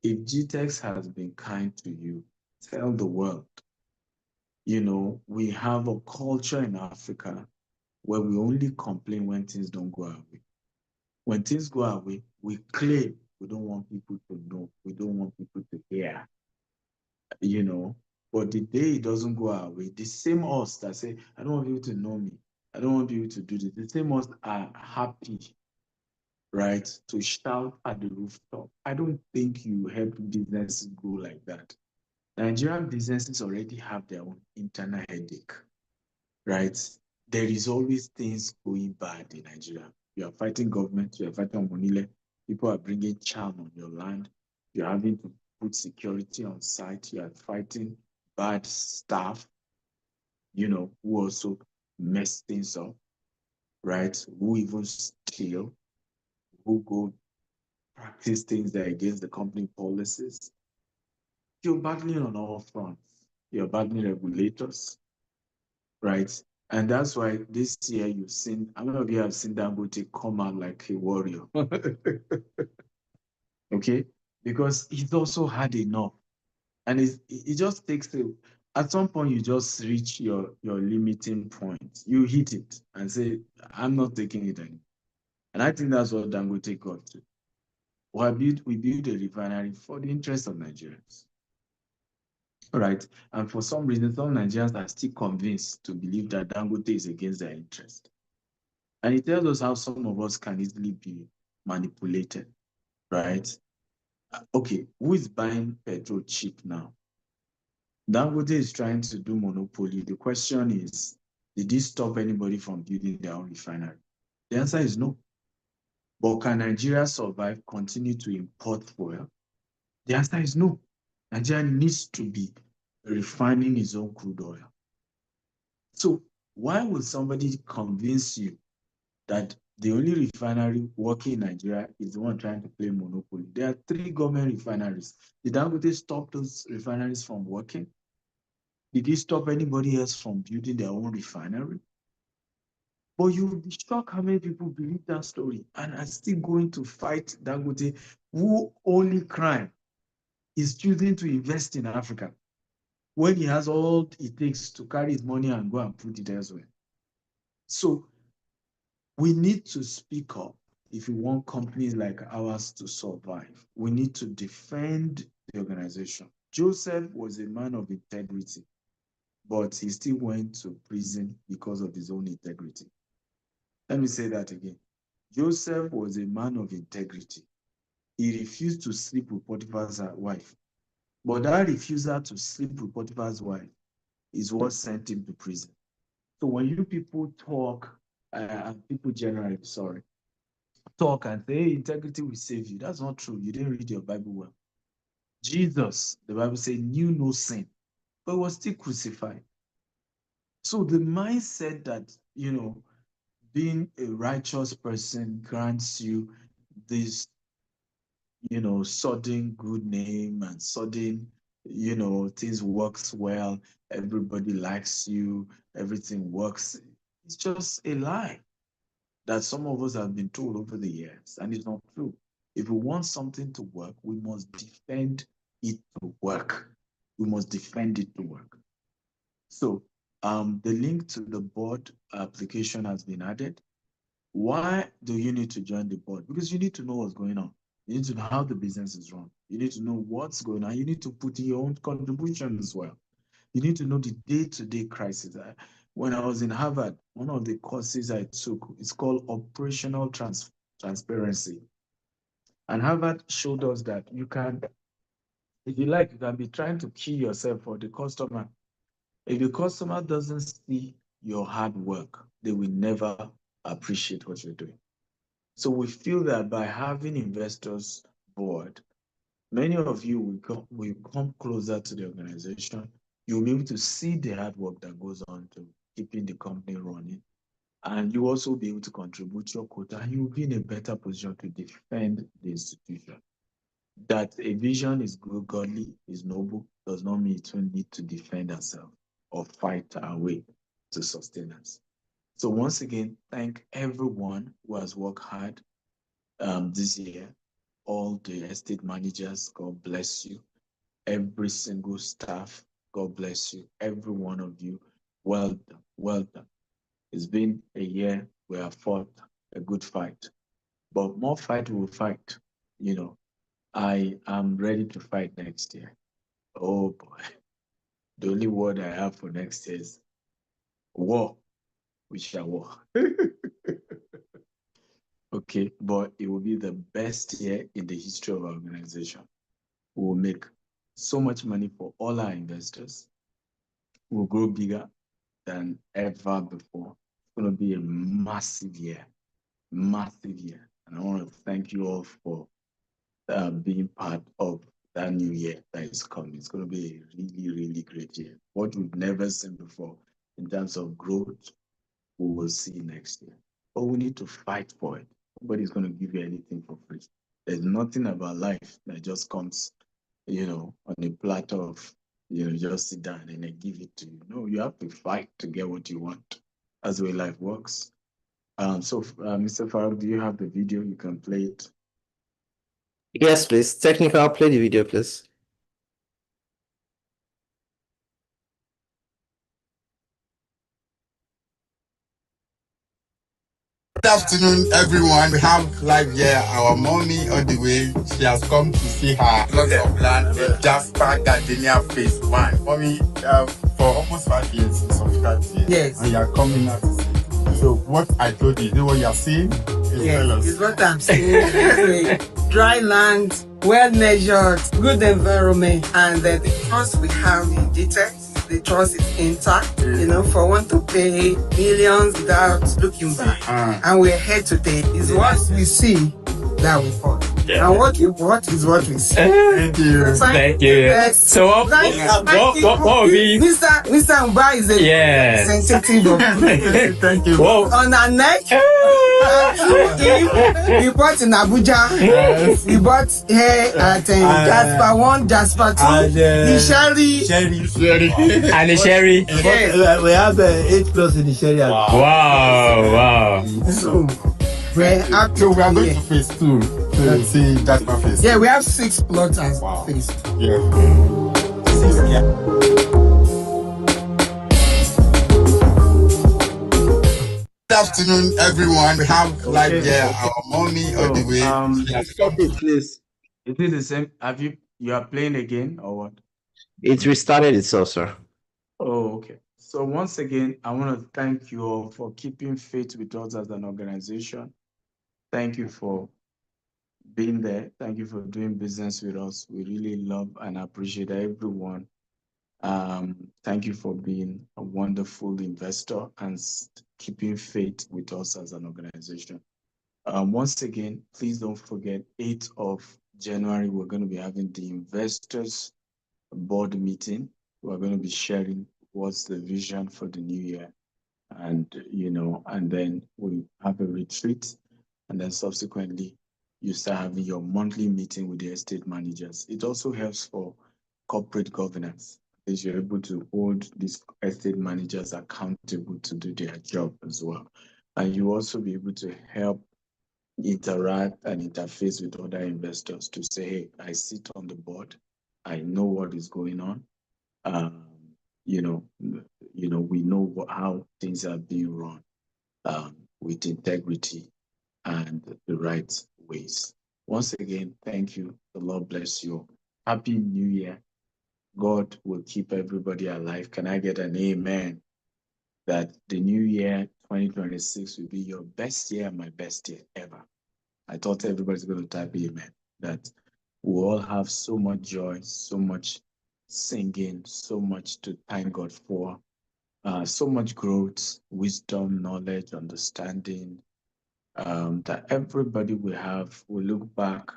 If Gtex has been kind to you, tell the world. You know, we have a culture in Africa where we only complain when things don't go our way. When things go our way, we claim we don't want people to know, we don't want people to hear, you know. But the day it doesn't go our way, the same us that say, I don't want people to know me, I don't want people to do this, the same us are happy, right, to shout at the rooftop. I don't think you help businesses go like that. Nigerian businesses already have their own internal headache, right? There is always things going bad in Nigeria. You are fighting government, you are fighting Omonile, people are bringing charm on your land, you're having to put security on site, you are fighting bad staff, you know, who also mess things up, right? Who even steal, who go practice things that are against the company policies. You're battling on all fronts. You're battling regulators, right? And that's why this year you've seen, how many of you have seen Dangote come out like a warrior? Okay? Because he's also had enough. And it just takes at some point you just reach your limiting point. You hit it and say, I'm not taking it anymore. And I think that's what Dangote got to. We built a refinery for the interest of Nigerians. All right. And for some reason, some Nigerians are still convinced to believe that Dangote is against their interest. And it tells us how some of us can easily be manipulated, right? Okay, who is buying petrol cheap now? Dangote is trying to do monopoly. The question is, did this stop anybody from building their own refinery? The answer is no. But can Nigeria survive, continue to import fuel? The answer is no. Nigeria needs to be refining its own crude oil. So why would somebody convince you that the only refinery working in Nigeria is the one trying to play monopoly? There are 3 government refineries. Did Dangote stop those refineries from working? Did he stop anybody else from building their own refinery? But you will be shocked how many people believe that story and are still going to fight Dangote, who only crime is choosing to invest in Africa when he has all it takes to carry his money and go and put it elsewhere. So we need to speak up if we want companies like ours to survive. We need to defend the organization. Joseph was a man of integrity, but he still went to prison because of his own integrity. Let me say that again. Joseph was a man of integrity. He refused to sleep with Potiphar's wife. But that refusal to sleep with Potiphar's wife is what sent him to prison. So when you people talk, and people generally, talk and say, hey, integrity will save you. That's not true. You didn't read your Bible well. Jesus, the Bible says, knew no sin, but was still crucified. So the mindset that, you know, being a righteous person grants you this, you know, sudden good name and sudden, you know, things works well, everybody likes you, everything works. It's just a lie that some of us have been told over the years, and it's not true. If we want something to work, we must defend it to work. We must defend it to work. So the link to the board application has been added. Why do you need to join the board? Because you need to know what's going on. You need to know how the business is run. You need to know what's going on. You need to put in your own contribution as well. You need to know the day-to-day crisis. When I was in Harvard, one of the courses I took is called Operational Transparency. And Harvard showed us that you can, if you like, you can be trying to kill yourself for the customer. If the customer doesn't see your hard work, they will never appreciate what you're doing. So we feel that by having investors board, many of you will come closer to the organization. You'll be able to see the hard work that goes on to keeping the company running. And you also be able to contribute your quota, and you'll be in a better position to defend the institution. That a vision is good, godly, is noble, does not mean it will need to defend ourselves or fight our way to sustenance. So once again, thank everyone who has worked hard this year. All the estate managers, God bless you. Every single staff, God bless you. Every one of you, well done, well done. It's been a year we have fought a good fight, but more fight we'll fight. You know, I am ready to fight next year. Oh boy. The only word I have for next year is war. We shall war. Okay, but it will be the best year in the history of our organization. We will make so much money for all our investors. We'll grow bigger than ever before. It's going to be a massive year, massive year. And I want to thank you all for being part of that new year that is coming. It's going to be a really, really great year. What we've never seen before in terms of growth, we will see next year. But we need to fight for it. Nobody's going to give you anything for free. There's nothing about life that just comes, you know, on a platter of, you know, just sit down and they give it to you. No, you have to fight to get what you want. That's the way life works. Mr. Farooq, do you have the video? You can play it. Yes, please. Technical, play the video, please. Good afternoon, everyone. We have live here our mommy on the way. She has come to see her plot of land in Jasper Gardenia Phase 1. Mommy, for almost 5 years, you subscribed here. Yes. And you are coming out to see. So what I told you, is what you are seeing? Yes, it's what I'm seeing. It's a dry land, well measured, good environment, and the trust we have in Gtext, the trust is intact. You know, for one to pay millions without looking back. And we're here today. Is what we see that we bought. Yeah. And what you bought is what we see. Thank you. Thank you. So what will be Mr. Mba is a sensitive of Thank you. On our neck. We bought in Abuja. Yes. We bought here at Jasper 1, Jasper 2, the Sherry. And the Sherry. Yes. We have 8 plus in the Sherry. Wow. So we are going to phase 2 to see Jasper phase. Yeah, we have 6 plots as phase 2. Yeah. Good afternoon, everyone. We have live here our mommy on the way. Stop it, please. Is it the same? You are playing again or what? It restarted itself, sir. Oh, okay. So once again, I want to thank you all for keeping faith with us as an organization. Thank you for being there. Thank you for doing business with us. We really love and appreciate everyone. Thank you for being a wonderful investor and keeping faith with us as an organization. Once again, please don't forget, 8th of January, we're going to be having the investors board meeting. We're going to be sharing what's the vision for the new year. And, you know, and then we have a retreat. And then subsequently, you start having your monthly meeting with the estate managers. It also helps for corporate governance, because you're able to hold these estate managers accountable to do their job as well. And you also be able to help interact and interface with other investors to say, hey, I sit on the board, I know what is going on. We know how things are being run with integrity and the right ways. Once again, thank you. The Lord bless you. Happy New Year. God will keep everybody alive. Can I get an amen? That the new year 2026 will be your best year, my best year ever. I thought everybody's going to type amen. That we'll all have so much joy, so much singing, so much to thank God for, so much growth, wisdom, knowledge, understanding, that everybody will look back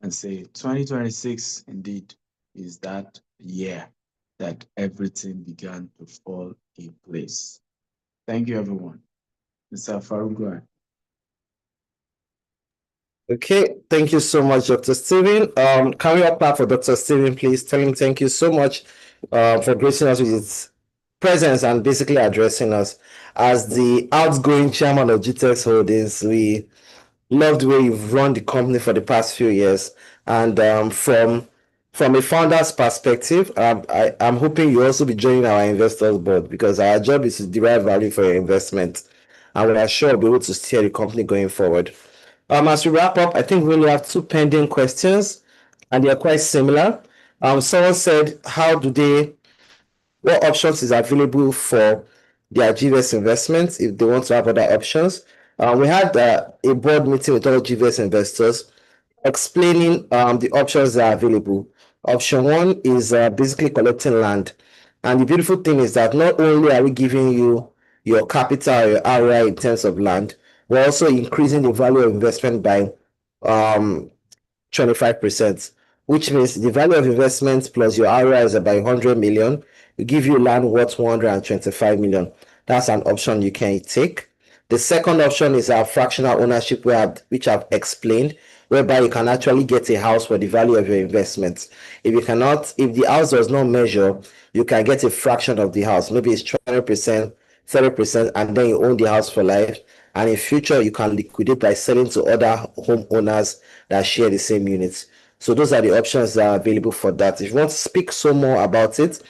and say 2026 indeed is that year that everything began to fall in place. Thank you, everyone. Mr. Farooq, go ahead. Okay, thank you so much, Dr. Stephen. Can we clap for Dr. Stephen, please? Tell him thank you so much for gracing us with his presence and basically addressing us. As the outgoing chairman of Gtext Holdings, we Love the way you've run the company for the past few years. And from a founder's perspective, I'm hoping you also be joining our investors board, because our job is to derive value for your investment, and we are sure we'll be able to steer the company going forward. As we wrap up, I think we only have 2 pending questions, and they are quite similar. Someone said, what options is available for their GVS investments if they want to have other options? We had a board meeting with all GVS investors explaining the options that are available. Option 1 is basically collecting land. And the beautiful thing is that not only are we giving you your capital or your ROI in terms of land, we're also increasing the value of investment by 25%, which means the value of investment plus your ROI is about 100 million. We give you land worth 125 million. That's an option you can take. The second option is our fractional ownership, which I've explained, whereby you can actually get a house for the value of your investment. If the house does not measure, you can get a fraction of the house. Maybe it's 20%, 30%, and then you own the house for life. And in future, you can liquidate by selling to other homeowners that share the same units. So those are the options that are available for that. If you want to speak some more about it,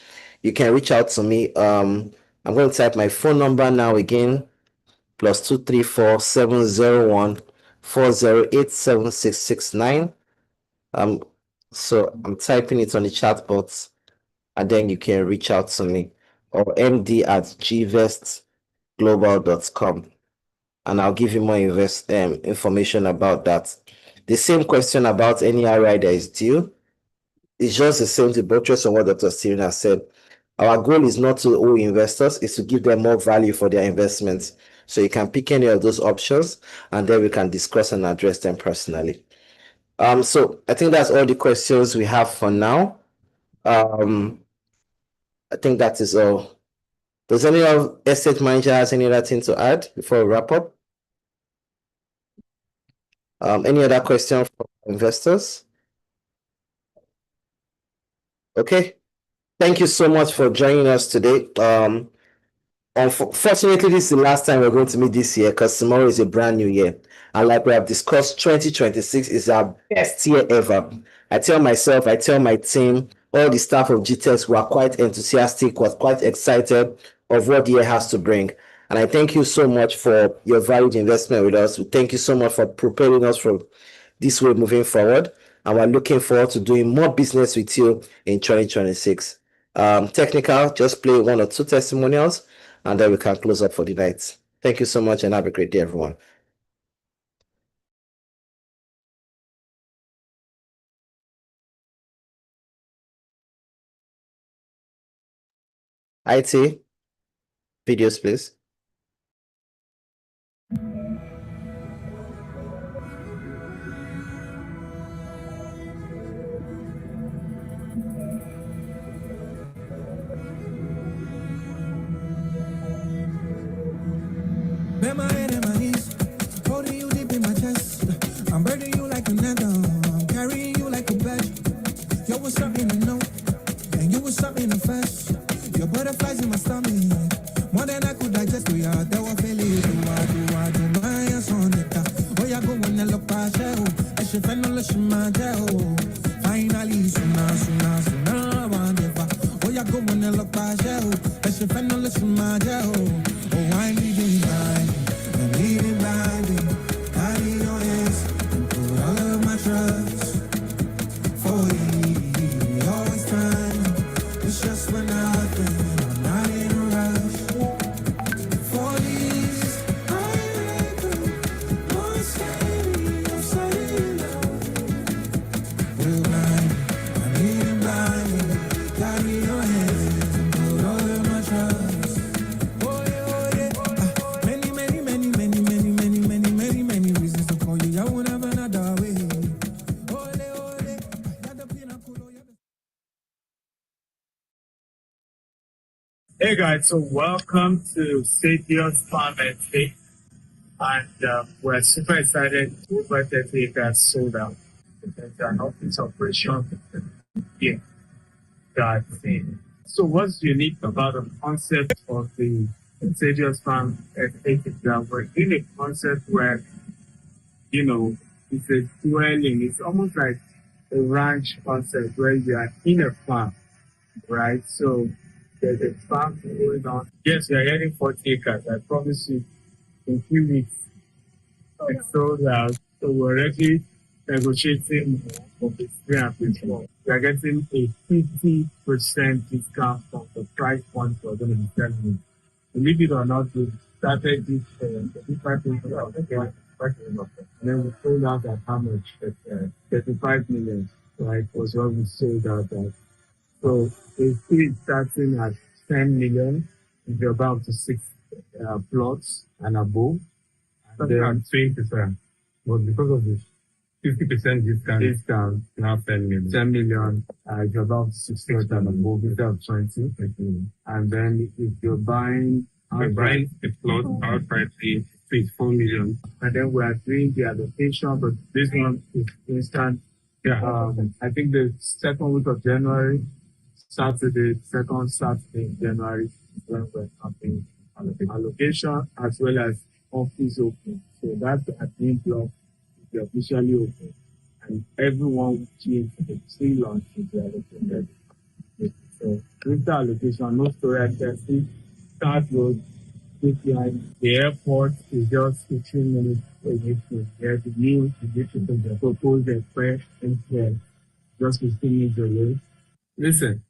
you can reach out to me. I'm going to type my phone number now again, +234 701 408 7669. So I'm typing it on the chat box, and then you can reach out to me, or md@gvestglobal.com, and I'll give you more information about that. The same question about any RI that is due. It's just the same to buttress on what Dr. Steven has said. Our goal is not to owe investors, it's to give them more value for their investments. So you can pick any of those options, and then we can discuss and address them personally. So I think that's all the questions we have for now. I think that is all. Does any of estate manager has any other thing to add before we wrap up? Any other questions from investors? Okay. Thank you so much for joining us today. Unfortunately, this is the last time we're going to meet this year, because tomorrow is a brand new year. And like we have discussed, 2026 is our best year ever. I tell myself, I tell my team, all the staff of GTEx were quite enthusiastic, was quite excited of what the year has to bring. And I thank you so much for your valued investment with us. We thank you so much for preparing us for this way moving forward. And we're looking forward to doing more business with you in 2026. Technical, just play 1 or 2 testimonials, and then we can close up for the night. Thank you so much, and have a great day, everyone. IT, videos, please. Bend my head and my knees, holding you deep in my chest. I'm burning you like a anthem, I'm carrying you like a bed. Yo, what's something to know, and you was something to fast. Your butterflies in my stomach, more than I could digest. We are there, what feel it, do my hands on it. Oh, yeah, go on and look past you. I should find no less in my jail. Finally, sooner, whatever. Oh, yeah, go on and look past you. I should find no less in my jail. Oh, I'm leaving blindly, out in your hands, and put all of my trust for you. Always time, it's just for nothing. I'm not in a rush. For these, I let go. More scary, I'm sorry, love. We're blind, I'm leaving blindly, out in your hands, and put all of my trust. Hey guys, so welcome to Stadium's Farm and State, and we're super excited. Over 30 acres sold out. There's an office operation here. So what's unique about the concept of the Stadium's Farm and State is that we're in a concept where it's a dwelling. It's almost like a ranch concept where you are in a farm, right? So there's a farm going on. Yes, we are getting 40 acres. I promise you, in a few weeks, it's sold out. So we're already negotiating for phase 3 and phase 4. We are getting a 50% discount from the price point we're going to be selling it. Believe it or not, we started this 35 and then we sold out at how much? 35 million, right? Was what we sold out at. So phase 3 is starting at 10 million. If you're about to 6 plots and above. And then 20%. But because of this 50% discount, now 10 million. 10 million, if you're about 6 plots and above, instead of 20. And then if you're buying a plot outright, it's 4 million. And then we are doing the allocation, but this one is instant. I think the second week of January, second Saturday in January, is when we're having allocation as well as office open. So that's the admin block is officially open. And everyone which is the pre-launch is allocated. So with the allocation, no storage testing, start road, the airport is just 15 minutes away from here. The new proposed express is there, just 15 minutes away. Listen,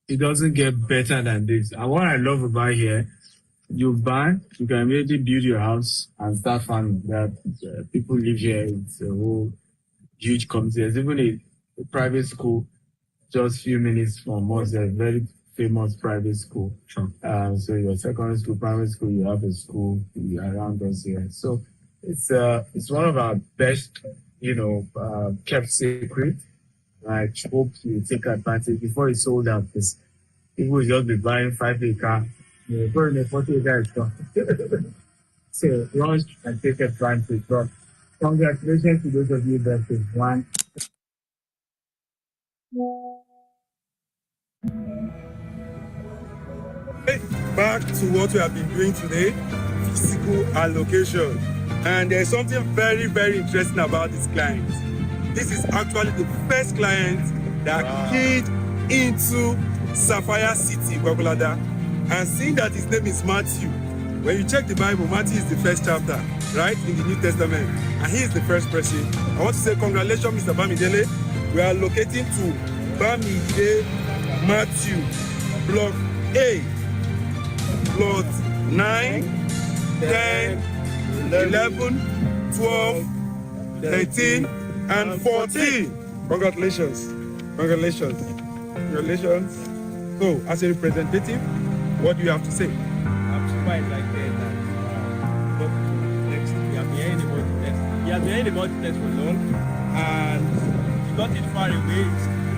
it doesn't get better than this. And what I love about here, you buy, you can immediately build your house and start farming. That people live here. It's a whole huge community. There's even a private school just a few minutes from us. A very famous private school. Sure. So your secondary school, primary school, you have a school around us here. So it's one of our best, kept secret. I hope you take advantage before it's sold out. Because people will just be buying 5 acre. Going a 40 acre is gone. So launch and take advantage. But congratulations to those of you that have won. Back to what we have been doing today, physical allocation. And there's something very, very interesting about this client. This is actually the first client that keyed into Sapphire City, Gwagwalada. And seeing that his name is Matthew, when you check the Bible, Matthew is the first chapter, right, in the New Testament. And he is the first person. I want to say congratulations, Mr. Bamidele. We are locating to Bamide Matthew, Block A. Plot 9, 10, 11, 12, 13, and 14. Congratulations. Congratulations. Congratulations. So, as a representative, what do you have to say? I'm super excited that next we have been hearing about the test. He has been hearing about the test for long, and he got it far away.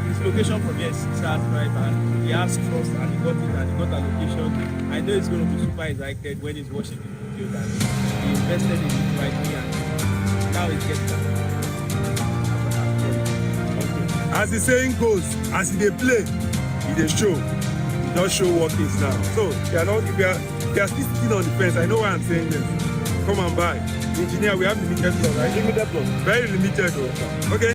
His location from here is 6 hours drive, and he asked first, and he got it, and he got a location. I know he's going to be super excited when he's watching the video that he invested in it right here, and now he's getting that. As the saying goes, as they play, they show. He does show what is now. So if you are still sitting on the fence, I know why I'm saying this. Come and buy. Engineer, we have limited block, right? Limited block. Very limited though. Okay.